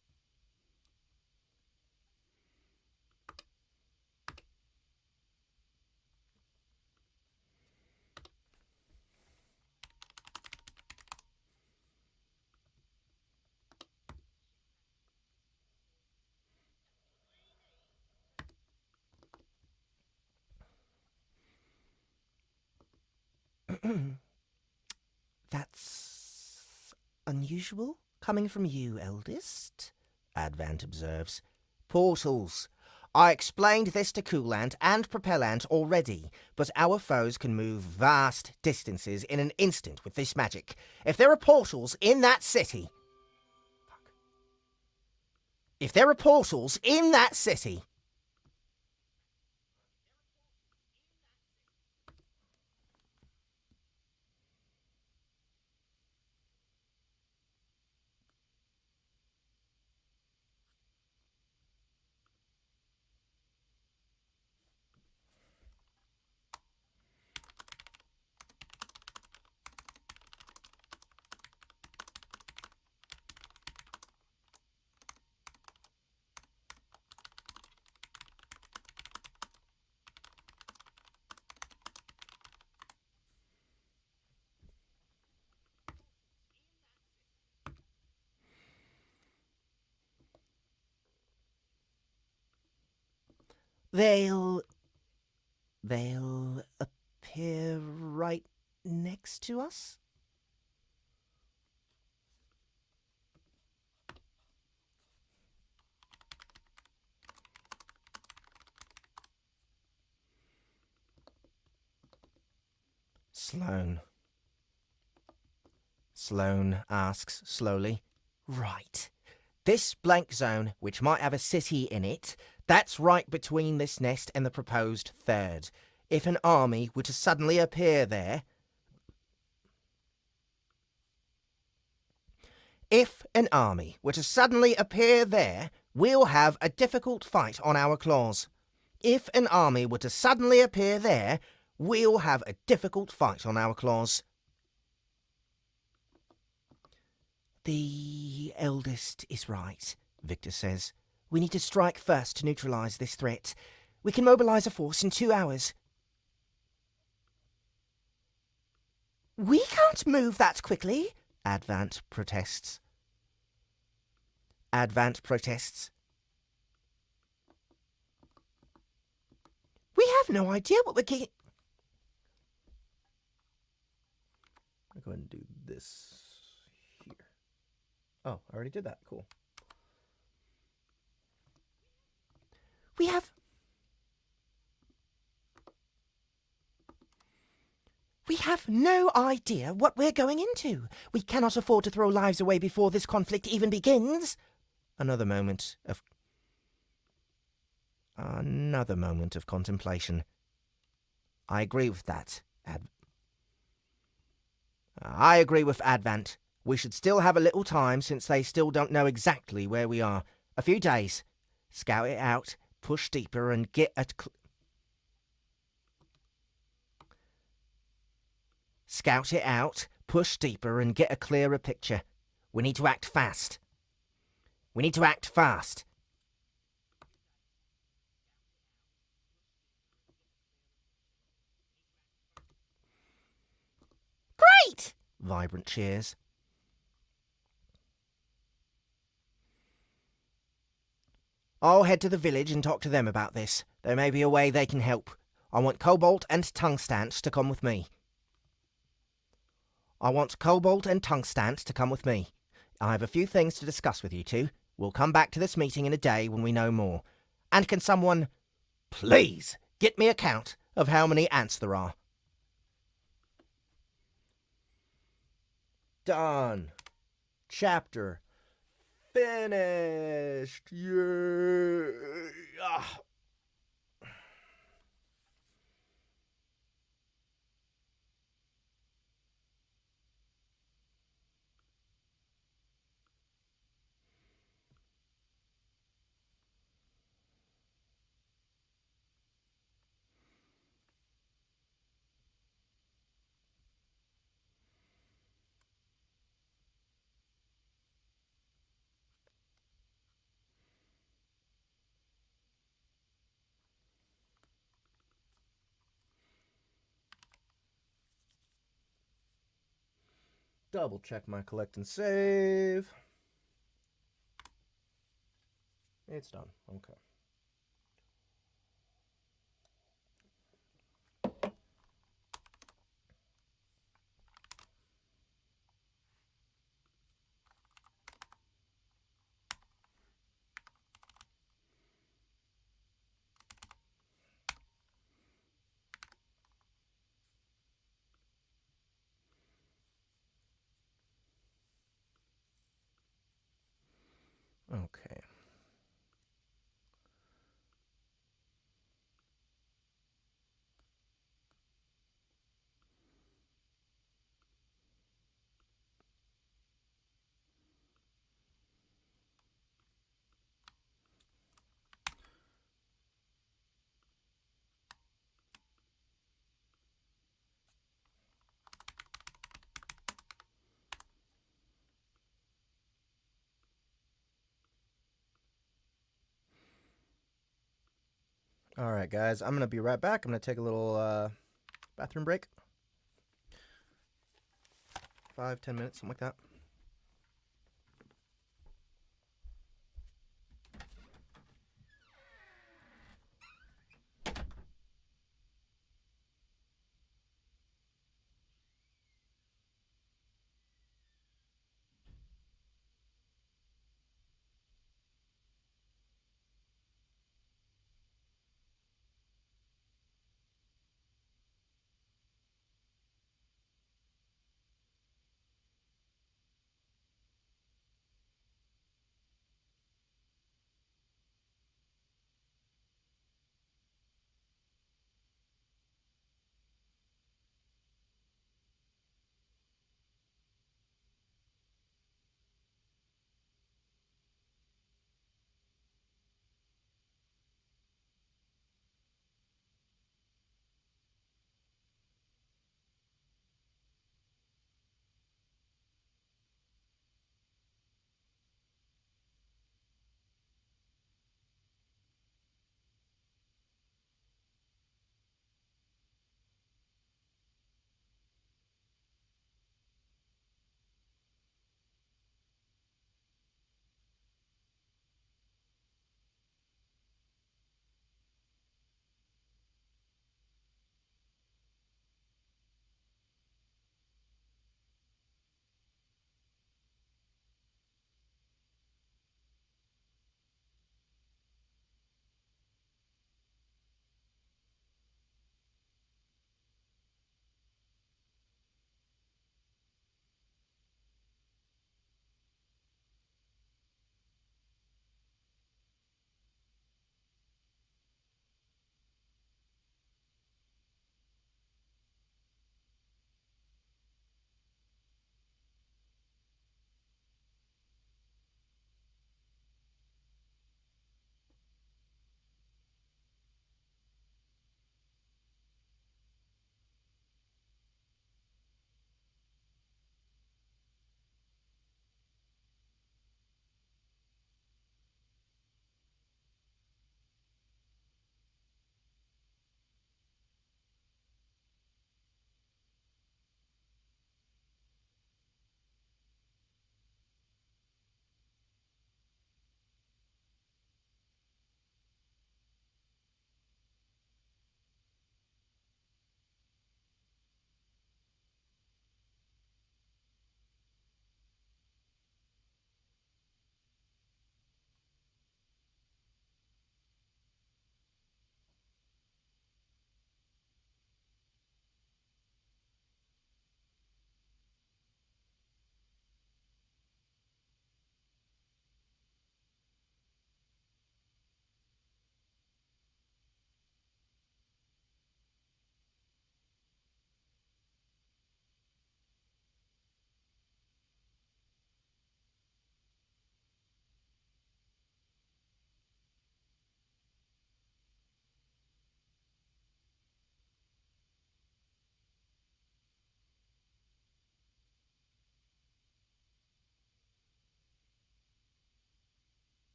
That's unusual, coming from you, eldest, Advant observes. Portals. I explained this to Coolant and Propellant already, but our foes can move vast distances in an instant with this magic. If there are portals in that city... They'll appear right next to us? Sloane asks slowly. Right. This blank zone, which might have a city in it, that's right between this nest and the proposed third. If an army were to suddenly appear there... we'll have a difficult fight on our claws. If an army were to suddenly appear there, we'll have a difficult fight on our claws. The eldest is right, Victor says. We need to strike first to neutralize this threat. We can mobilize a force in 2 hours. We can't move that quickly, Advant protests. We have no idea what we're getting. I'll go ahead and do this here. Oh, I already did that. Cool. We have no idea what we're going into. We cannot afford to throw lives away before this conflict even begins. Another moment of contemplation. I agree with that, I agree with Advant. We should still have a little time since they still don't know exactly where we are. A few days. Scout it out, push deeper and get a... Scout it out, push deeper and get a clearer picture. We need to act fast. Great! Vibrant cheers. I'll head to the village and talk to them about this. There may be a way they can help. I want Cobalt and Tungstance to come with me. I have a few things to discuss with you two. We'll come back to this meeting in a day when we know more. And can someone, please, get me a count of how many ants there are? Done. Chapter finished. Yeah. Double check my collect and save. It's done. Okay. Okay. All right, guys, I'm going to be right back. I'm going to take a little bathroom break. 5-10 minutes, something like that.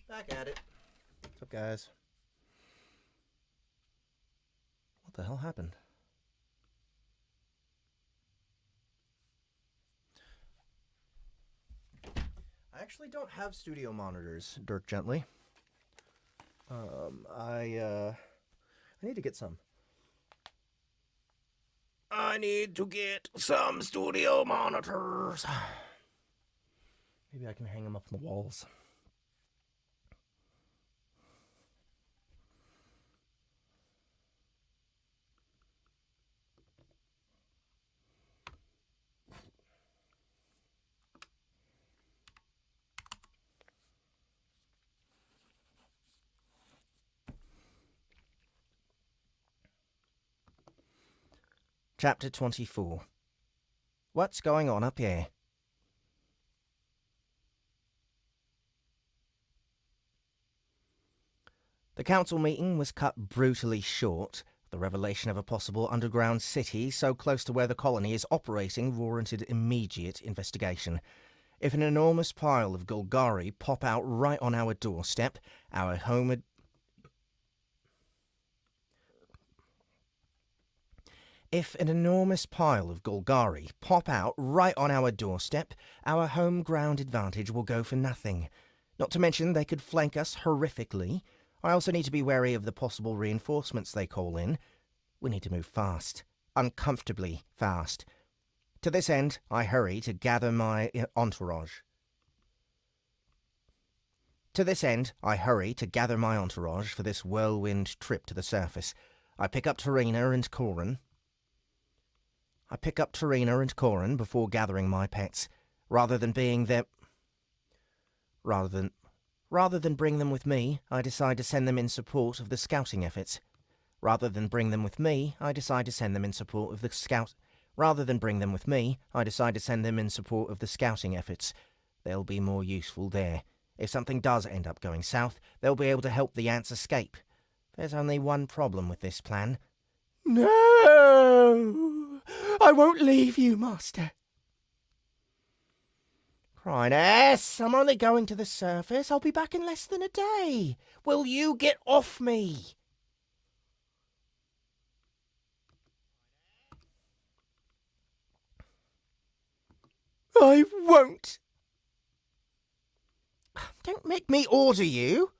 Back at it. What's up, guys? What the hell happened? I actually don't have studio monitors, Dirk Gently. I need to get some. I need to get some studio monitors. Maybe I can hang them up on the walls. Chapter 24. What's going on up here? The council meeting was cut brutally short. The revelation of a possible underground city so close to where the colony is operating warranted immediate investigation. If an enormous pile of Golgari pop out right on our doorstep, our home... If an enormous pile of Golgari pop out right on our doorstep, our home ground advantage will go for nothing. Not to mention they could flank us horrifically. I also need to be wary of the possible reinforcements they call in. We need to move fast. Uncomfortably fast. To this end, I hurry to gather my entourage. For this whirlwind trip to the surface. I pick up Tarina and Corin before gathering my pets. Rather than bring them with me, I decide to send them in support of the scouting efforts. They'll be more useful there. If something does end up going south, they'll be able to help the ants escape. There's only one problem with this plan. No! I won't leave you, Master. Chrysalis, I'm only going to the surface. I'll be back in less than a day. Will you get off me? I won't. Don't make me order you.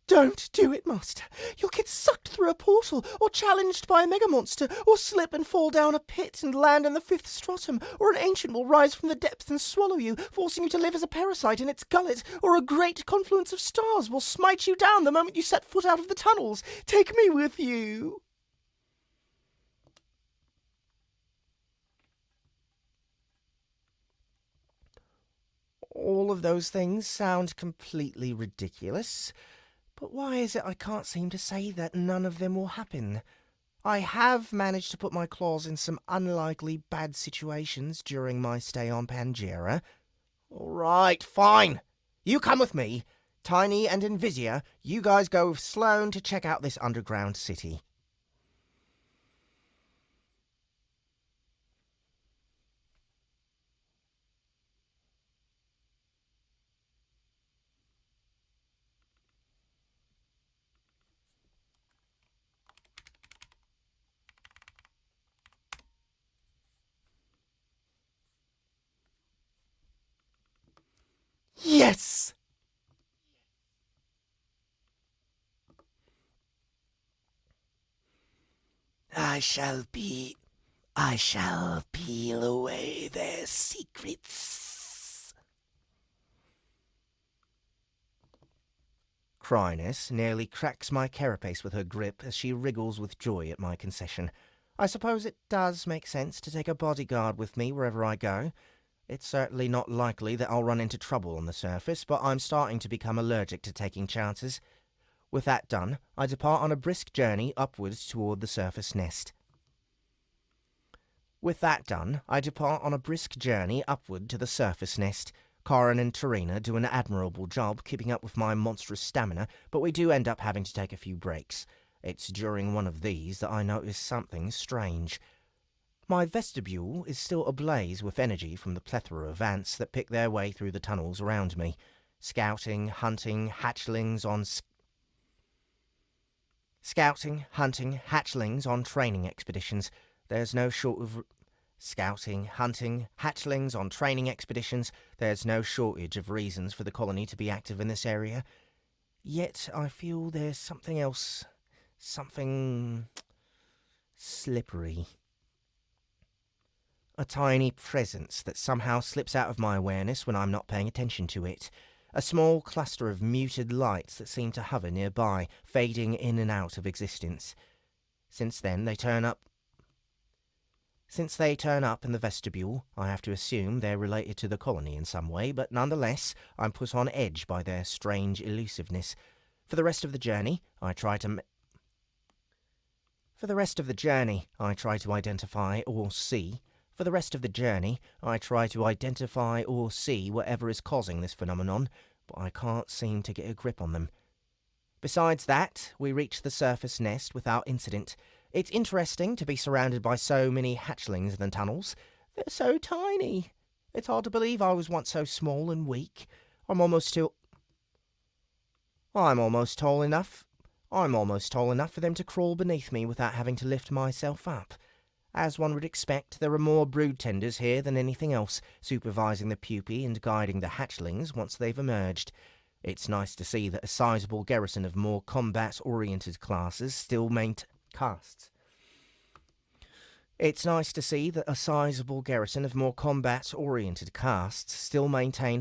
Don't do it, Master. You'll get sucked through a portal, or challenged by a mega monster, or slip and fall down a pit and land in the fifth stratum, or an ancient will rise from the depths and swallow you, forcing you to live as a parasite in its gullet, or a great confluence of stars will smite you down the moment you set foot out of the tunnels. Take me with you. All of those things sound completely ridiculous. But why is it I can't seem to say that none of them will happen? I have managed to put my claws in some unlikely bad situations during my stay on Pangea. All right, fine. You come with me. Tiny and Invisia, you guys go with Sloane to check out this underground city. Yes! I shall peel away their secrets. Chrysalis nearly cracks my carapace with her grip as she wriggles with joy at my concession. I suppose it does make sense to take a bodyguard with me wherever I go. It's certainly not likely that I'll run into trouble on the surface, but I'm starting to become allergic to taking chances. With that done, I depart on a brisk journey upwards toward the surface nest. Corin and Tarina do an admirable job keeping up with my monstrous stamina, but we do end up having to take a few breaks. It's during one of these that I notice something strange. My vestibule is still ablaze with energy from the plethora of ants that pick their way through the tunnels around me. Scouting, hunting, hatchlings on training expeditions. There's no shortage of reasons for the colony to be active in this area. Yet I feel there's something else, something slippery. A tiny presence that somehow slips out of my awareness when I'm not paying attention to it. A small cluster of muted lights that seem to hover nearby, fading in and out of existence. Since they turn up in the vestibule, I have to assume they're related to the colony in some way, but nonetheless, I'm put on edge by their strange elusiveness. For the rest of the journey, I try to identify or see whatever is causing this phenomenon, but I can't seem to get a grip on them. Besides that, we reach the surface nest without incident. It's interesting to be surrounded by so many hatchlings in the tunnels. They're so tiny. It's hard to believe I was once so small and weak. I'm almost tall enough for them to crawl beneath me without having to lift myself up. As one would expect, there are more brood tenders here than anything else, supervising the pupae and guiding the hatchlings once they've emerged. It's nice to see that a sizable garrison of more combat-oriented castes still maintain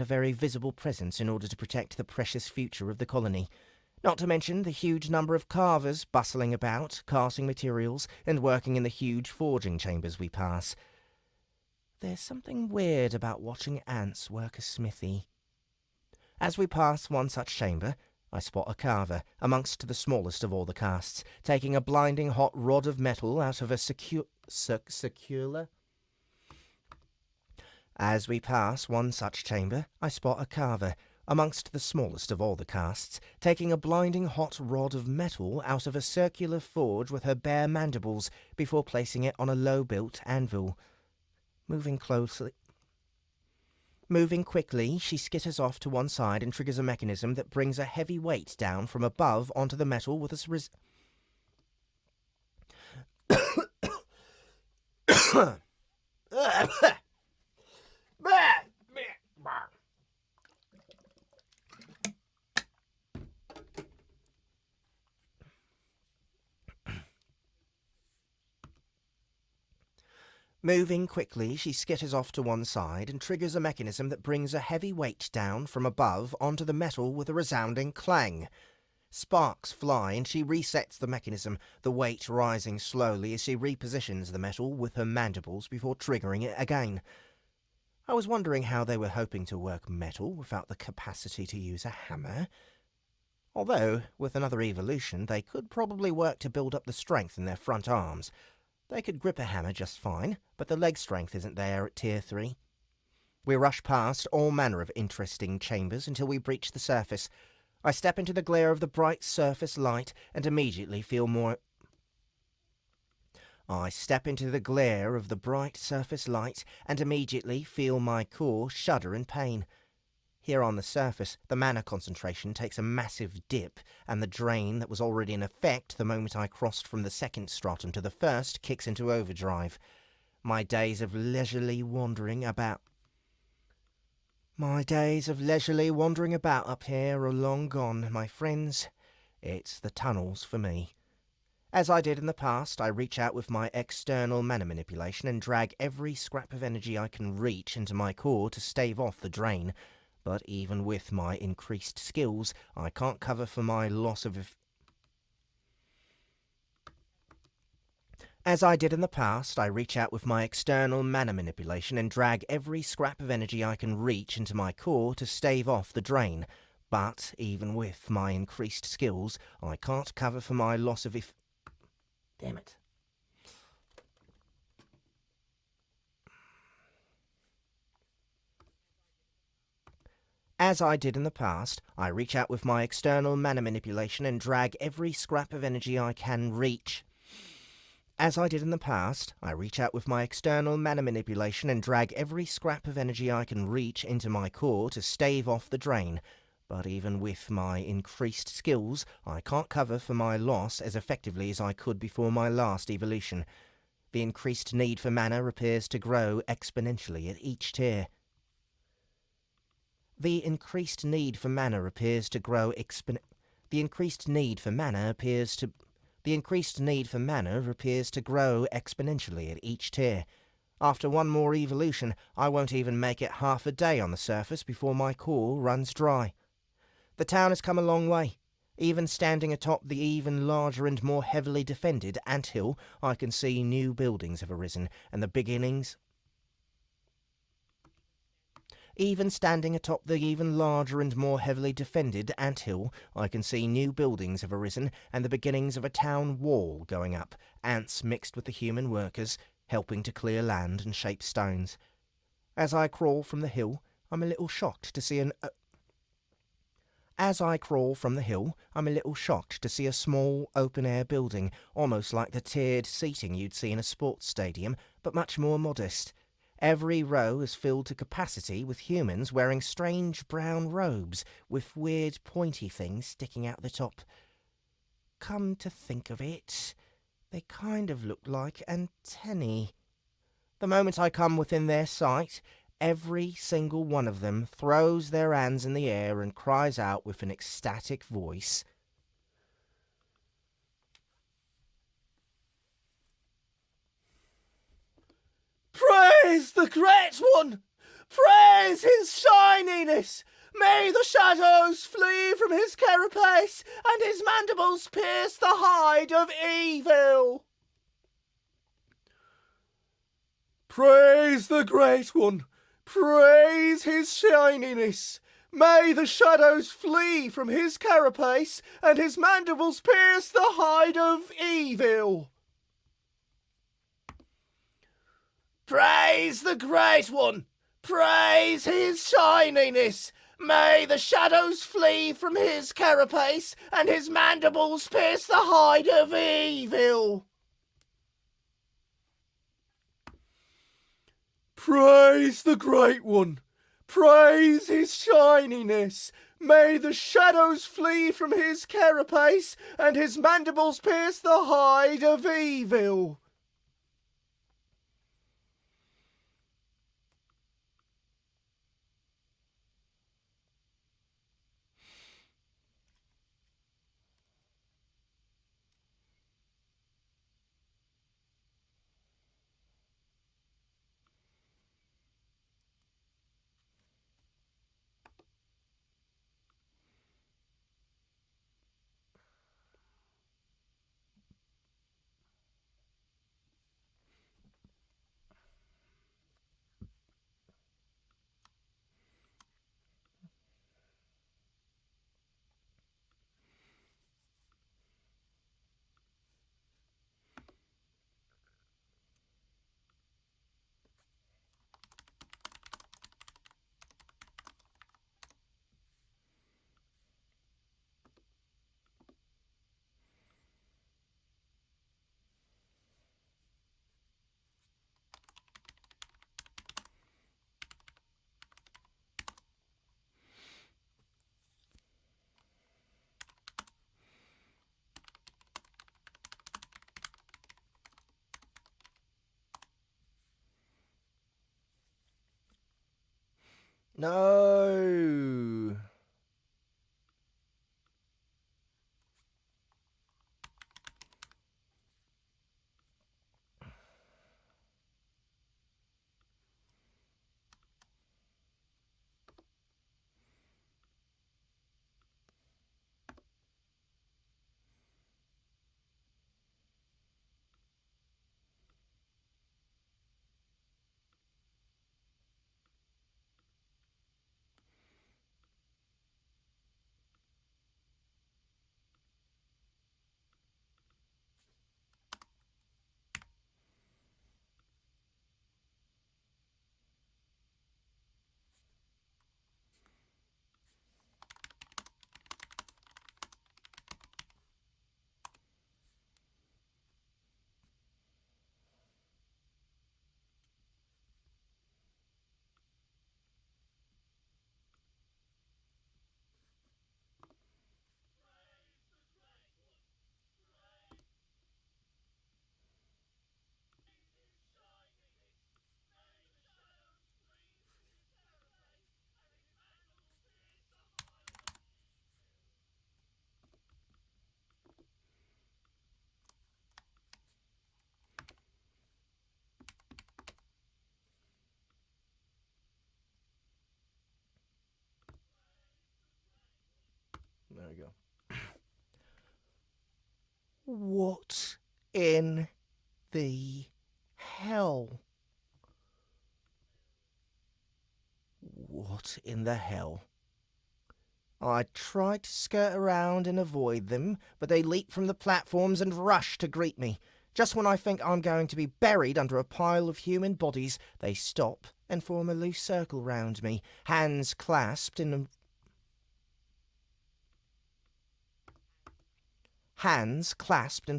a very visible presence in order to protect the precious future of the colony. Not to mention the huge number of carvers bustling about, casting materials, and working in the huge forging chambers we pass. There's something weird about watching ants work a smithy. As we pass one such chamber, I spot a carver, amongst the smallest of all the castes, taking a blinding hot rod of metal out of a circular... As we pass one such chamber, I spot a carver, amongst the smallest of all the castes, taking a blinding hot rod of metal out of a circular forge with her bare mandibles before placing it on a low-built anvil. Moving quickly, she skitters off to one side and triggers a mechanism that brings a heavy weight down from above onto the metal with a Moving quickly, she skitters off to one side and triggers a mechanism that brings a heavy weight down from above onto the metal with a resounding clang. Sparks fly and she resets the mechanism, the weight rising slowly as she repositions the metal with her mandibles before triggering it again. I was wondering how they were hoping to work metal without the capacity to use a hammer. Although, with another evolution, they could probably work to build up the strength in their front arms. They could grip a hammer just fine, but the leg strength isn't there at Tier 3. We rush past all manner of interesting chambers until we breach the surface. I step into the glare of the bright surface light and immediately feel my core shudder in pain. Here on the surface, the mana concentration takes a massive dip, and the drain that was already in effect the moment I crossed from the second stratum to the first kicks into overdrive. My days of leisurely wandering about up here are long gone, my friends. It's the tunnels for me. As I did in the past, I reach out with my external mana manipulation and drag every scrap of energy I can reach into my core to stave off the drain. But even with my increased skills, I can't cover for my loss of... As I did in the past, I reach out with my external mana manipulation and drag every scrap of energy I can reach into my core to stave off the drain. But even with my increased skills, I can't cover for my loss of... Damn it. As I did in the past, I reach out with my external mana manipulation and drag every scrap of energy I can reach. As I did in the past, I reach out with my external mana manipulation and drag every scrap of energy I can reach into my core to stave off the drain. but even with my increased skills, I can't cover for my loss as effectively as I could before my last evolution. The increased need for mana appears to grow exponentially at each tier. The increased need for mana appears to grow The increased need for mana appears to grow exponentially at each tier. After one more evolution, I won't even make it half a day on the surface before my core runs dry. The town has come a long way. Even standing atop the even larger and more heavily defended anthill, I can see new buildings have arisen, and the beginnings... Even standing atop the even larger and more heavily defended anthill, I can see new buildings have arisen, and the beginnings of a town wall going up, ants mixed with the human workers, helping to clear land and shape stones. As I crawl from the hill, I'm a little shocked to see a small, open-air building, almost like the tiered seating you'd see in a sports stadium, but much more modest. Every row is filled to capacity with humans wearing strange brown robes with weird pointy things sticking out the top. Come to think of it, they kind of look like antennae. The moment I come within their sight, every single one of them throws their hands in the air and cries out with an ecstatic voice, Praise the Great One! Praise his shininess! May the shadows flee from his carapace, and his mandibles pierce the hide of evil! Praise the Great One! Praise his shininess! May the shadows flee from his carapace, and his mandibles pierce the hide of evil! Praise the Great One! Praise his shininess! May the shadows flee from his carapace, and his mandibles pierce the hide of evil! Praise the Great One! Praise his shininess! May the shadows flee from his carapace, and his mandibles pierce the hide of evil! No. What in the hell? What in the hell? I tried to skirt around and avoid them, but they leap from the platforms and rush to greet me. Just when I think I'm going to be buried under a pile of human bodies, they stop and form a loose circle round me, hands clasped in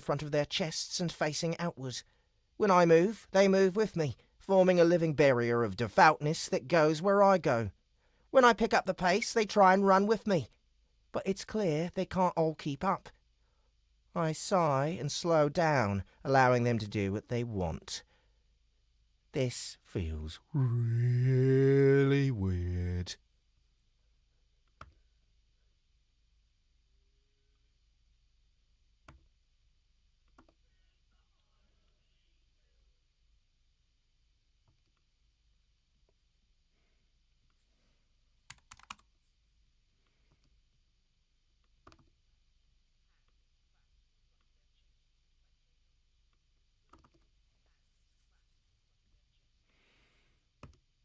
front of their chests and facing outward. When I move, they move with me, forming a living barrier of devoutness that goes where I go. When I pick up the pace, they try and run with me. But it's clear they can't all keep up. I sigh and slow down, allowing them to do what they want. This feels really weird.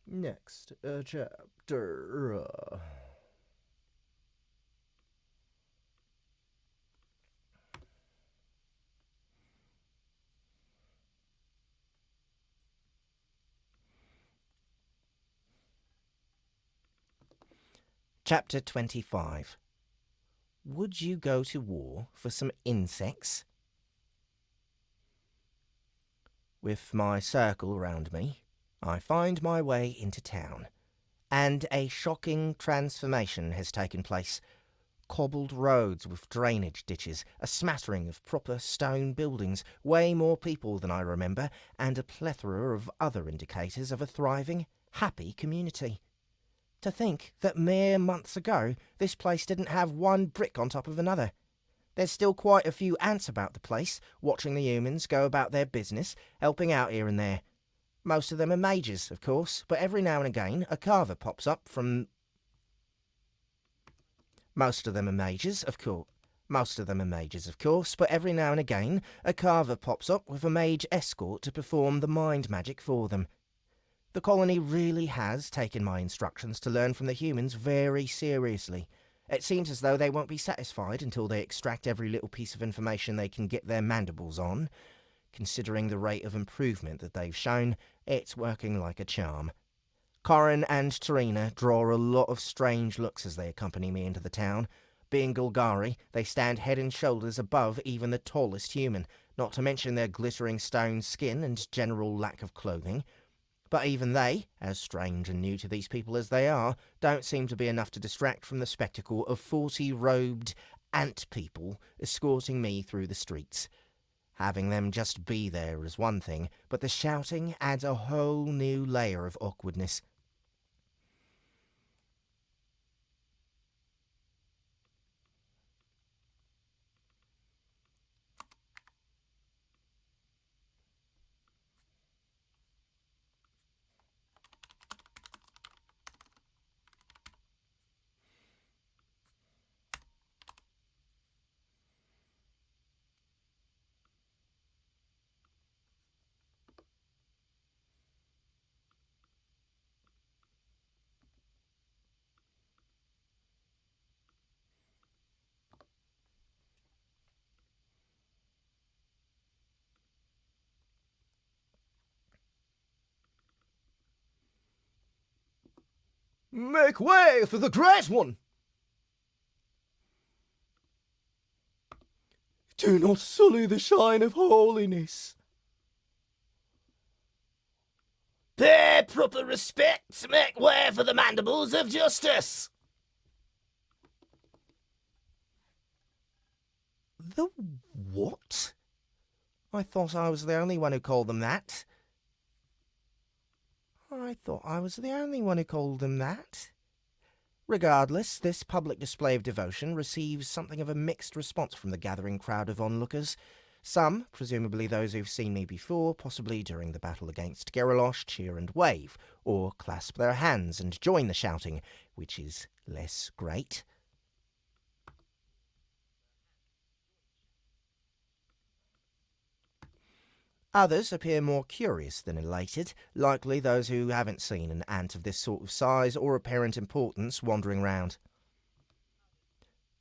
Next chapter. Chapter 25. Would you go to war for some insects? With my circle around me, I find my way into town, and a shocking transformation has taken place. Cobbled roads with drainage ditches, a smattering of proper stone buildings, way more people than I remember, and a plethora of other indicators of a thriving, happy community. To think that mere months ago this place didn't have one brick on top of another. There's still quite a few ants about the place, watching the humans go about their business, helping out here and there. Most of them are mages, of course, but every now and again a carver pops up from... Most of them are mages, of course, but every now and again a carver pops up with a mage escort to perform the mind magic for them. The colony really has taken my instructions to learn from the humans very seriously. It seems as though they won't be satisfied until they extract every little piece of information they can get their mandibles on. Considering the rate of improvement that they've shown, it's working like a charm. Corin and Tarina draw a lot of strange looks as they accompany me into the town. Being Golgari, they stand head and shoulders above even the tallest human, not to mention their glittering stone skin and general lack of clothing. But even they, as strange and new to these people as they are, don't seem to be enough to distract from the spectacle of 40 robed ant people escorting me through the streets. Having them just be there is one thing, but the shouting adds a whole new layer of awkwardness. Make way for the Great One! Do not sully the shine of holiness. Pay proper respect, make way for the mandibles of justice. The what? I thought I was the only one who called them that. Regardless, this public display of devotion receives something of a mixed response from the gathering crowd of onlookers. Some, presumably those who've seen me before, possibly during the battle against Geralosh, cheer and wave, or clasp their hands and join the shouting, which is less great. Others appear more curious than elated, likely those who haven't seen an ant of this sort of size or apparent importance wandering round.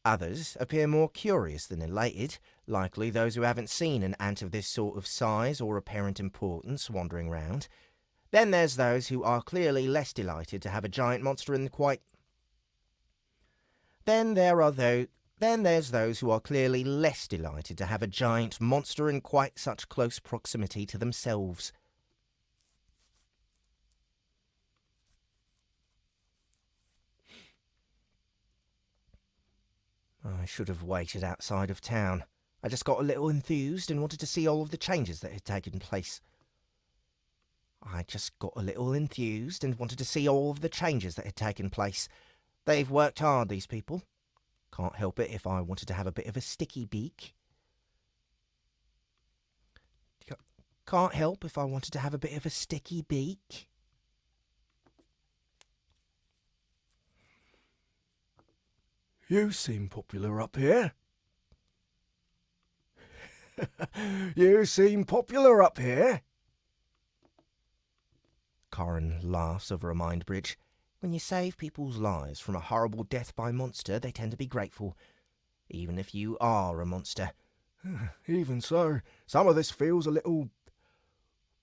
Others appear more curious than elated, likely those who haven't seen an ant of this sort of size or apparent importance wandering round. Then there's those who are clearly less delighted to have a giant monster in quite... Then there's those who are clearly less delighted to have a giant monster in quite such close proximity to themselves. I should have waited outside of town. I just got a little enthused and wanted to see all of the changes that had taken place. They've worked hard, these people. Can't help it if I wanted to have a bit of a sticky beak. Can't help if I wanted to have a bit of a sticky beak. You seem popular up here. You seem popular up here. Corin laughs over a mind bridge. When you save people's lives from a horrible death by monster, they tend to be grateful, even if you are a monster. Even so, some of this feels a little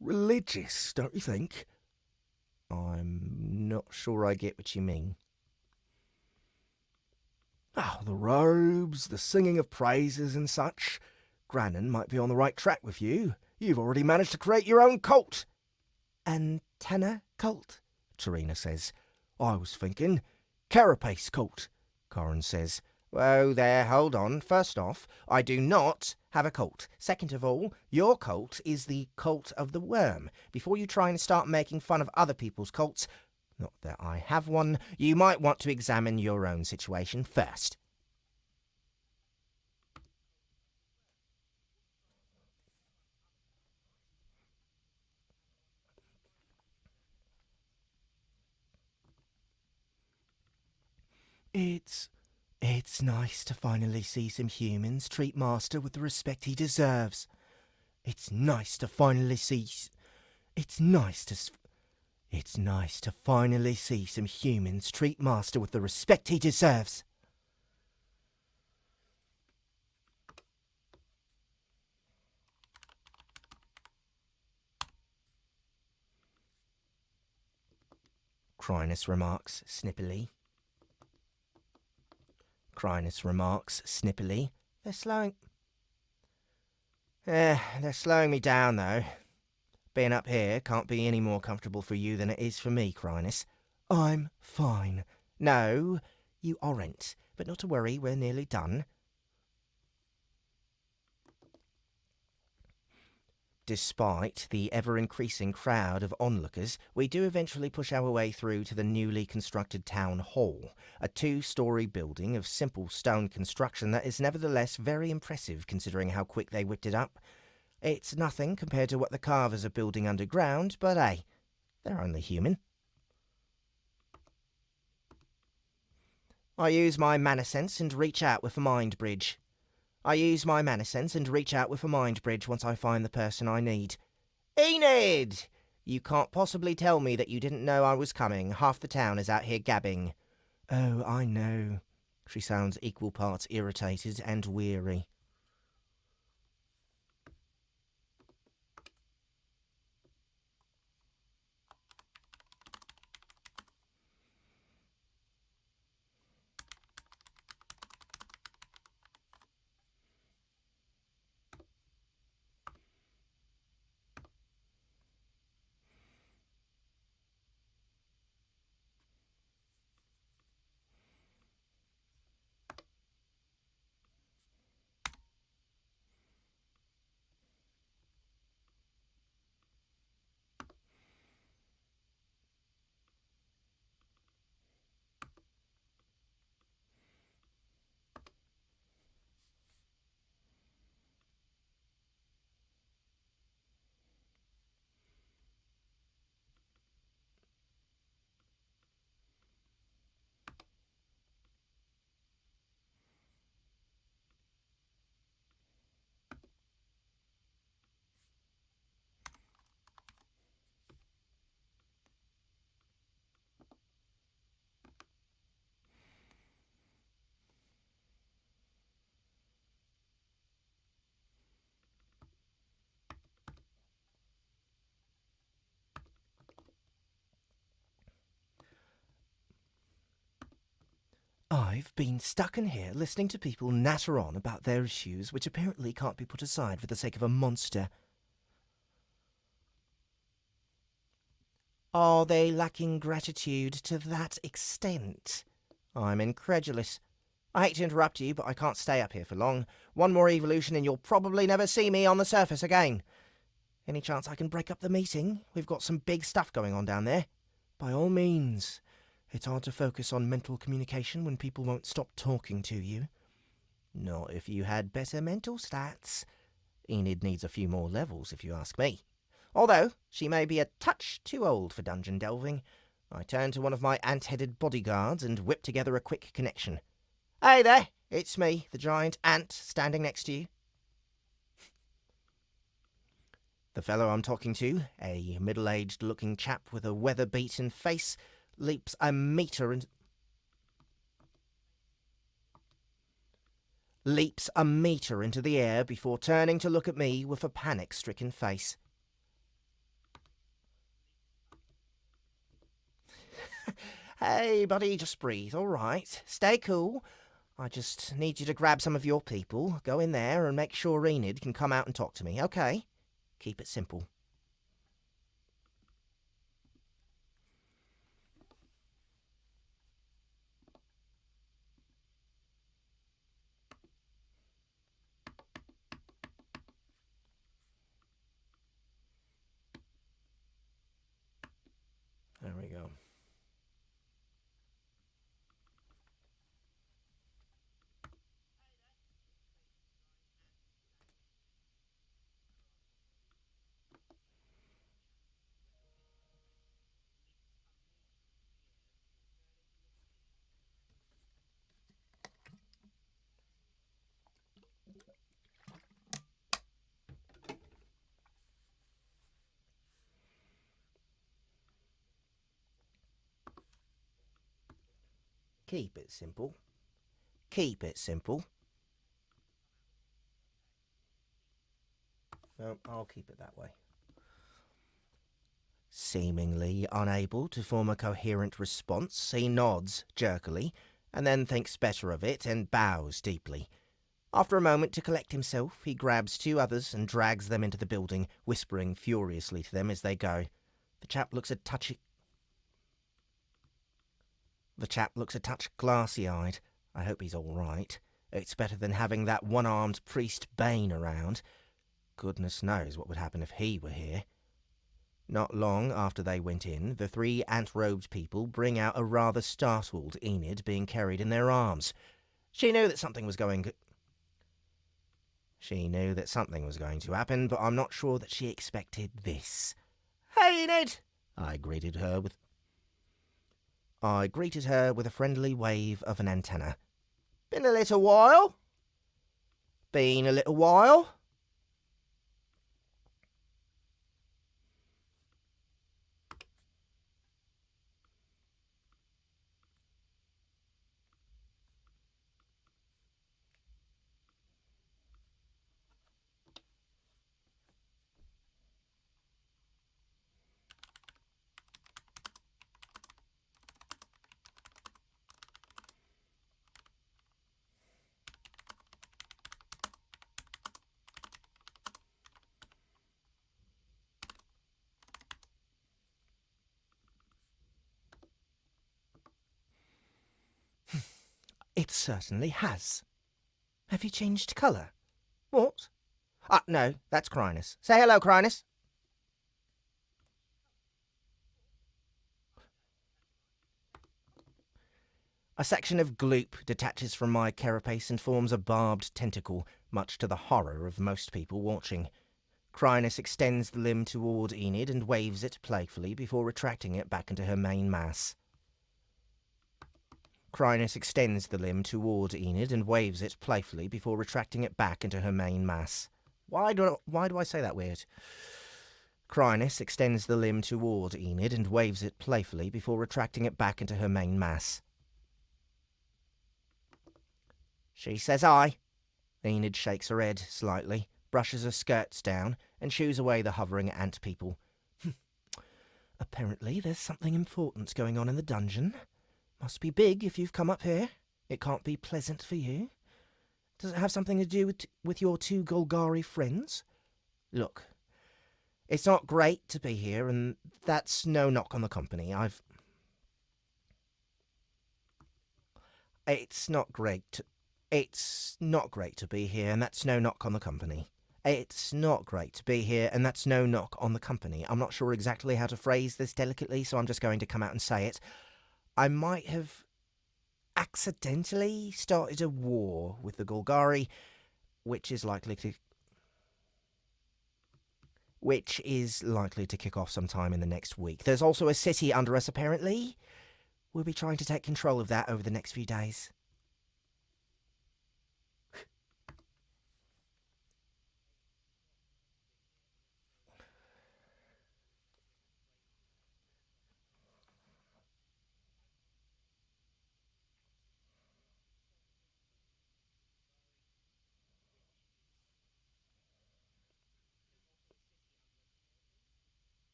religious, don't you think? I'm not sure I get what you mean. Oh, the robes, the singing of praises and such. Grannon might be on the right track with you. You've already managed to create your own cult. Antenna cult? Tarina says. I was thinking carapace cult, Corin says. Whoa there, hold on. First off, I do not have a cult. Second of all, your cult is the cult of the worm. Before you try and start making fun of other people's cults, not that I have one, you might want to examine your own situation first. It's nice to finally see some humans treat Master with the respect he deserves. It's nice to finally see some humans treat Master with the respect he deserves. Chrysalis remarks snippily. They're slowing me down, though. Being up here can't be any more comfortable for you than it is for me, Chrysalis. I'm fine. No, you aren't. But not to worry, we're nearly done. Despite the ever-increasing crowd of onlookers, we do eventually push our way through to the newly constructed town hall, a 2-story building of simple stone construction that is nevertheless very impressive considering how quick they whipped it up. It's nothing compared to what the carvers are building underground, but hey, they're only human. I use my mana sense and reach out with a mind bridge. once I find the person I need. Enid! You can't possibly tell me that you didn't know I was coming. Half the town is out here gabbing. Oh, I know. She sounds equal parts irritated and weary. I've been stuck in here listening to people natter on about their issues, which apparently can't be put aside for the sake of a monster. Are they lacking gratitude to that extent? I'm incredulous. I hate to interrupt you, but I can't stay up here for long. One more evolution and you'll probably never see me on the surface again. Any chance I can break up the meeting? We've got some big stuff going on down there. By all means. It's hard to focus on mental communication when people won't stop talking to you. Not if you had better mental stats. Enid needs a few more levels, if you ask me. Although, she may be a touch too old for dungeon delving. I turned to one of my ant-headed bodyguards and whipped together a quick connection. Hey there, it's me, the giant ant, standing next to you. The fellow I'm talking to, a middle-aged looking chap with a weather-beaten face, leaps a meter into the air before turning to look at me with a panic-stricken face. Hey, buddy, just breathe, all right? Stay cool. I just need you to grab some of your people, go in there and make sure Enid can come out and talk to me, okay? Keep it simple. There we go. Keep it simple. Keep it simple. No, I'll keep it that way. Seemingly unable to form a coherent response, he nods jerkily, and then thinks better of it and bows deeply. After a moment to collect himself, he grabs two others and drags them into the building, whispering furiously to them as they go. The chap looks a touch glassy-eyed. I hope he's all right. It's better than having that one-armed priest Bane around. Goodness knows what would happen if he were here. Not long after they went in, the three ant-robed people bring out a rather startled Enid being carried in their arms. She knew that something was going to happen, but I'm not sure that she expected this. Hey, Enid! I greeted her with a friendly wave of an antenna. Been a little while? It certainly has. Have you changed colour? What? No, that's Chrysalis. Say hello, Chrysalis. A section of gloop detaches from my carapace and forms a barbed tentacle, much to the horror of most people watching. Chrysalis extends the limb toward Enid and waves it playfully before retracting it back into her main mass. Chrysalis extends the limb toward Enid and waves it playfully before retracting it back into her main mass. Why do I say that weird? Chrysalis extends the limb toward Enid and waves it playfully before retracting it back into her main mass. She says aye. Enid shakes her head slightly, brushes her skirts down, and shoos away the hovering ant people. Apparently there's something important going on in the dungeon. Must be big if you've come up here. It can't be pleasant for you? Does it have something to do with your 2 Golgari friends? Look, it's not great to be here, and that's no knock on the company. It's not great. It's not great to be here, and that's no knock on the company. It's not great to be here, and that's no knock on the company. I'm not sure exactly how to phrase this delicately, so I'm just going to come out and say it. I might have accidentally started a war with the Golgari, which is likely to kick off sometime in the next week. There's also a city under us, apparently. We'll be trying to take control of that over the next few days.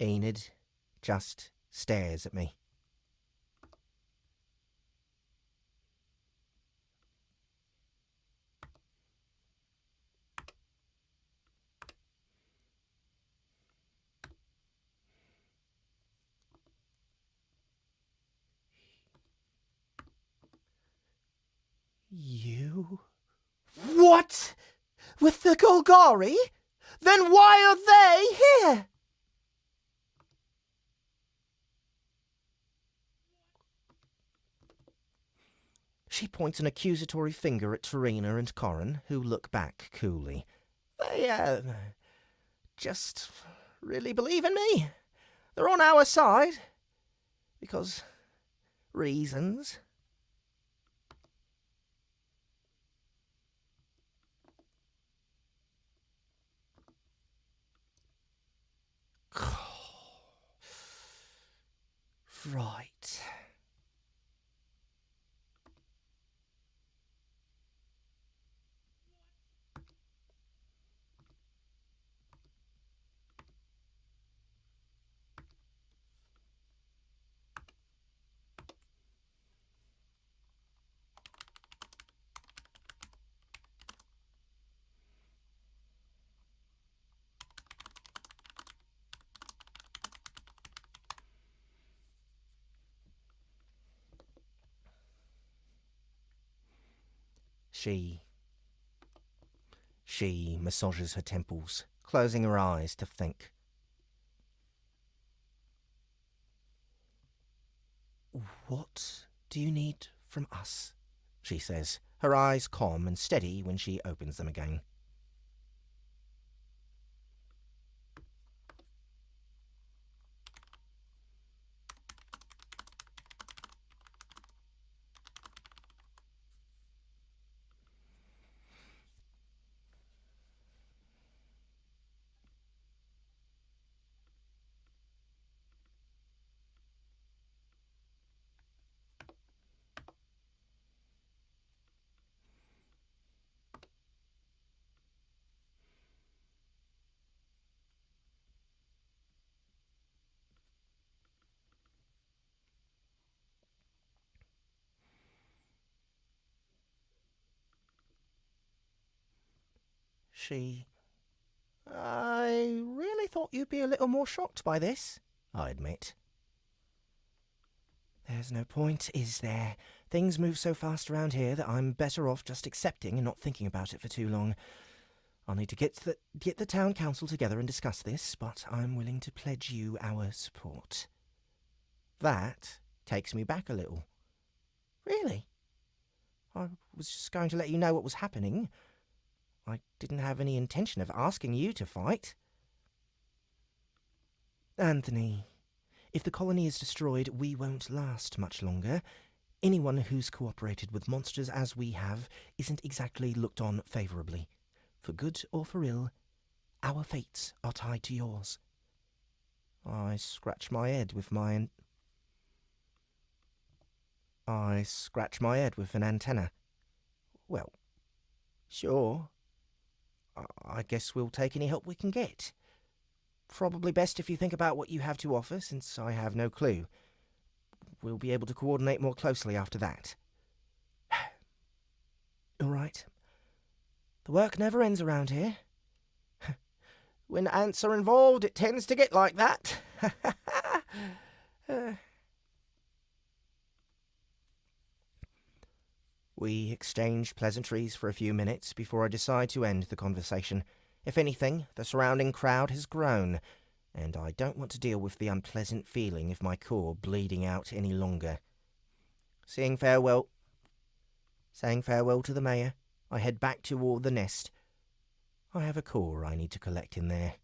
Enid just stares at me. You? What? With the Golgari? Then why are they here? She points an accusatory finger at Tarina and Corin, who look back coolly. They, just really believe in me. They're on our side. Because reasons. Right. She massages her temples, closing her eyes to think. What do you need from us? She says, her eyes calm and steady when she opens them again. I really thought you'd be a little more shocked by this, I admit. There's no point, is there? Things move so fast around here that I'm better off just accepting and not thinking about it for too long. I'll need to get the town council together and discuss this, but I'm willing to pledge you our support. That takes me back a little. Really? I was just going to let you know what was happening. I didn't have any intention of asking you to fight. Anthony, if the colony is destroyed, we won't last much longer. Anyone who's cooperated with monsters as we have isn't exactly looked on favourably. For good or for ill, our fates are tied to yours. I scratch my head with an antenna. Well, sure. I guess we'll take any help we can get. Probably best if you think about what you have to offer, since I have no clue. We'll be able to coordinate more closely after that. All right. The work never ends around here. When ants are involved, it tends to get like that. We exchanged pleasantries for a few minutes before I decide to end the conversation. If anything, the surrounding crowd has grown, and I don't want to deal with the unpleasant feeling of my core bleeding out any longer. Saying farewell to the mayor, I head back toward the nest. I have a core I need to collect in there.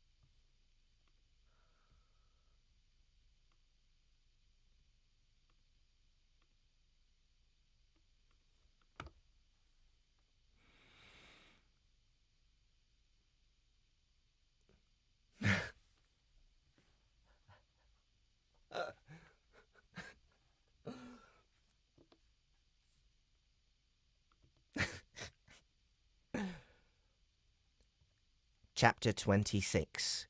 Chapter 26.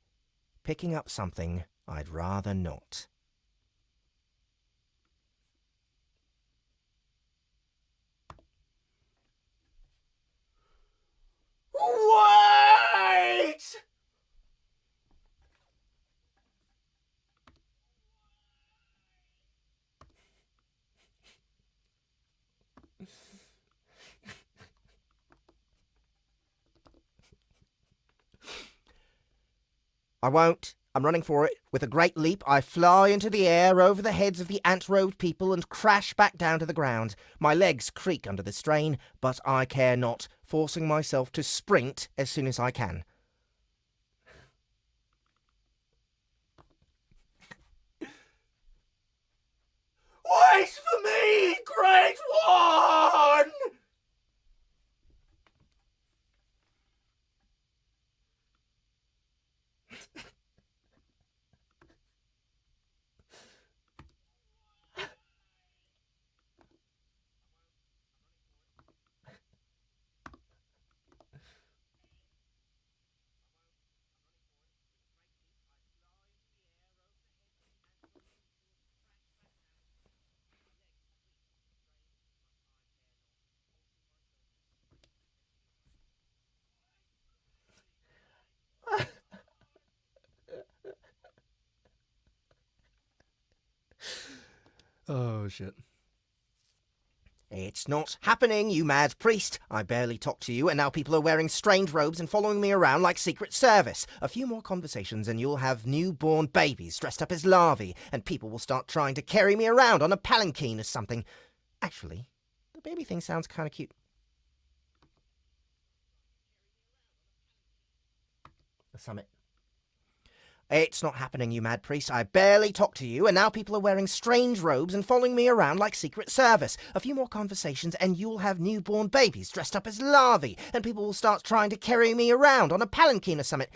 Picking up something I'd rather not. Wait! I won't. I'm running for it. With a great leap, I fly into the air over the heads of the ant-robed people and crash back down to the ground. My legs creak under the strain, but I care not, forcing myself to sprint as soon as I can. Wait for me, Great One! Oh, shit. It's not happening, you mad priest. I barely talk to you, and now people are wearing strange robes and following me around like Secret Service. A few more conversations and you'll have newborn babies dressed up as larvae, and people will start trying to carry me around on a palanquin or something. Actually, the baby thing sounds kind of cute. The summit. It's not happening, you mad priest. I barely talk to you, and now people are wearing strange robes and following me around like Secret Service. A few more conversations and you'll have newborn babies dressed up as larvae, and people will start trying to carry me around on a palanquin or something.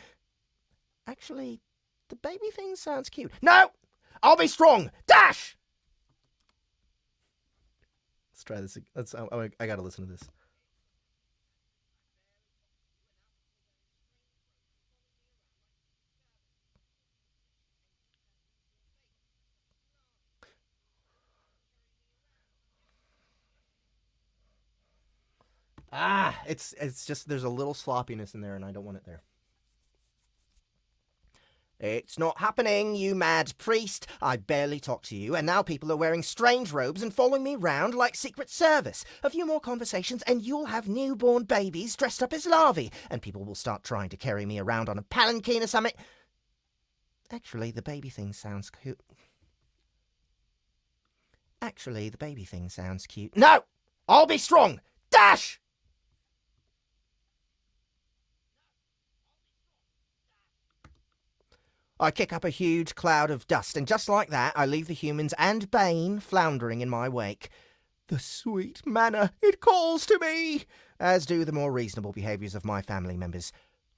Actually, the baby thing sounds cute. No! I'll be strong! Dash! Let's try this. I gotta listen to this. It's just there's a little sloppiness in there, and I don't want it there. It's not happening, you mad priest. I barely talk to you, and now people are wearing strange robes and following me round like Secret Service. A few more conversations and you'll have newborn babies dressed up as larvae, and people will start trying to carry me around on a palanquin or something. Actually, the baby thing sounds cute. No! I'll be strong! Dash! I kick up a huge cloud of dust, and just like that, I leave the humans and Bane floundering in my wake. The sweet manna, it calls to me! As do the more reasonable behaviours of my family members.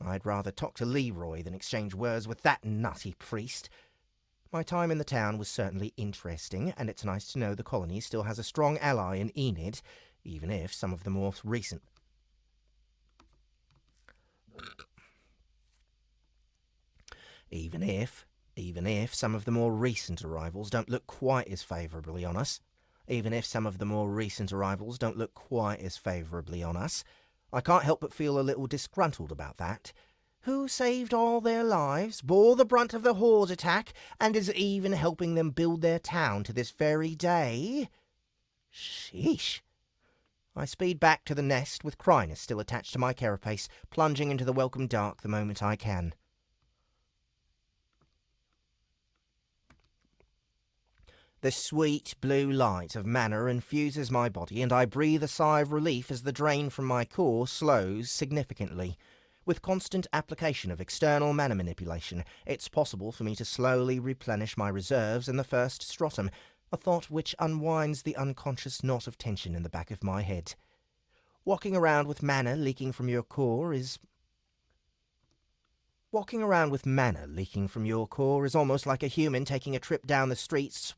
I'd rather talk to Leroy than exchange words with that nutty priest. My time in the town was certainly interesting, and it's nice to know the colony still has a strong ally in Enid, even if some of the more recent... Even if some of the more recent arrivals don't look quite as favourably on us. I can't help but feel a little disgruntled about that. Who saved all their lives, bore the brunt of the Horde attack, and is even helping them build their town to this very day? Sheesh. I speed back to the nest with Chrysalis still attached to my carapace, plunging into the welcome dark the moment I can. The sweet blue light of mana infuses my body, and I breathe a sigh of relief as the drain from my core slows significantly. With constant application of external mana manipulation, it's possible for me to slowly replenish my reserves in the first stratum, a thought which unwinds the unconscious knot of tension in the back of my head. Walking around with mana leaking from your core is almost like a human taking a trip down the streets.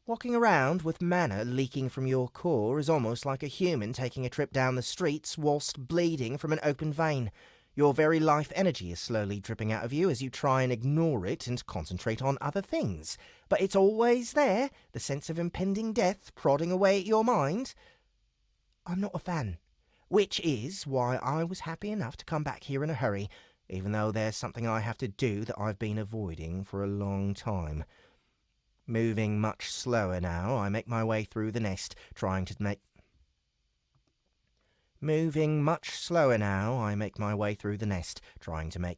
Walking around with mana leaking from your core is almost like a human taking a trip down the streets whilst bleeding from an open vein. Your very life energy is slowly dripping out of you as you try and ignore it and concentrate on other things. But it's always there, the sense of impending death prodding away at your mind. I'm not a fan, which is why I was happy enough to come back here in a hurry, even though there's something I have to do that I've been avoiding for a long time. Moving much slower now, I make my way through the nest, trying to make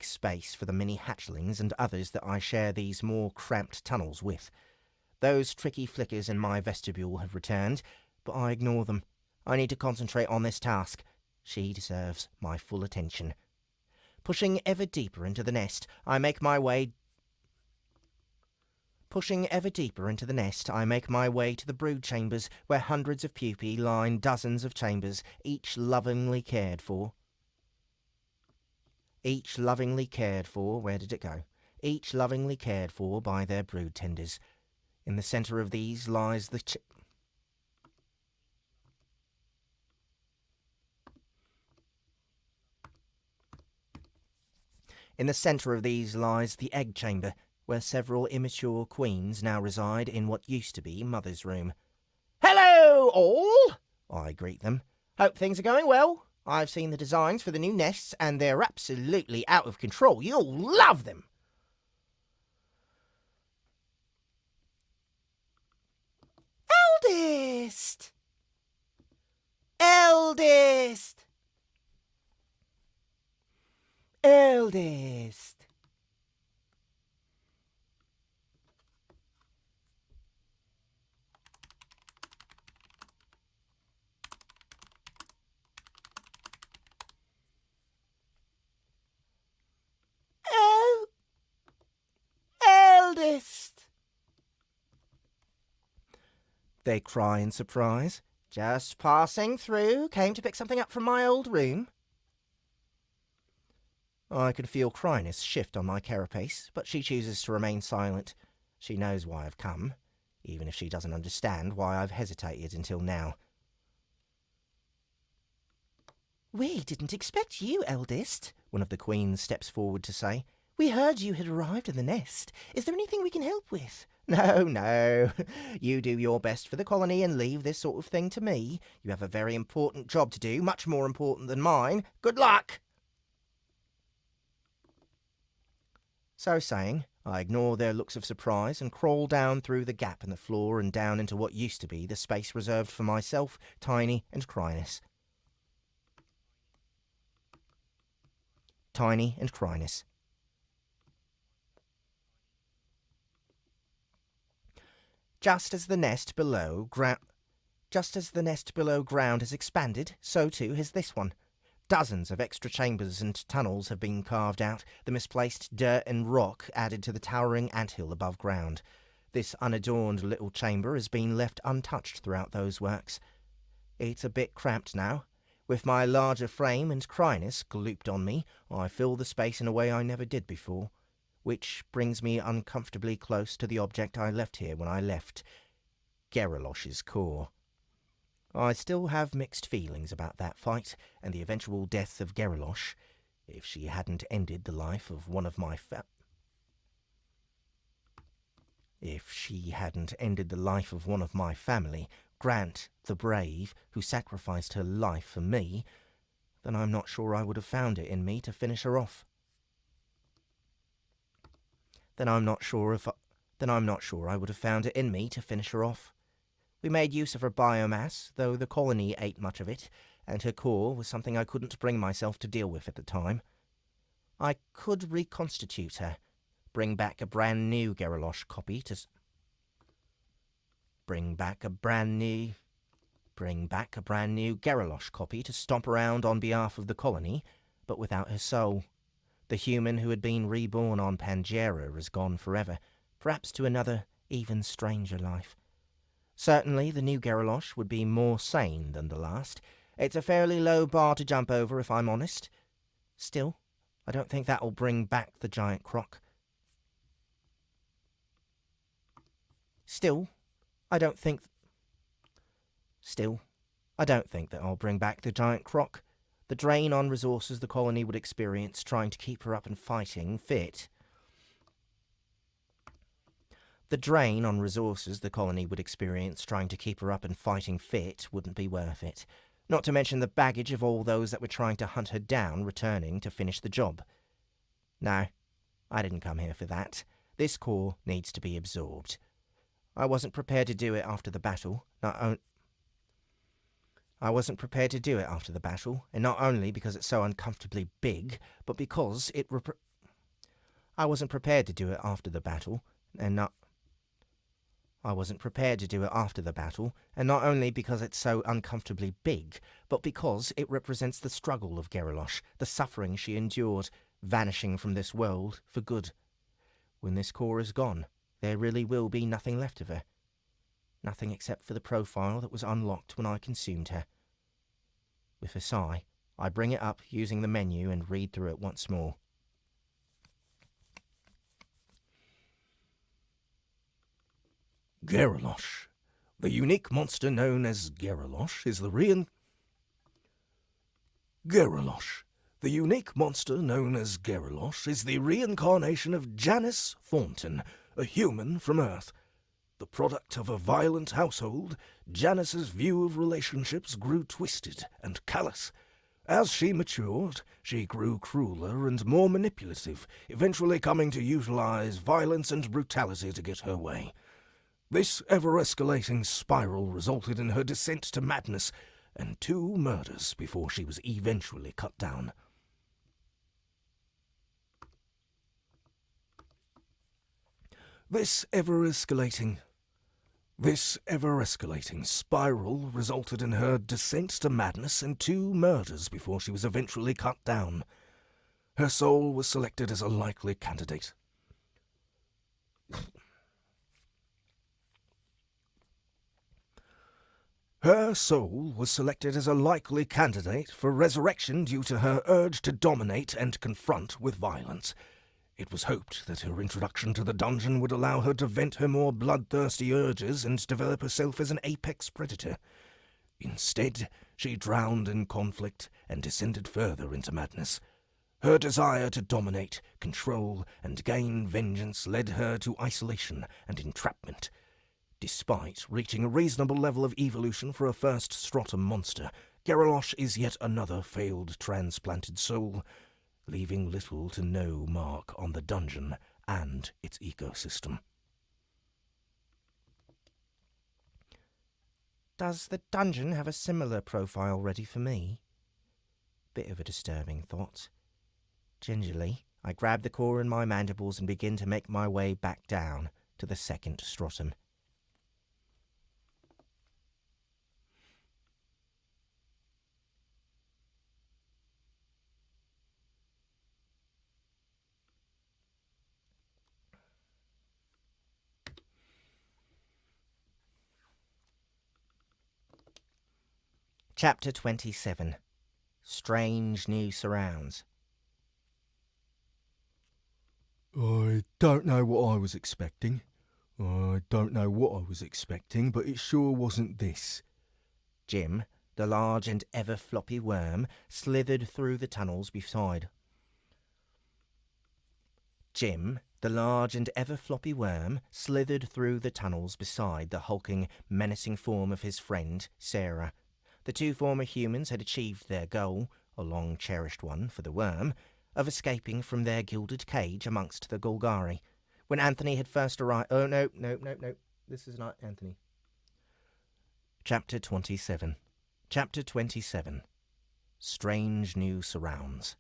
space for the mini hatchlings and others that I share these more cramped tunnels with. Those tricky flickers in my vestibule have returned, but I ignore them. I need to concentrate on this task. She deserves my full attention. Pushing ever deeper into the nest, I make my way to the brood chambers, where hundreds of pupae line dozens of chambers, each lovingly cared for. Where did it go? Each lovingly cared for by their brood tenders. In the centre of these lies the egg chamber, where several immature queens now reside in what used to be Mother's room. "Hello, all!" I greet them. "Hope things are going well. I've seen the designs for the new nests, and they're absolutely out of control. You'll love them." Eldest! Eldest! Eldest! Eldest! They cry in surprise. "Just passing through. Came to pick something up from my old room." I can feel Chrysalis shift on my carapace, but she chooses to remain silent. She knows why I've come, even if she doesn't understand why I've hesitated until now. "We didn't expect you, eldest," one of the queens steps forward to say. "We heard you had arrived in the nest. Is there anything we can help with?" No. You do your best for the colony and leave this sort of thing to me. You have a very important job to do, much more important than mine. Good luck!" So saying, I ignore their looks of surprise and crawl down through the gap in the floor and down into what used to be the space reserved for myself, Tiny, and Chrysalis. Just as the nest below ground has expanded, so too has this one. Dozens of extra chambers and tunnels have been carved out, the misplaced dirt and rock added to the towering anthill above ground. This unadorned little chamber has been left untouched throughout those works. It's a bit cramped now. With my larger frame and Chrysalis glooped on me, I fill the space in a way I never did before, which brings me uncomfortably close to the object I left here when I left, Gerilosh's core. I still have mixed feelings about that fight and the eventual death of Gerilosh. If she hadn't ended the life of one of my family, Grant the Brave, who sacrificed her life for me, then I'm not sure I would have found it in me to finish her off. Then I'm not sure I would have found it in me to finish her off. We made use of her biomass, though the colony ate much of it, and her core was something I couldn't bring myself to deal with at the time. I could reconstitute her, bring back a brand new Garrosh copy to stomp around on behalf of the colony, but without her soul. The human who had been reborn on Pangera is gone forever, perhaps to another, even stranger life. Certainly the new Garrosh would be more sane than the last. It's a fairly low bar to jump over, if I'm honest. Still, I don't think that'll bring back the giant croc. I don't think that I'll bring back the giant croc. The drain on resources the colony would experience trying to keep her up and fighting fit. Wouldn't be worth it. Not to mention the baggage of all those that were trying to hunt her down returning to finish the job. No, I didn't come here for that. This core needs to be absorbed. I wasn't prepared to do it after the battle, and not only because it's so uncomfortably big, but because it I wasn't prepared to do it after the battle, and not only because it's so uncomfortably big, but because it represents the struggle of Garrosh, the suffering she endured, vanishing from this world for good. When this core is gone, there really will be nothing left of her. Nothing except for the profile that was unlocked when I consumed her. With a sigh, I bring it up using the menu and read through it once more. Garrosh. The unique monster known as Garrosh is the reincarnation of Janice Thornton, a human from Earth. The product of a violent household, Janice's view of relationships grew twisted and callous. As she matured, she grew crueler and more manipulative, eventually coming to utilize violence and brutality to get her way. This ever-escalating spiral resulted in her descent to madness and 2 murders before she was eventually cut down. This ever-escalating spiral resulted in her descent to madness and 2 murders before she was eventually cut down. Her soul was selected as a likely candidate. For resurrection due to her urge to dominate and confront with violence. It was hoped that her introduction to the dungeon would allow her to vent her more bloodthirsty urges and develop herself as an apex predator. Instead, she drowned in conflict and descended further into madness. Her desire to dominate, control, and gain vengeance led her to isolation and entrapment. Despite reaching a reasonable level of evolution for a first stratum monster, Garrosh is yet another failed transplanted soul, leaving little to no mark on the dungeon and its ecosystem. Does the dungeon have a similar profile ready for me? Bit of a disturbing thought. Gingerly, I grab the core in my mandibles and begin to make my way back down to the second stratum. Chapter 27. Strange New Surrounds. I don't know what I was expecting, but it sure wasn't this. Jim, the large and ever-floppy worm, slithered through the tunnels beside. Jim, the large and ever-floppy worm, slithered through the tunnels beside the hulking, menacing form of his friend, Sarah. The two former humans had achieved their goal, a long-cherished one for the worm, of escaping from their gilded cage amongst the Golgari. When Anthony had first arrived... Oh, no. This is not Anthony. Chapter 27. Chapter 27. Strange New Surrounds.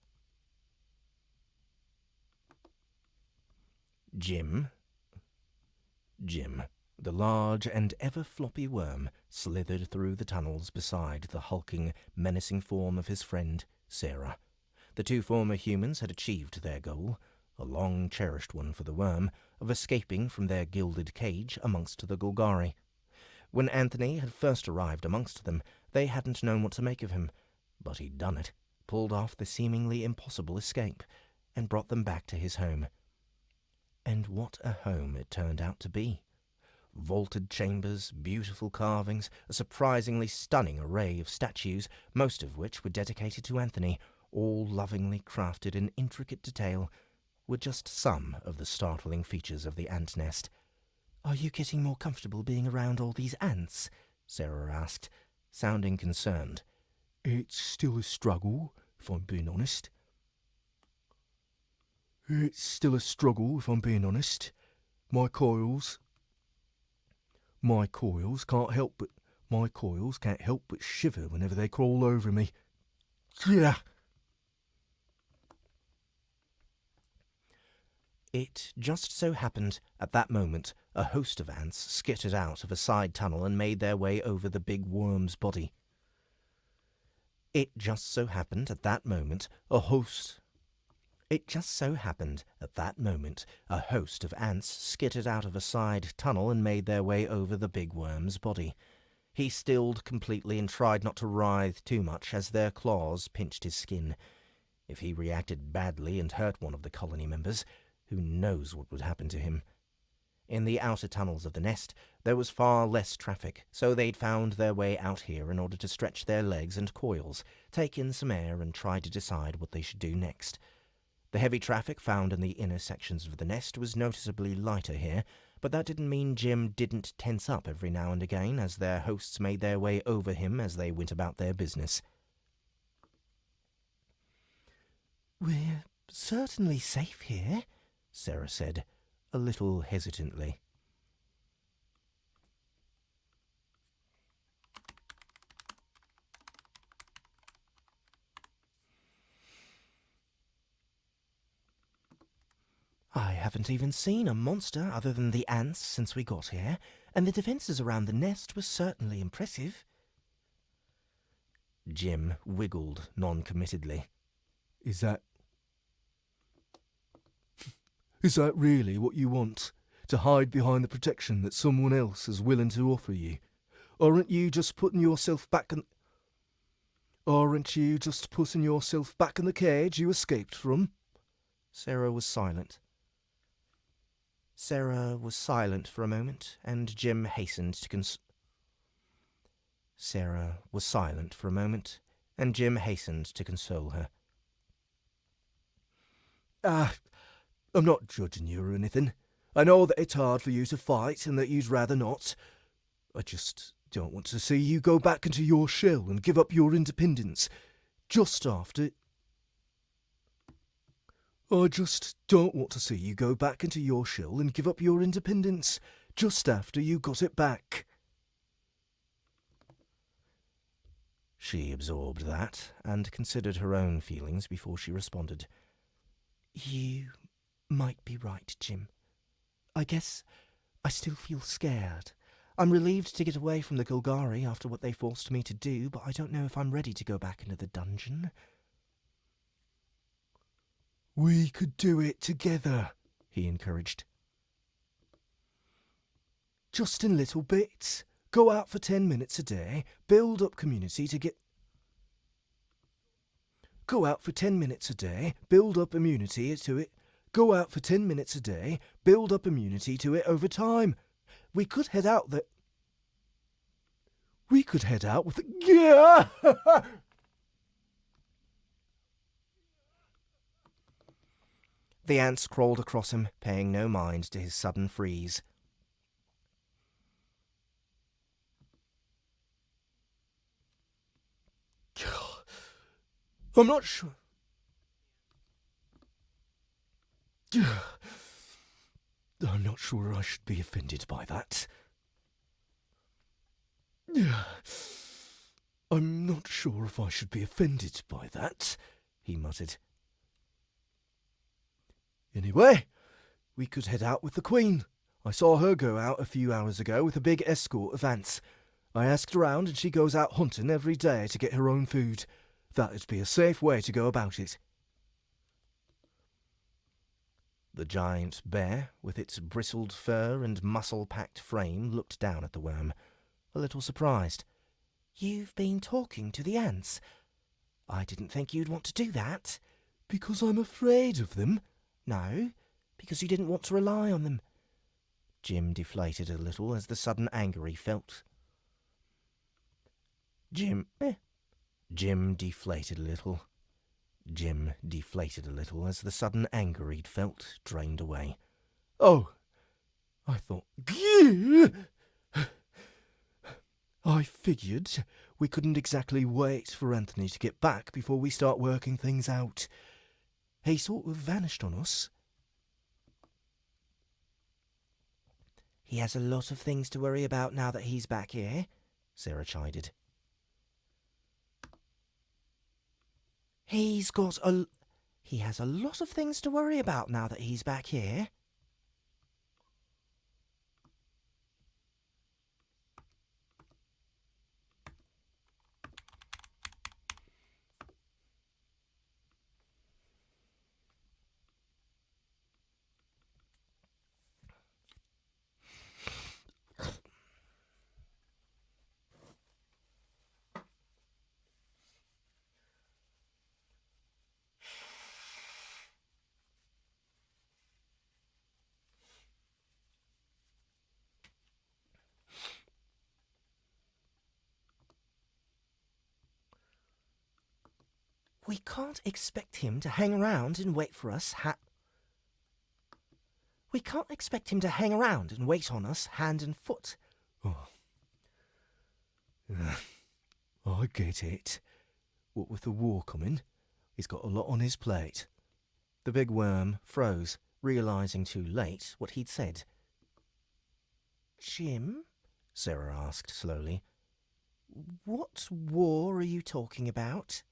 Jim, the large and ever-floppy worm, slithered through the tunnels beside the hulking, menacing form of his friend, Sarah. The two former humans had achieved their goal, a long-cherished one for the worm, of escaping from their gilded cage amongst the Golgari. When Anthony had first arrived amongst them, they hadn't known what to make of him, but he'd done it, pulled off the seemingly impossible escape, and brought them back to his home. And what a home it turned out to be. Vaulted chambers, beautiful carvings, a surprisingly stunning array of statues, most of which were dedicated to Anthony, all lovingly crafted in intricate detail, were just some of the startling features of the ant nest. "Are you getting more comfortable being around all these ants?" Sarah asked, sounding concerned. It's still a struggle, if I'm being honest. My coils can't help but shiver whenever they crawl over me. Yeah. It just so happened, at that moment, a host of ants skittered out of a side tunnel and made their way over the big worm's body. It just so happened, at that moment, a host of ants skittered out of a side tunnel and made their way over the big worm's body. He stilled completely and tried not to writhe too much as their claws pinched his skin. If he reacted badly and hurt one of the colony members, who knows what would happen to him? In the outer tunnels of the nest, there was far less traffic, so they'd found their way out here in order to stretch their legs and coils, take in some air, and try to decide what they should do next. The heavy traffic found in the inner sections of the nest was noticeably lighter here, but that didn't mean Jim didn't tense up every now and again as their hosts made their way over him as they went about their business. "We're certainly safe here," Sarah said, a little hesitantly. "I haven't even seen a monster other than the ants since we got here, and the defences around the nest were certainly impressive." Jim wiggled non-committedly. Is that really what you want? To hide behind the protection that someone else is willing to offer you? Aren't you just putting yourself back in the cage you escaped from? Sarah was silent. For a moment, and Jim hastened to console her. I'm not judging you or anything. I know that it's hard for you to fight and that you'd rather not. I just don't want to see you go back into your shell and give up your independence just after... you got it back. She absorbed that and considered her own feelings before she responded. "You might be right, Jim. I guess I still feel scared. I'm relieved to get away from the Golgari after what they forced me to do, but I don't know if I'm ready to go back into the dungeon." We could do it together, he encouraged. Just in little bits. Go out for 10 minutes a day, build up immunity to it over time. We could head out with The ants crawled across him, paying no mind to his sudden freeze. I'm not sure. I'm not sure I should be offended by that. I'm not sure if I should be offended by that, he muttered. Anyway, we could head out with the Queen. I saw her go out a few hours ago with a big escort of ants. I asked around and she goes out hunting every day to get her own food. That'd be a safe way to go about it. The giant bear, with its bristled fur and muscle-packed frame, looked down at the worm, a little surprised. "You've been talking to the ants? I didn't think you'd want to do that." Because I'm afraid of them. No, because you didn't want to rely on them. Jim deflated a little as the sudden anger he felt. Jim deflated a little. Jim deflated a little as the sudden anger he'd felt drained away. Oh, I thought... I figured we couldn't exactly wait for Anthony to get back before we start working things out. He sort of vanished on us. He has a lot of things to worry about now that he's back here, Sarah chided. He has a lot of things to worry about now that he's back here. We can't expect him to hang around and wait for us We can't expect him to hang around and wait on us hand and foot. Oh. I get it. What with the war coming, he's got a lot on his plate. The big worm froze, realising too late what he'd said. Jim? Sarah asked slowly. What war are you talking about?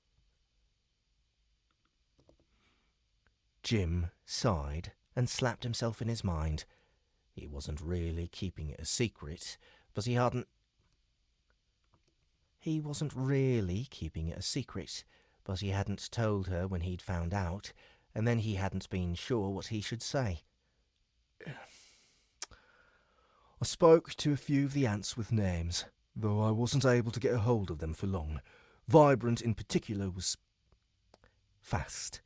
Jim sighed and slapped himself in his mind. He wasn't really keeping it a secret, but he hadn't told her when he'd found out, and then he hadn't been sure what he should say. I spoke to a few of the ants with names, though I wasn't able to get a hold of them for long. Vibrant in particular was fast.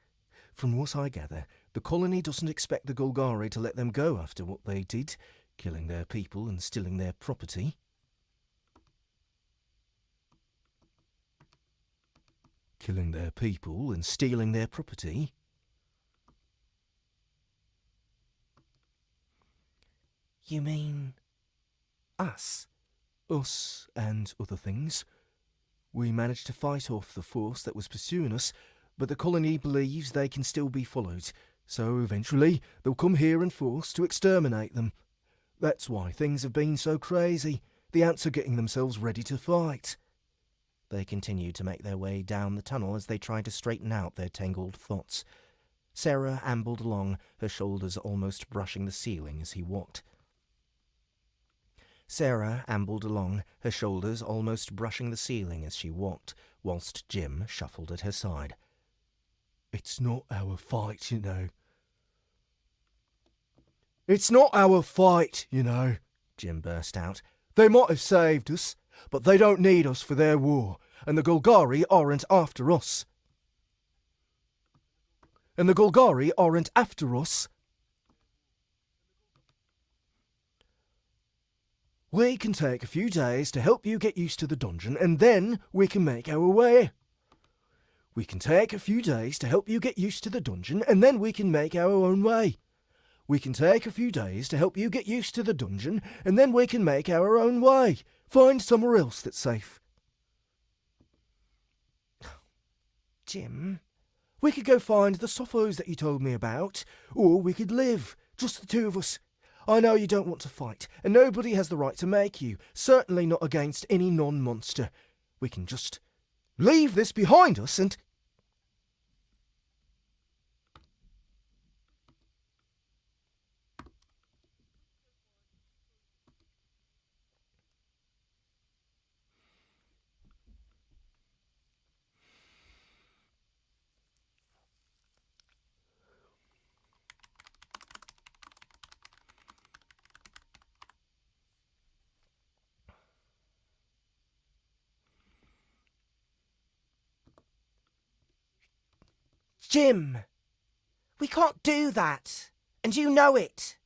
From what I gather, the colony doesn't expect the Golgari to let them go after what they did, killing their people and stealing their property. Killing their people and stealing their property? You mean us? Us and other things. We managed to fight off the force that was pursuing us, but the colony believes they can still be followed, so eventually they'll come here in force to exterminate them. That's why things have been so crazy. The ants are getting themselves ready to fight. They continued to make their way down the tunnel as they tried to straighten out their tangled thoughts. Sarah ambled along, her shoulders almost brushing the ceiling as he walked. Whilst Jim shuffled at her side. It's not our fight, you know. It's not our fight, you know, Jim burst out. They might have saved us, but they don't need us for their war, and the Golgari aren't after us. We can take a few days to help you get used to the dungeon, and then we can make our way. We can take a few days to help you get used to the dungeon, and then we can make our own way. We can take a few days to help you get used to the dungeon, and then we can make our own way. Find somewhere else that's safe. Jim, We could go find the sophos that you told me about, or we could live, just the two of us. I know you don't want to fight, and nobody has the right to make you, certainly not against any non-monster. We can just leave this behind us and... Jim, we can't do that, and you know it.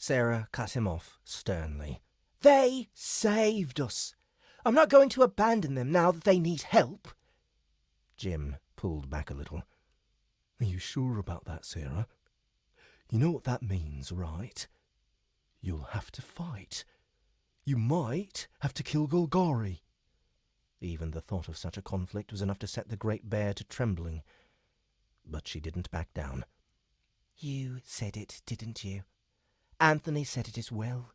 Sarah cut him off sternly. They saved us. I'm not going to abandon them now that they need help. Jim pulled back a little. Are you sure about that, Sarah? You know what that means, right? You'll have to fight. You might have to kill Golgari. Even the thought of such a conflict was enough to set the great bear to trembling. But she didn't back down. You said it, didn't you? Anthony said it as well.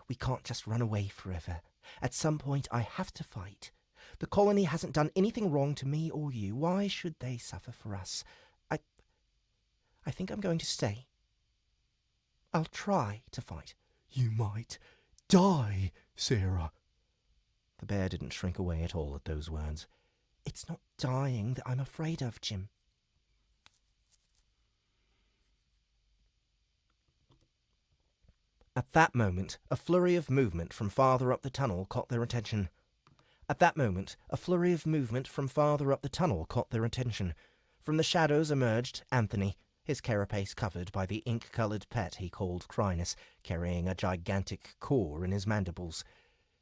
We can't just run away forever. At some point I have to fight. The colony hasn't done anything wrong to me or you. Why should they suffer for us? I think I'm going to stay. I'll try to fight. You might die, Sarah. The bear didn't shrink away at all at those words. It's not dying that I'm afraid of, Jim. At that moment, a flurry of movement from farther up the tunnel caught their attention. From the shadows emerged Anthony, his carapace covered by the ink-coloured pet he called Chrysalis, carrying a gigantic core in his mandibles.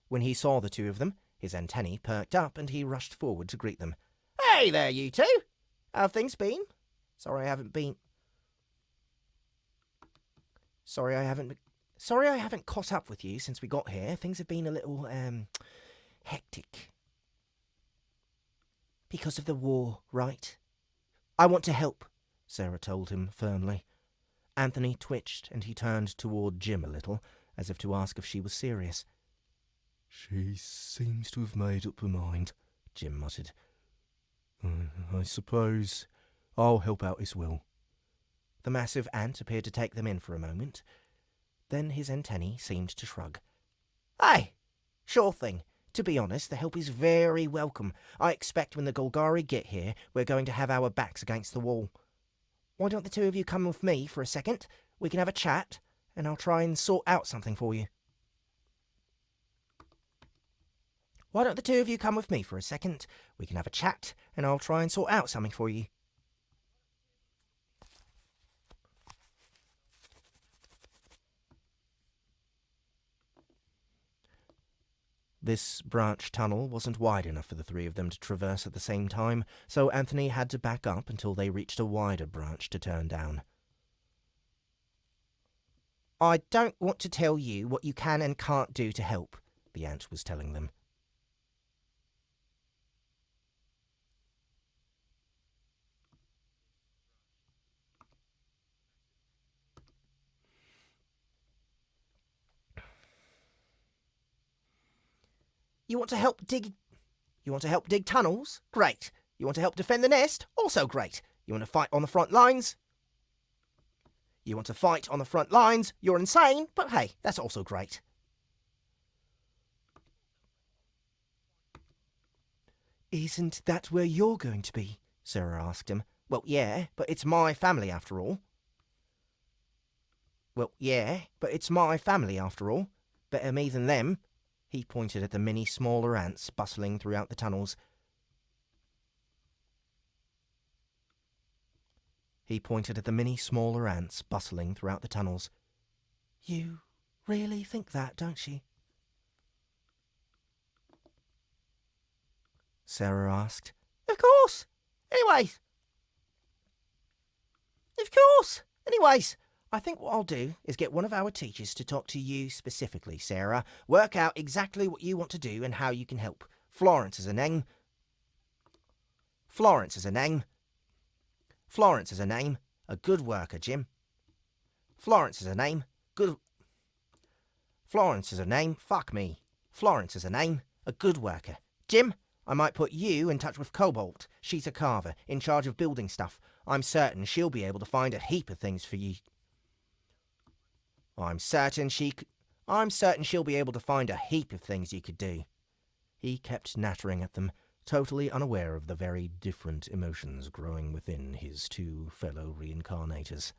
When he saw the two of them, his antennae perked up and he rushed forward to greet them. Hey there, you two! How have things been? Sorry I haven't caught up with you since we got here. Things have been a little, hectic. Because of the war, right? I want to help, Sarah told him firmly. Anthony twitched and he turned toward Jim a little, as if to ask if she was serious. She seems to have made up her mind, Jim muttered. I suppose I'll help out as well. The massive ant appeared to take them in for a moment. Then his antennae seemed to shrug. Hey, sure thing. To be honest, the help is very welcome. I expect when the Golgari get here, we're going to have our backs against the wall. Why don't the two of you come with me for a second? We can have a chat, and I'll try and sort out something for you. This branch tunnel wasn't wide enough for the three of them to traverse at the same time, so Anthony had to back up until they reached a wider branch to turn down. I don't want to tell you what you can and can't do to help, the ant was telling them. You want to help dig tunnels? Great. You want to help defend the nest? Also great. You want to fight on the front lines? You're insane, but hey, that's also great. Isn't that where you're going to be? Sarah asked him. Well, yeah, but it's my family after all. Better me than them. He pointed at the many smaller ants bustling throughout the tunnels. You really think that, don't you? Sarah asked. Of course. Anyways, I think what I'll do is get one of our teachers to talk to you specifically, Sarah. Work out exactly what you want to do and how you can help. Florence is a name. A good worker, Jim. Florence is a name. A good worker. Jim, I might put you in touch with Cobalt. She's a carver, in charge of building stuff. I'm certain she'll be able to find a heap of things for you. I'm certain she'll be able to find a heap of things you could do. He kept nattering at them, totally unaware of the very different emotions growing within his two fellow reincarnators.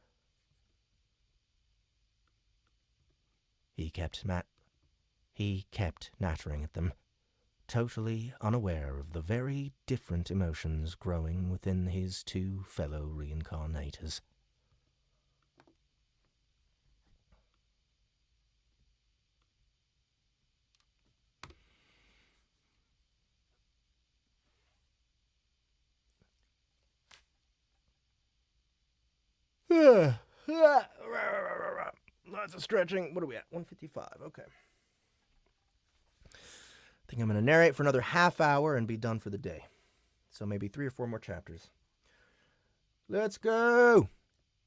He kept nattering at them, totally unaware of the very different emotions growing within his two fellow reincarnators. Lots of stretching. What are we at? 155. Okay. I think I'm going to narrate for another half hour and be done for the day. So maybe 3 or 4 more chapters. Let's go!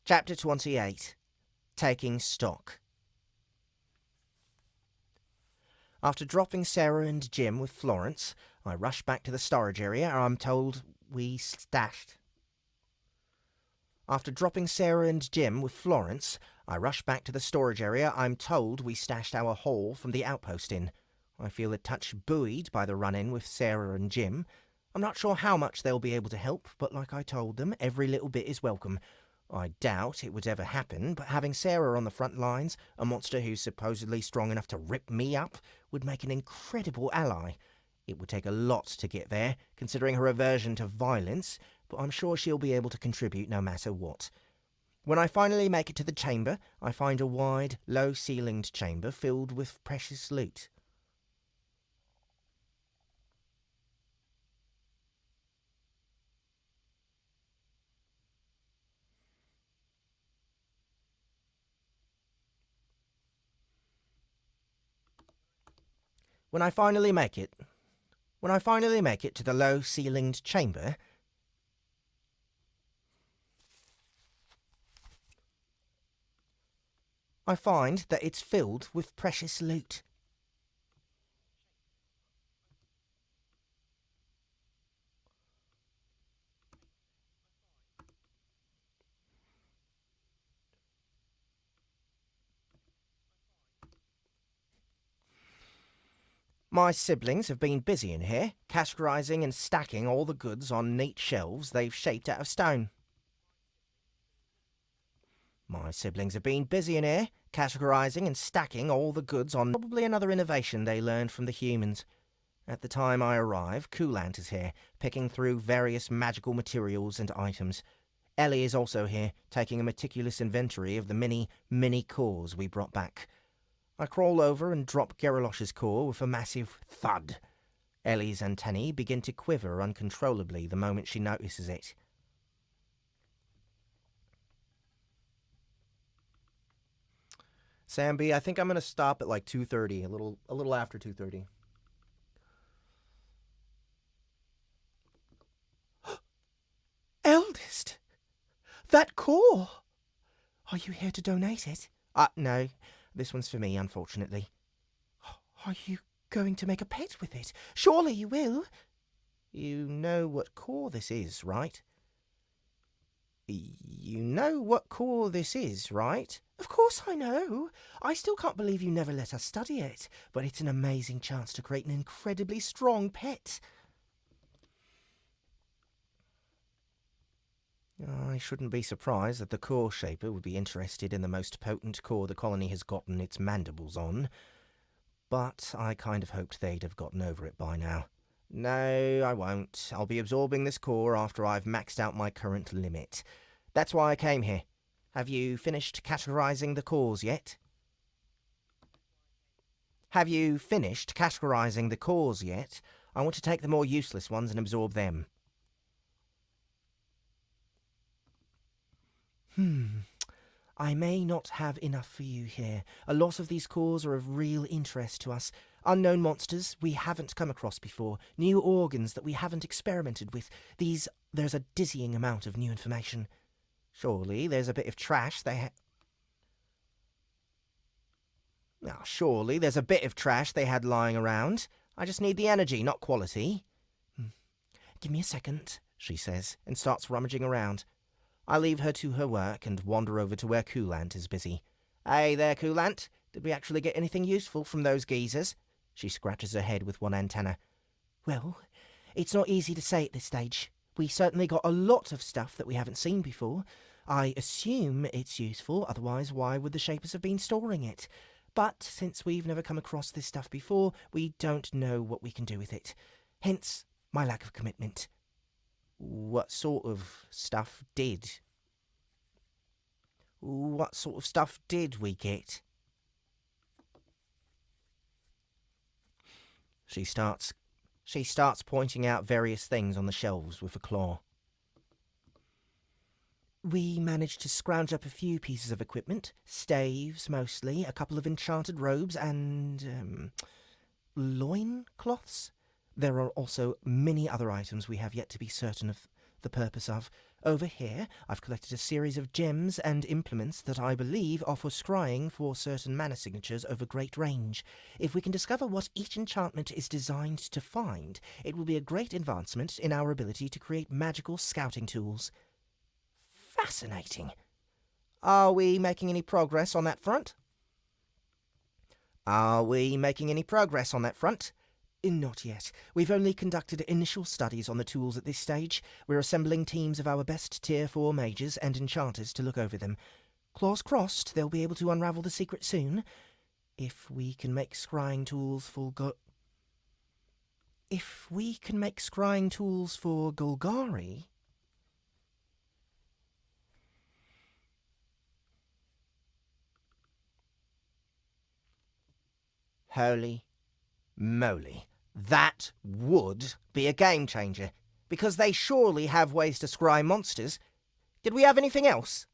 Chapter 28. Taking Stock. After dropping Sarah and Jim with Florence, I rush back to the storage area and I'm told we stashed. After dropping Sarah and Jim with Florence, I rush back to the storage area. I'm told we stashed our haul from the outpost in. I feel a touch buoyed by the run-in with Sarah and Jim. I'm not sure how much they'll be able to help, but like I told them, every little bit is welcome. I doubt it would ever happen, but having Sarah on the front lines, a monster who's supposedly strong enough to rip me up, would make an incredible ally. It would take a lot to get there, considering her aversion to violence, but I'm sure she'll be able to contribute no matter what. When I finally make it to the chamber, I find a wide, low-ceilinged chamber filled with precious loot. When I finally make it to the low-ceilinged chamber, I find that it's filled with precious loot. My siblings have been busy in here, categorizing and stacking all the goods on neat shelves they've shaped out of stone. Probably another innovation they learned from the humans. At the time I arrive, Coolant is here, picking through various magical materials and items. Ellie is also here, taking a meticulous inventory of the many cores we brought back. I crawl over and drop Geralosh's core with a massive thud. Ellie's antennae begin to quiver uncontrollably the moment she notices it. Samby, I think I'm going to stop at like 2:30, a little after 2:30. Eldest, that core! Are you here to donate it? No. This one's for me, unfortunately. Are you going to make a pet with it? Surely you will. You know what core this is, right? You know what core this is, right? Of course I know. I still can't believe you never let us study it, but it's an amazing chance to create an incredibly strong pet. I shouldn't be surprised that the core shaper would be interested in the most potent core the colony has gotten its mandibles on, but I kind of hoped they'd have gotten over it by now. No, I won't. I'll be absorbing this core after I've maxed out my current limit. That's why I came here. Have you finished categorizing the cores yet? Have you finished categorizing the cores yet? I want to take the more useless ones and absorb them. I may not have enough for you here. A lot of these cores are of real interest to us. Unknown monsters we haven't come across before. New organs that we haven't experimented with. There's a dizzying amount of new information. Surely there's a bit of trash they surely there's a bit of trash they had lying around. I just need the energy, not quality. Give me a second, she says, and starts rummaging around. I leave her to her work and wander over to where Coolant is busy. Hey there, Coolant. Did we actually get anything useful from those geezers? She scratches her head with one antenna. Well, it's not easy to say at this stage. We certainly got a lot of stuff that we haven't seen before. I assume it's useful, otherwise why would the Shapers have been storing it? But since we've never come across this stuff before, we don't know what we can do with it. Hence, my lack of commitment. What sort of stuff did we get? She starts pointing out various things on the shelves with a claw. We managed to scrounge up a few pieces of equipment, staves mostly, a couple of enchanted robes, and loin cloths. There are also many other items we have yet to be certain of the purpose of. Over here, I've collected a series of gems and implements that I believe are for scrying for certain mana signatures over great range. If we can discover what each enchantment is designed to find, it will be a great advancement in our ability to create magical scouting tools. Fascinating. Are we making any progress on that front? Not yet. We've only conducted initial studies on the tools at this stage. We're assembling teams of our best Tier 4 mages and enchanters to look over them. Claws crossed, they'll be able to unravel the secret soon. If we can make scrying tools for Golgari... Holy moly. That would be a game changer, because they surely have ways to scry monsters. Did we have anything else?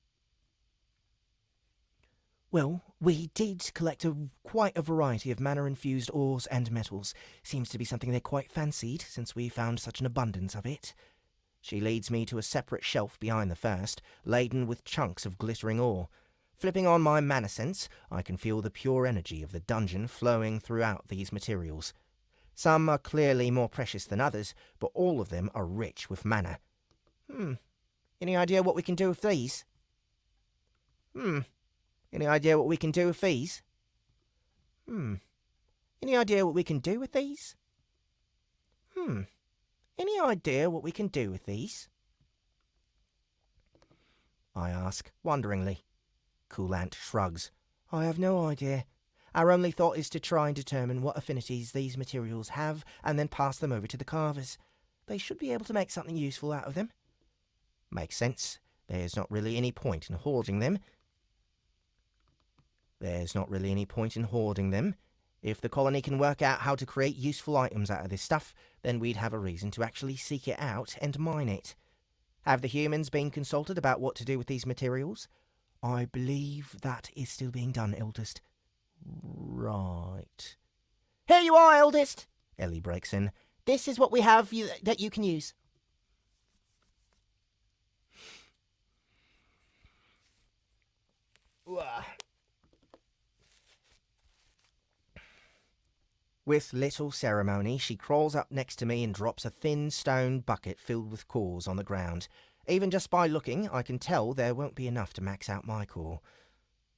Well, we did collect quite a variety of mana-infused ores and metals. Seems to be something they quite fancied, since we found such an abundance of it. She leads me to a separate shelf behind the first, laden with chunks of glittering ore. Flipping on my mana sense, I can feel the pure energy of the dungeon flowing throughout these materials. Some are clearly more precious than others, but all of them are rich with mana. Any idea what we can do with these? Any idea what we can do with these? Any idea what we can do with these? Any idea what we can do with these? I ask, wonderingly. Coolant shrugs. I have no idea. Our only thought is to try and determine what affinities these materials have and then pass them over to the carvers. They should be able to make something useful out of them. Makes sense. There's not really any point in hoarding them. If the colony can work out how to create useful items out of this stuff, then we'd have a reason to actually seek it out and mine it. Have the humans been consulted about what to do with these materials? I believe that is still being done, Eldest. Right. Here you are, eldest! Ellie breaks in. This is what we have that you can use. With little ceremony, she crawls up next to me and drops a thin stone bucket filled with cores on the ground. Even just by looking, I can tell there won't be enough to max out my core.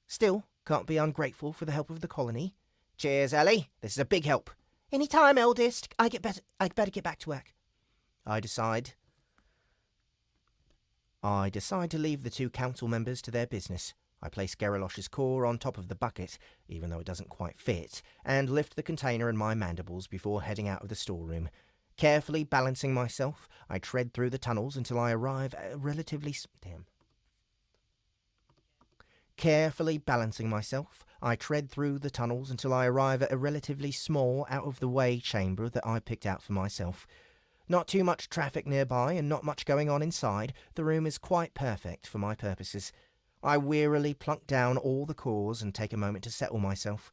Still, can't be ungrateful for the help of the colony. Cheers, Ellie. This is a big help. Any time, eldest. I'd better get back to work. I decide to leave the two council members to their business. I place Geralosh's core on top of the bucket, even though it doesn't quite fit, and lift the container in my mandibles before heading out of the storeroom. Carefully balancing myself, I tread through the tunnels until I arrive at a relatively... Carefully balancing myself, I tread through the tunnels until I arrive at a relatively small, out-of-the-way chamber that I picked out for myself. Not too much traffic nearby and not much going on inside, the room is quite perfect for my purposes. I wearily plunk down all the cores and take a moment to settle myself.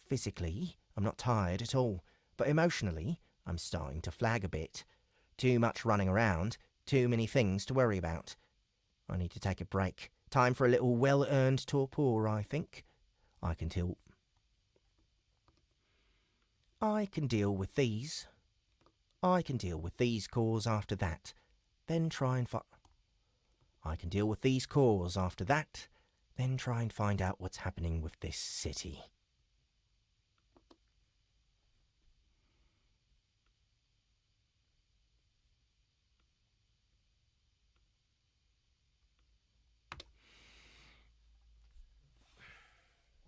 Physically, I'm not tired at all, but emotionally, I'm starting to flag a bit. Too much running around, too many things to worry about. I need to take a break. Time for a little well-earned torpor, I think. I can deal with these. I can deal with these cores after that. Then try and find out what's happening with this city.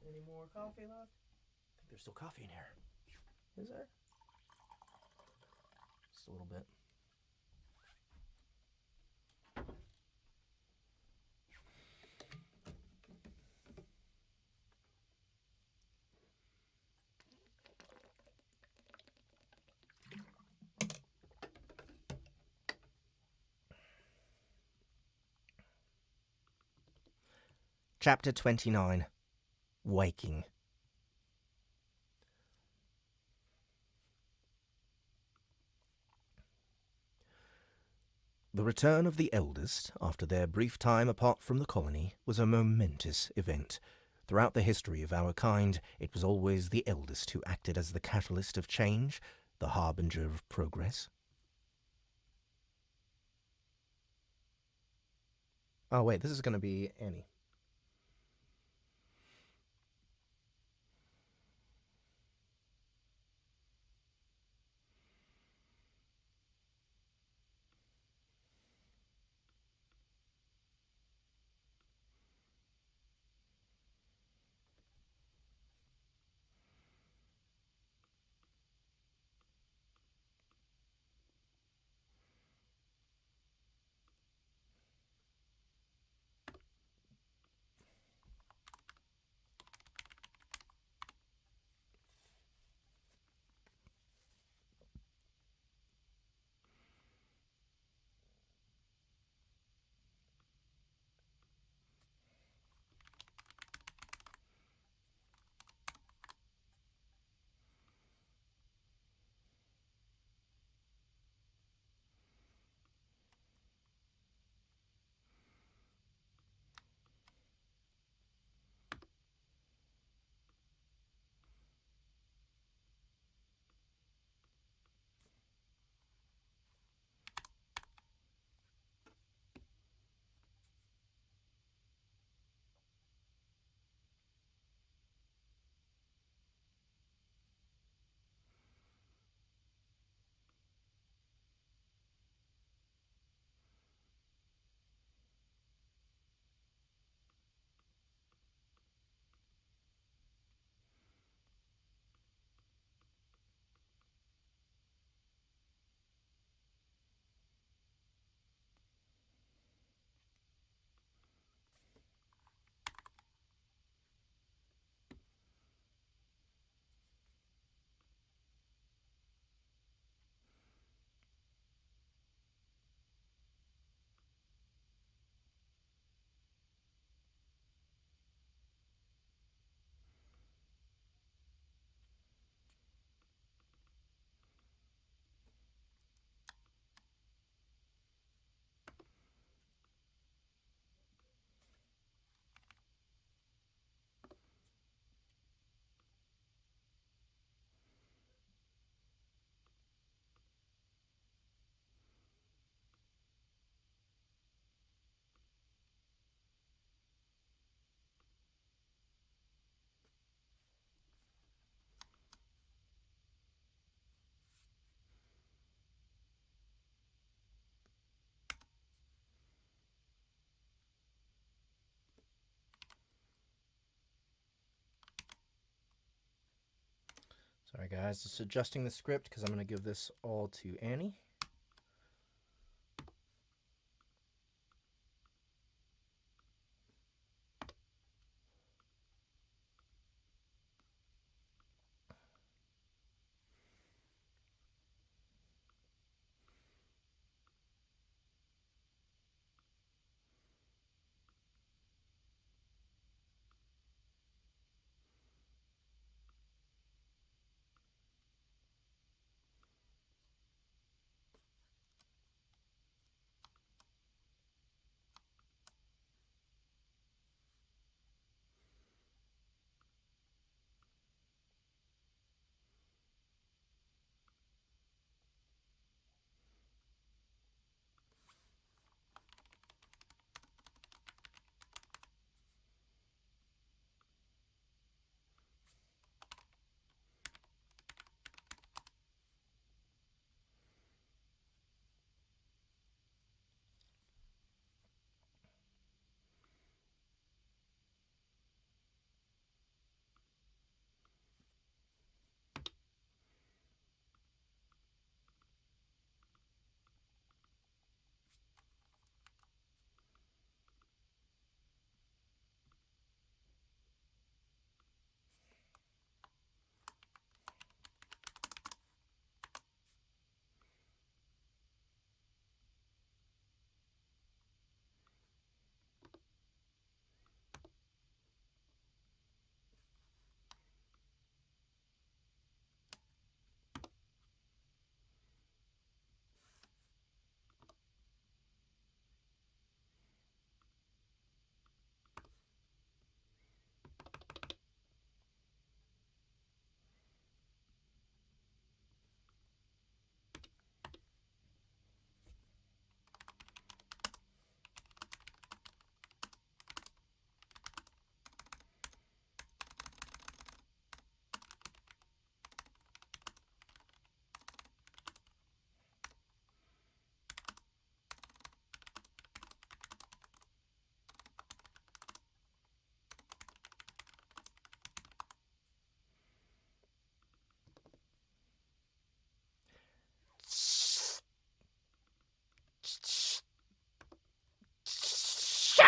Any more coffee left? I think there's still coffee in here. Is there? Just a little bit. Chapter 29. Waking. The return of the eldest, after their brief time apart from the colony, was a momentous event. Throughout the history of our kind, it was always the eldest who acted as the catalyst of change, the harbinger of progress. Oh, wait, this is going to be Annie. Alright guys, just adjusting the script because I'm going to give this all to Annie.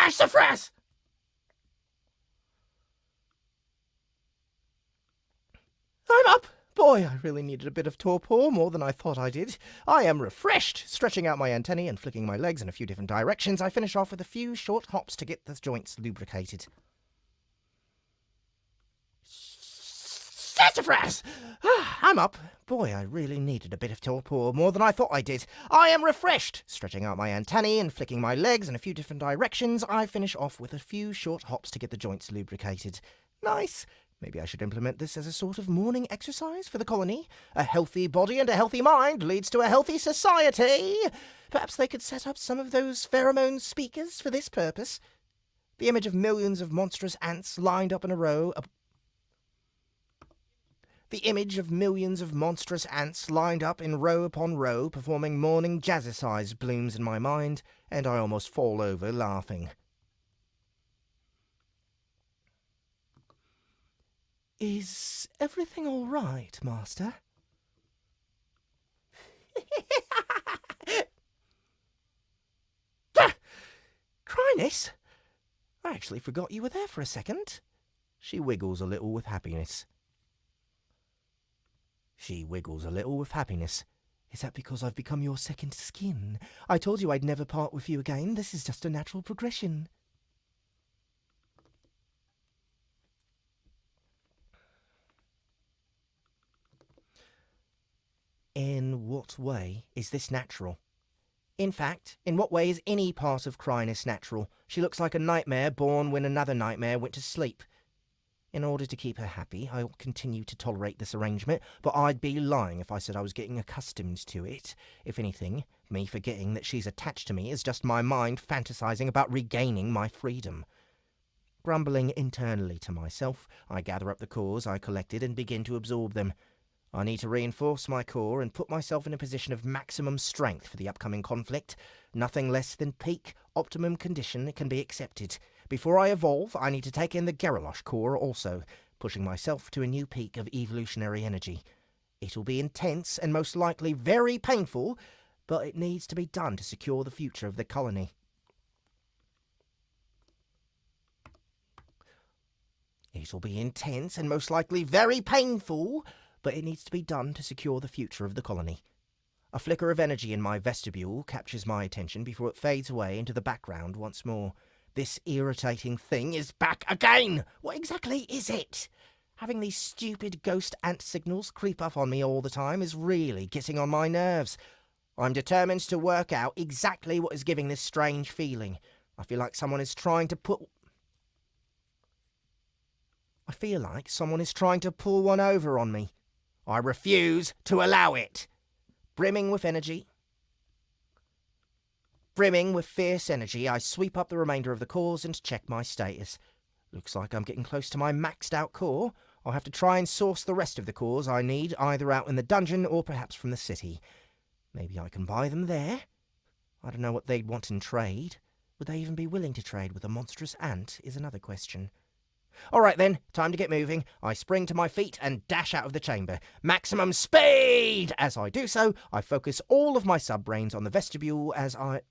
Sassafras! I'm up! Boy, I really needed a bit of torpor, more than I thought I did. I am refreshed. Stretching out my antennae and flicking my legs in a few different directions, I finish off with a few short hops to get the joints lubricated. Sassafras! I'm up. Boy, I really needed a bit of torpor, more than I thought I did. I am refreshed. Stretching out my antennae and flicking my legs in a few different directions, I finish off with a few short hops to get the joints lubricated. Nice. Maybe I should implement this as a sort of morning exercise for the colony. A healthy body and a healthy mind leads to a healthy society. Perhaps they could set up some of those pheromone speakers for this purpose. The image of millions of monstrous ants lined up in a row. The image of millions of monstrous ants lined up in row upon row, performing morning jazzercise blooms in my mind, and I almost fall over laughing. Is everything all right, Master? Chrynus? I actually forgot you were there for a second. She wiggles a little with happiness. Is that because I've become your second skin? I told you I'd never part with you again. This is just a natural progression. In what way is this natural? In fact, in what way is any part of Chrynus natural? She looks like a nightmare born when another nightmare went to sleep. In order to keep her happy, I will continue to tolerate this arrangement, but I'd be lying if I said I was getting accustomed to it. If anything, me forgetting that she's attached to me is just my mind fantasizing about regaining my freedom. Grumbling internally to myself, I gather up the cores I collected and begin to absorb them. I need to reinforce my core and put myself in a position of maximum strength for the upcoming conflict. Nothing less than peak, optimum condition can be accepted. Before I evolve, I need to take in the Geralosh core also, pushing myself to a new peak of evolutionary energy. It'll be intense and most likely very painful, but it needs to be done to secure the future of the colony. It'll be intense and most likely very painful, but it needs to be done to secure the future of the colony. A flicker of energy in my vestibule captures my attention before it fades away into the background once more. This irritating thing is back again! What exactly is it? Having these stupid ghost ant signals creep up on me all the time is really getting on my nerves. I'm determined to work out exactly what is giving this strange feeling. I feel like someone is trying to pull one over on me. I refuse to allow it. Brimming with fierce energy, I sweep up the remainder of the cores and check my status. Looks like I'm getting close to my maxed out core. I'll have to try and source the rest of the cores I need, either out in the dungeon or perhaps from the city. Maybe I can buy them there? I don't know what they'd want in trade. Would they even be willing to trade with a monstrous ant is another question. All right then, time to get moving. I spring to my feet and dash out of the chamber. Maximum speed! As I do so, I focus all of my sub-brains on the vestibule as I...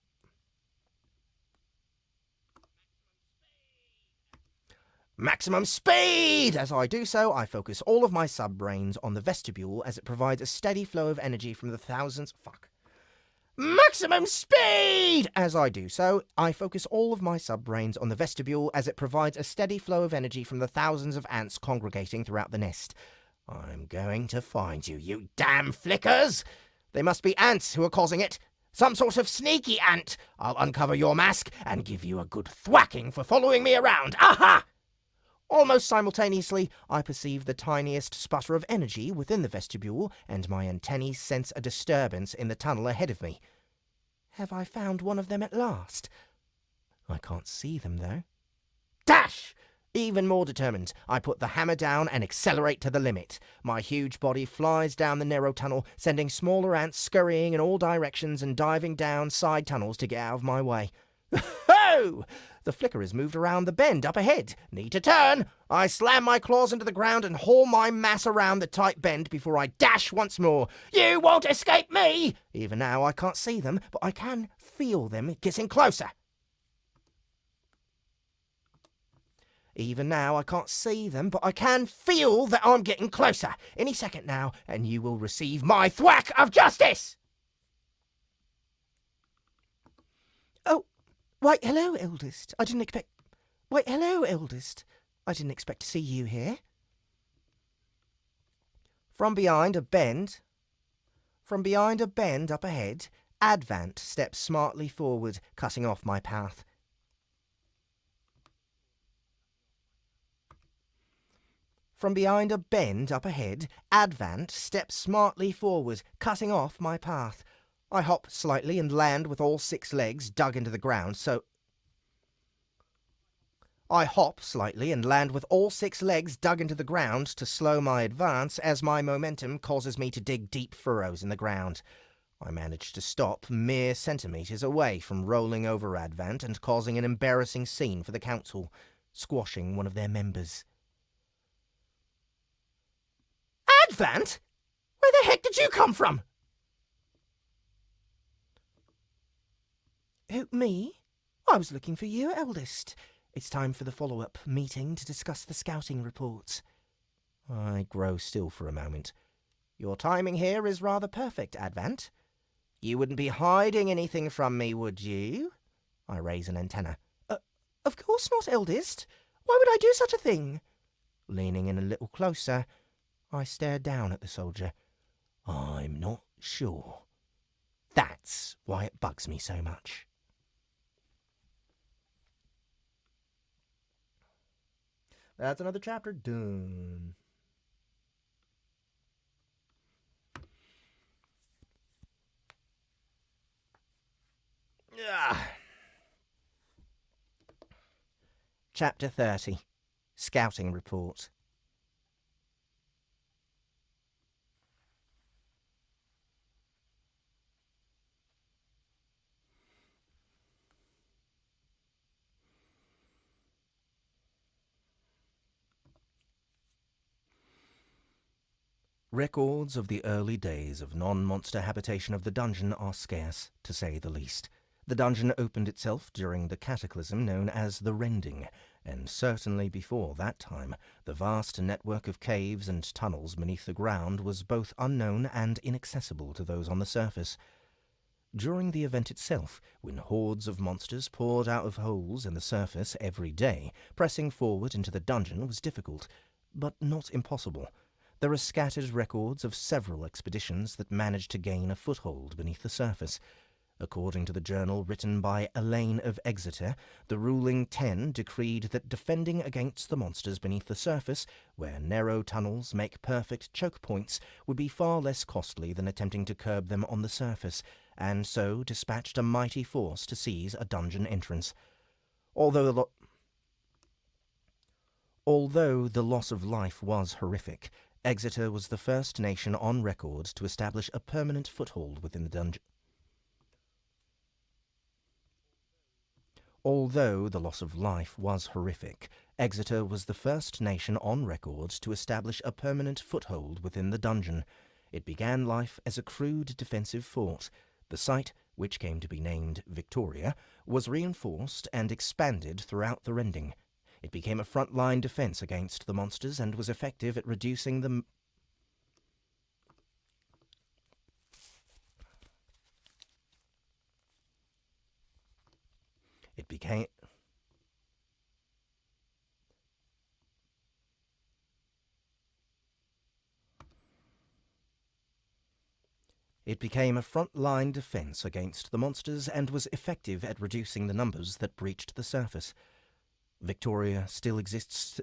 Maximum speed! As I do so, I focus all of my sub-brains on the vestibule as it provides a steady flow of energy from the thousands... Maximum speed! As I do so, I focus all of my sub-brains on the vestibule as it provides a steady flow of energy from the thousands of ants congregating throughout the nest. I'm going to find you, you damn flickers! They must be ants who are causing it. Some sort of sneaky ant. I'll uncover your mask and give you a good thwacking for following me around. Aha! Almost simultaneously, I perceive the tiniest sputter of energy within the vestibule, and my antennae sense a disturbance in the tunnel ahead of me. Have I found one of them at last? I can't see them, though. Dash! Even more determined, I put the hammer down and accelerate to the limit. My huge body flies down the narrow tunnel, sending smaller ants scurrying in all directions and diving down side tunnels to get out of my way. Ho! The flicker has moved around the bend up ahead. Need to turn. I slam my claws into the ground and haul my mass around the tight bend before I dash once more. You won't escape me! Even now I can't see them, but I can feel them getting closer. Even now I can't see them, but I can feel that I'm getting closer. Any second now, and you will receive my thwack of justice! Oh, why, hello, Eldest. I didn't expect to see you here. From behind a bend up ahead, Advant steps smartly forward, cutting off my path. From behind a bend up ahead, Advant steps smartly forward, cutting off my path. I hop slightly and land with all 6 legs dug into the ground, to slow my advance as my momentum causes me to dig deep furrows in the ground. I manage to stop mere centimetres away from rolling over Advant and causing an embarrassing scene for the council, squashing one of their members. Advant? Where the heck did you come from? Who, me? I was looking for you, Eldest. It's time for the follow-up meeting to discuss the scouting reports. I grow still for a moment. Your timing here is rather perfect, Advant. You wouldn't be hiding anything from me, would you? I raise an antenna. Of course not, Eldest. Why would I do such a thing? Leaning in a little closer, I stare down at the soldier. I'm not sure. That's why it bugs me so much. That's another chapter done. Chapter 30. Scouting Report. Records of the early days of non-monster habitation of the dungeon are scarce, to say the least. The dungeon opened itself during the cataclysm known as the Rending, and certainly before that time, the vast network of caves and tunnels beneath the ground was both unknown and inaccessible to those on the surface. During the event itself, when hordes of monsters poured out of holes in the surface every day, pressing forward into the dungeon was difficult, but not impossible. There are scattered records of several expeditions that managed to gain a foothold beneath the surface. According to the journal written by Elaine of Exeter, the ruling Ten decreed that defending against the monsters beneath the surface, where narrow tunnels make perfect choke points, would be far less costly than attempting to curb them on the surface, and so dispatched a mighty force to seize a dungeon entrance. Although the loss of life was horrific, Exeter was the first nation on record to establish a permanent foothold within the dungeon. Although the loss of life was horrific, Exeter was the first nation on record to establish a permanent foothold within the dungeon. It began life as a crude defensive fort. The site, which came to be named Victoria, was reinforced and expanded throughout the Rending. It became a front-line defense against the monsters and was effective at reducing the It became a front-line defense against the monsters and was effective at reducing the numbers that breached the surface. Victoria still exists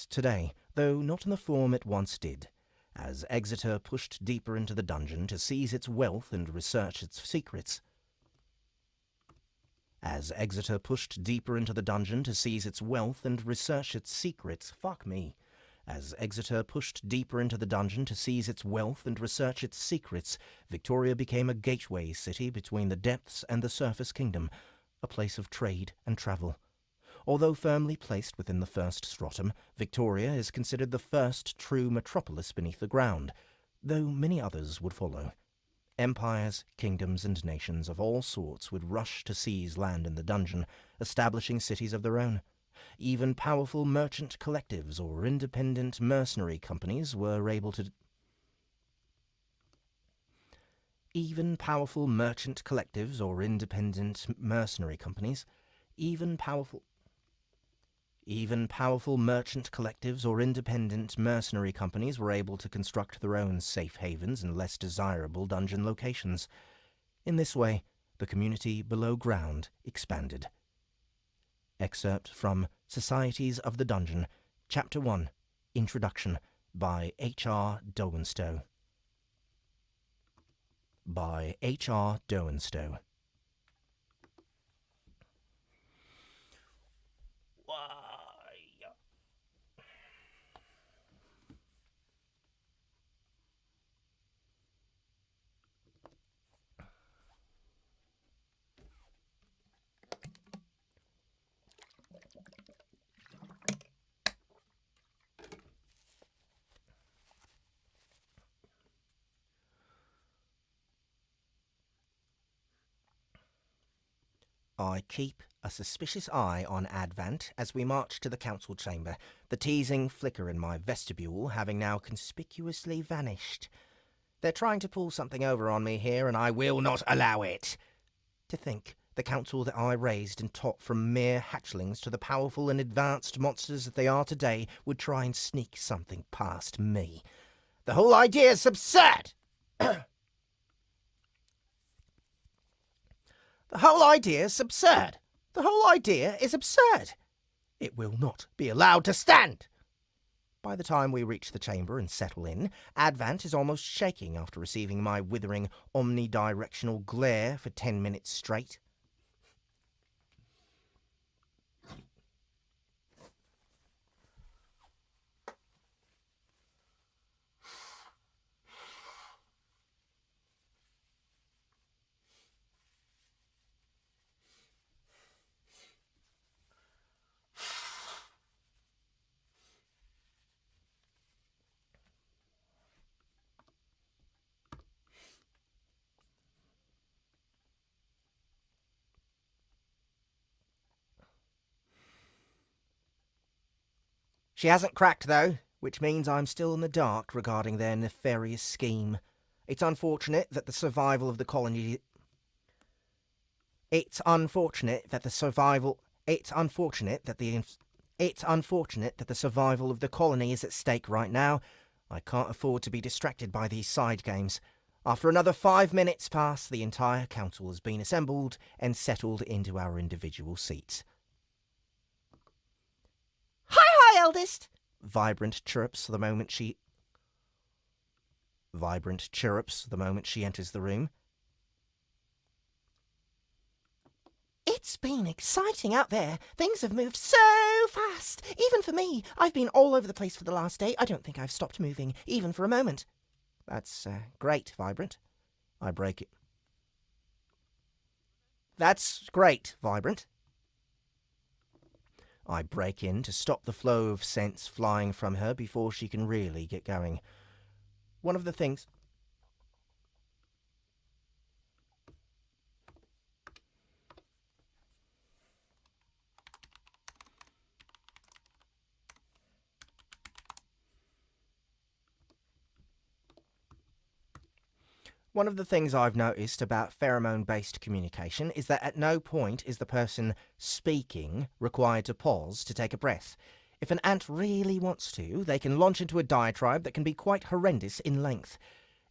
today, though not in the form it once did. As Exeter pushed deeper into the dungeon to seize its wealth and research its secrets. Victoria became a gateway city between the depths and the surface kingdom, a place of trade and travel. Although firmly placed within the first stratum, Victoria is considered the first true metropolis beneath the ground, though many others would follow. Empires, kingdoms, and nations of all sorts would rush to seize land in the dungeon, establishing cities of their own. Even powerful merchant collectives or independent mercenary companies were able to Even powerful merchant collectives or independent mercenary companies were able to construct their own safe havens in less desirable dungeon locations. In this way, the community below ground expanded. Excerpt from Societies of the Dungeon, Chapter 1, Introduction, by H.R. Dowenstow. I keep a suspicious eye on Advent as we march to the council chamber, the teasing flicker in my vestibule having now conspicuously vanished. They're trying to pull something over on me here, and I will not allow it. To think, the council that I raised and taught from mere hatchlings to the powerful and advanced monsters that they are today would try and sneak something past me. The whole idea is absurd! The whole idea is absurd. It will not be allowed to stand. By the time we reach the chamber and settle in, Advent is almost shaking after receiving my withering, omnidirectional glare for 10 minutes straight. She hasn't cracked, though, which means I'm still in the dark regarding their nefarious scheme. It's unfortunate that the survival of the colony... It's unfortunate that the survival of the colony is at stake right now. I can't afford to be distracted by these side games. After another 5 minutes pass, the entire council has been assembled and settled into our individual seats. Hi, eldest! Vibrant chirrups the moment she enters the room. It's been exciting out there. Things have moved so fast. Even for me. I've been all over the place for the last day. I don't think I've stopped moving, even for a moment. That's great, Vibrant. I break it. That's great, Vibrant. I break in to stop the flow of scents flying from her before she can really get going. One of the things... One of the things I've noticed about pheromone-based communication is that at no point is the person speaking required to pause to take a breath. If an ant really wants to, they can launch into a diatribe that can be quite horrendous in length.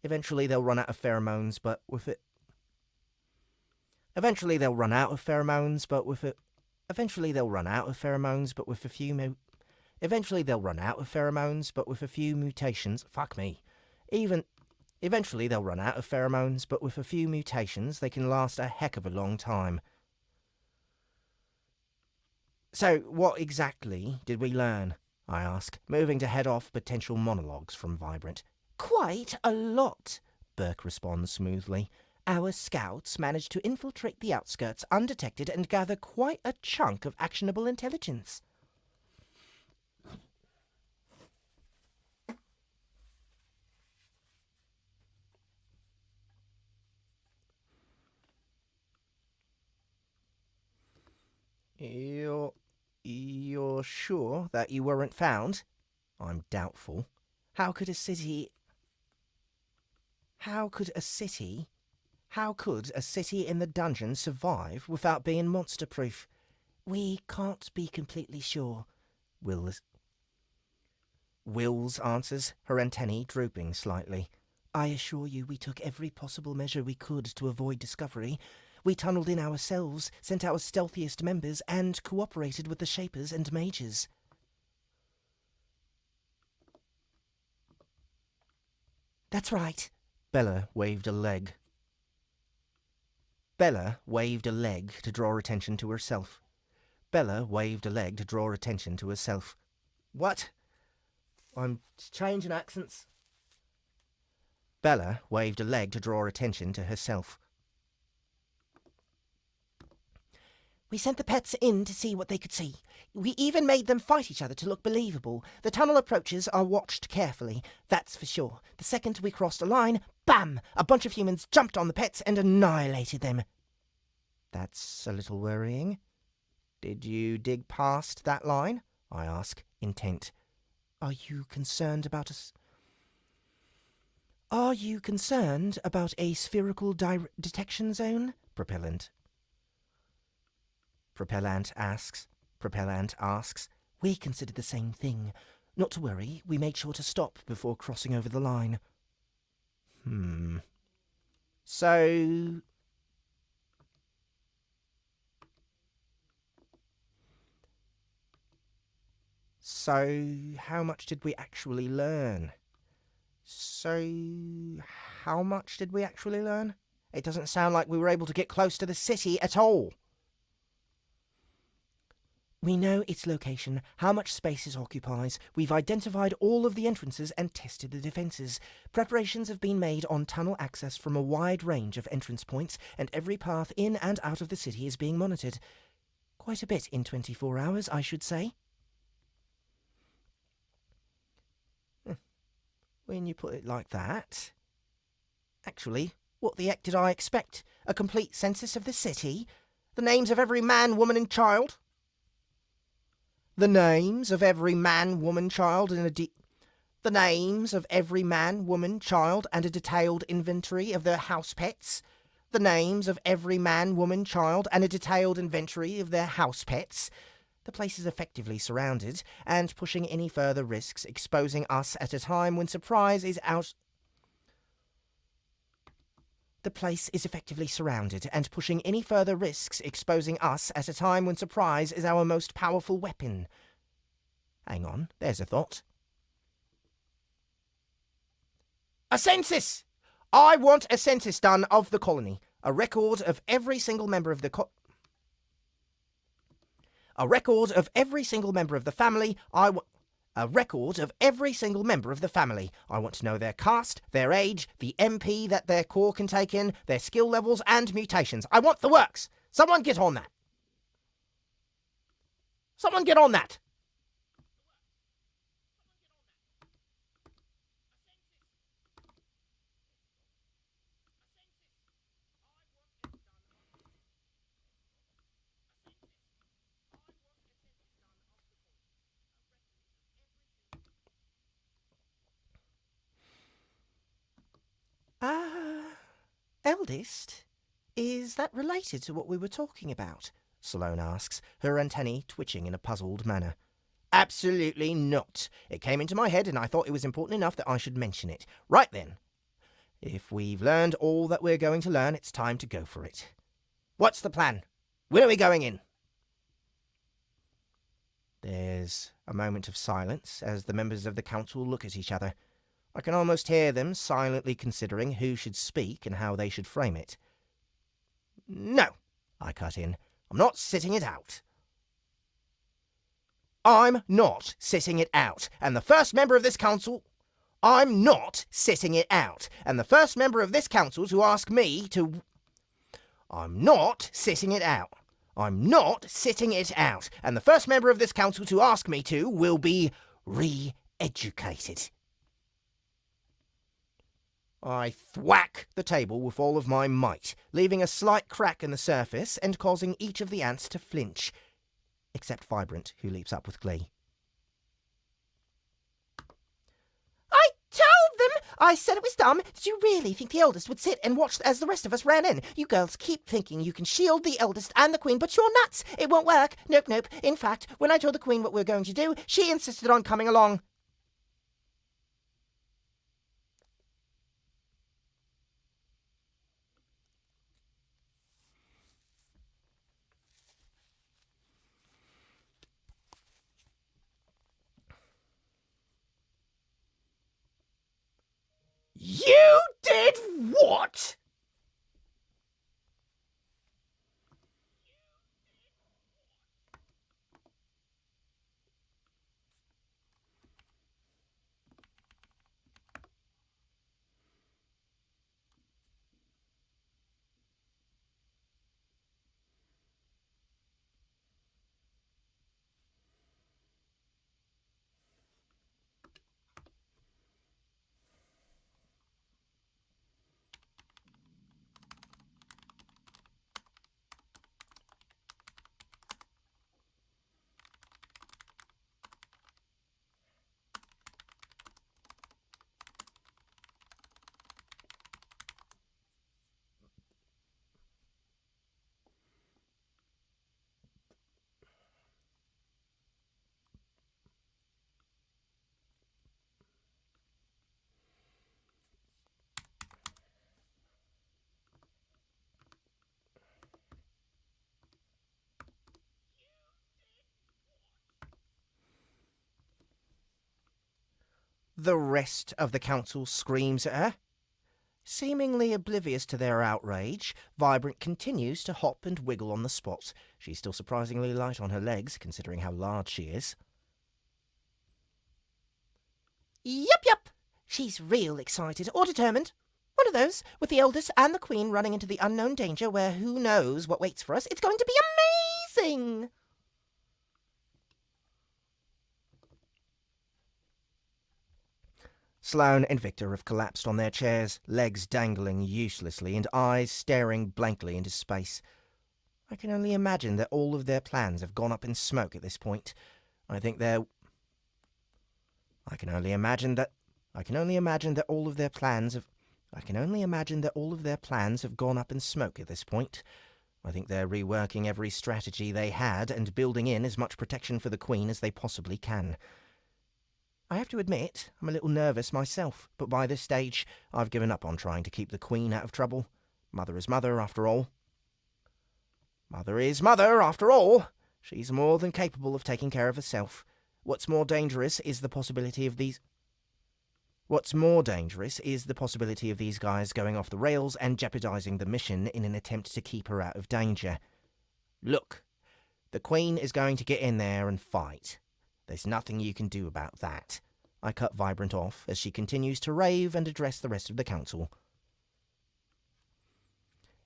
Eventually they'll run out of pheromones, but with a few mutations. Eventually they'll run out of pheromones, but with a few mutations they can last a heck of a long time. So, what exactly did we learn? I ask, moving to head off potential monologues from Vibrant. Quite a lot, Burke responds smoothly. Our scouts managed to infiltrate the outskirts undetected and gather quite a chunk of actionable intelligence. You're sure that you weren't found? I'm doubtful. How could a city in the dungeon survive without being monster-proof? We can't be completely sure. Wills answers, her antennae drooping slightly. I assure you we took every possible measure we could to avoid discovery. We tunnelled in ourselves, sent our stealthiest members, and cooperated with the Shapers and Mages. That's right. Bella waved a leg to draw attention to herself. What? I'm changing accents. Bella waved a leg to draw attention to herself. We sent the pets in to see what they could see. We even made them fight each other to look believable. The tunnel approaches are watched carefully, that's for sure. The second we crossed a line, bam! A bunch of humans jumped on the pets and annihilated them. That's a little worrying. Did you dig past that line? I ask, intent. Are you concerned about a spherical detection zone? Propellant asks. We considered the same thing. Not to worry, we made sure to stop before crossing over the line. So how much did we actually learn? It doesn't sound like we were able to get close to the city at all. We know its location, how much space it occupies. We've identified all of the entrances and tested the defences. Preparations have been made on tunnel access from a wide range of entrance points, and every path in and out of the city is being monitored. Quite a bit in 24 hours, I should say. When you put it like that... Actually, what the heck did I expect? A complete census of the city? The names of every man, woman and child? The names of every man, woman, child, and the names of every man, woman, child, and a detailed inventory of their house pets. The names of every man, woman, child, and a detailed inventory of their house pets. The place is effectively surrounded, and pushing any further risks, exposing us at a time when surprise is out. The place is effectively surrounded, and pushing any further risks, exposing us at a time when surprise is our most powerful weapon. Hang on, there's a thought. A census! I want a census done of the colony. A record of every single member of the A record of every single member of the family. A record of every single member of the family. I want to know their caste, their age, the MP that their core can take in, their skill levels and mutations. I want the works. Someone get on that. Someone get on that. Eldest? Is that related to what we were talking about? Sloane asks, her antennae twitching in a puzzled manner. Absolutely not. It came into my head and I thought it was important enough that I should mention it. Right then. If we've learned all that we're going to learn, it's time to go for it. What's the plan? When are we going in? There's a moment of silence as the members of the council look at each other. I can almost hear them silently considering who should speak and how they should frame it. No, I cut in. I'm not sitting it out. I'm not sitting it out. And the first member of this council... I'm not sitting it out. And the first member of this council to ask me to... I'm not sitting it out. I'm not sitting it out. And the first member of this council to ask me to will be re-educated. I thwack the table with all of my might, leaving a slight crack in the surface and causing each of the ants to flinch, except Vibrant, who leaps up with glee. I told them! I said it was dumb. Did you really think the eldest would sit and watch as the rest of us ran in? You girls keep thinking you can shield the eldest and the queen, but you're nuts. It won't work. Nope, nope. In fact, when I told the queen what we were going to do, she insisted on coming along. You did what? The rest of the council screams at her. Seemingly oblivious to their outrage, Vibrant continues to hop and wiggle on the spot. She's still surprisingly light on her legs, considering how large she is. Yup. She's real excited, or determined. One of those, with the eldest and the queen running into the unknown danger where who knows what waits for us. It's going to be amazing! Sloane and Victor have collapsed on their chairs, legs dangling uselessly and eyes staring blankly into space. I can only imagine that all of their plans have gone up in smoke at this point. I think they're... I can only imagine that all of their plans have gone up in smoke at this point. I think they're reworking every strategy they had and building in as much protection for the Queen as they possibly can. I have to admit, I'm a little nervous myself, but by this stage, I've given up on trying to keep the Queen out of trouble. Mother is mother, after all. Mother is mother, after all. She's more than capable of taking care of herself. What's more dangerous is the possibility of these guys going off the rails and jeopardizing the mission in an attempt to keep her out of danger. Look, the Queen is going to get in there and fight. There's nothing you can do about that. I cut Vibrant off as she continues to rave and address the rest of the council.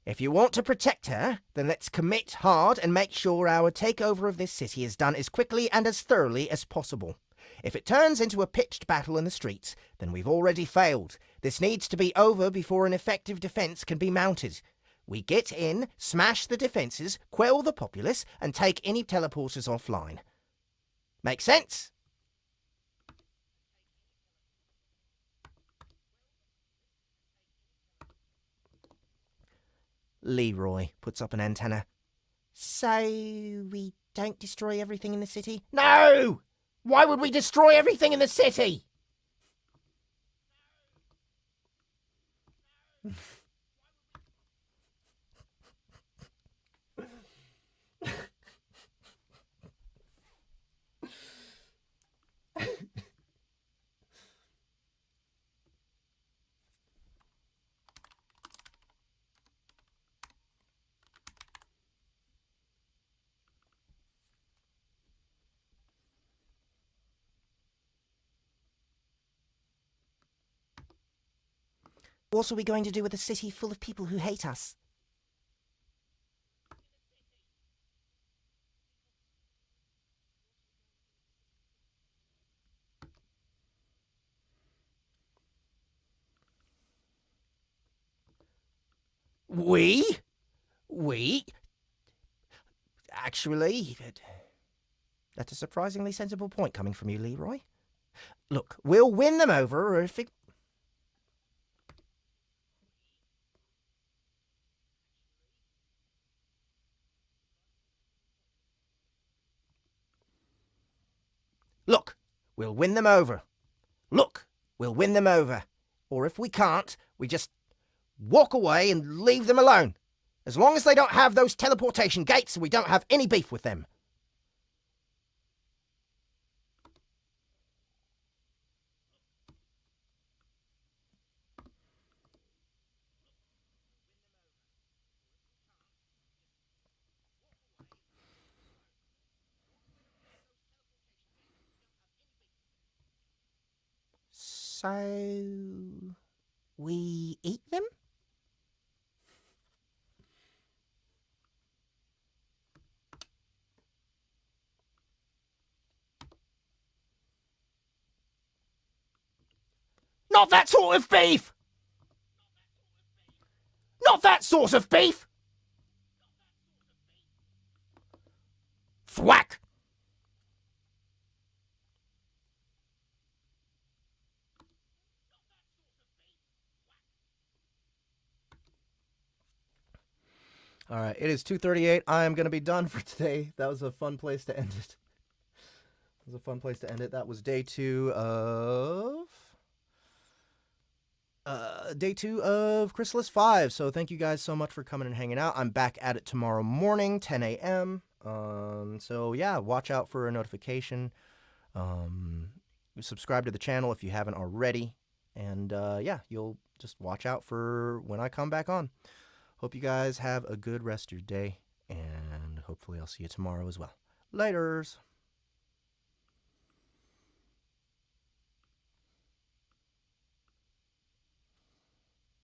If you want to protect her, then let's commit hard and make sure our takeover of this city is done as quickly and as thoroughly as possible. If it turns into a pitched battle in the streets, then we've already failed. This needs to be over before an effective defence can be mounted. We get in, smash the defences, quell the populace, and take any teleporters offline. Make sense? Leroy puts up an antenna. So we don't destroy everything in the city? No! Why would we destroy everything in the city? What are we going to do with a city full of people who hate us? We? Actually, that's a surprisingly sensible point coming from you, Leroy. Look, we'll win them over if it... Look, we'll win them over. Look, we'll win them over. Or if we can't, we just walk away and leave them alone. As long as they don't have those teleportation gates, we don't have any beef with them. So, we eat them? Not that sort of beef! Not that sort of beef! Thwack! All right, it is 2:38. I am going to be done for today. That was a fun place to end it. That was day two of Chrysalis 5. So thank you guys so much for coming and hanging out. I'm back at it tomorrow morning, 10 a.m. So yeah, watch out for a notification. Subscribe to the channel if you haven't already. And yeah, you'll just watch out for when I come back on. Hope you guys have a good rest of your day, and hopefully I'll see you tomorrow as well. Laters!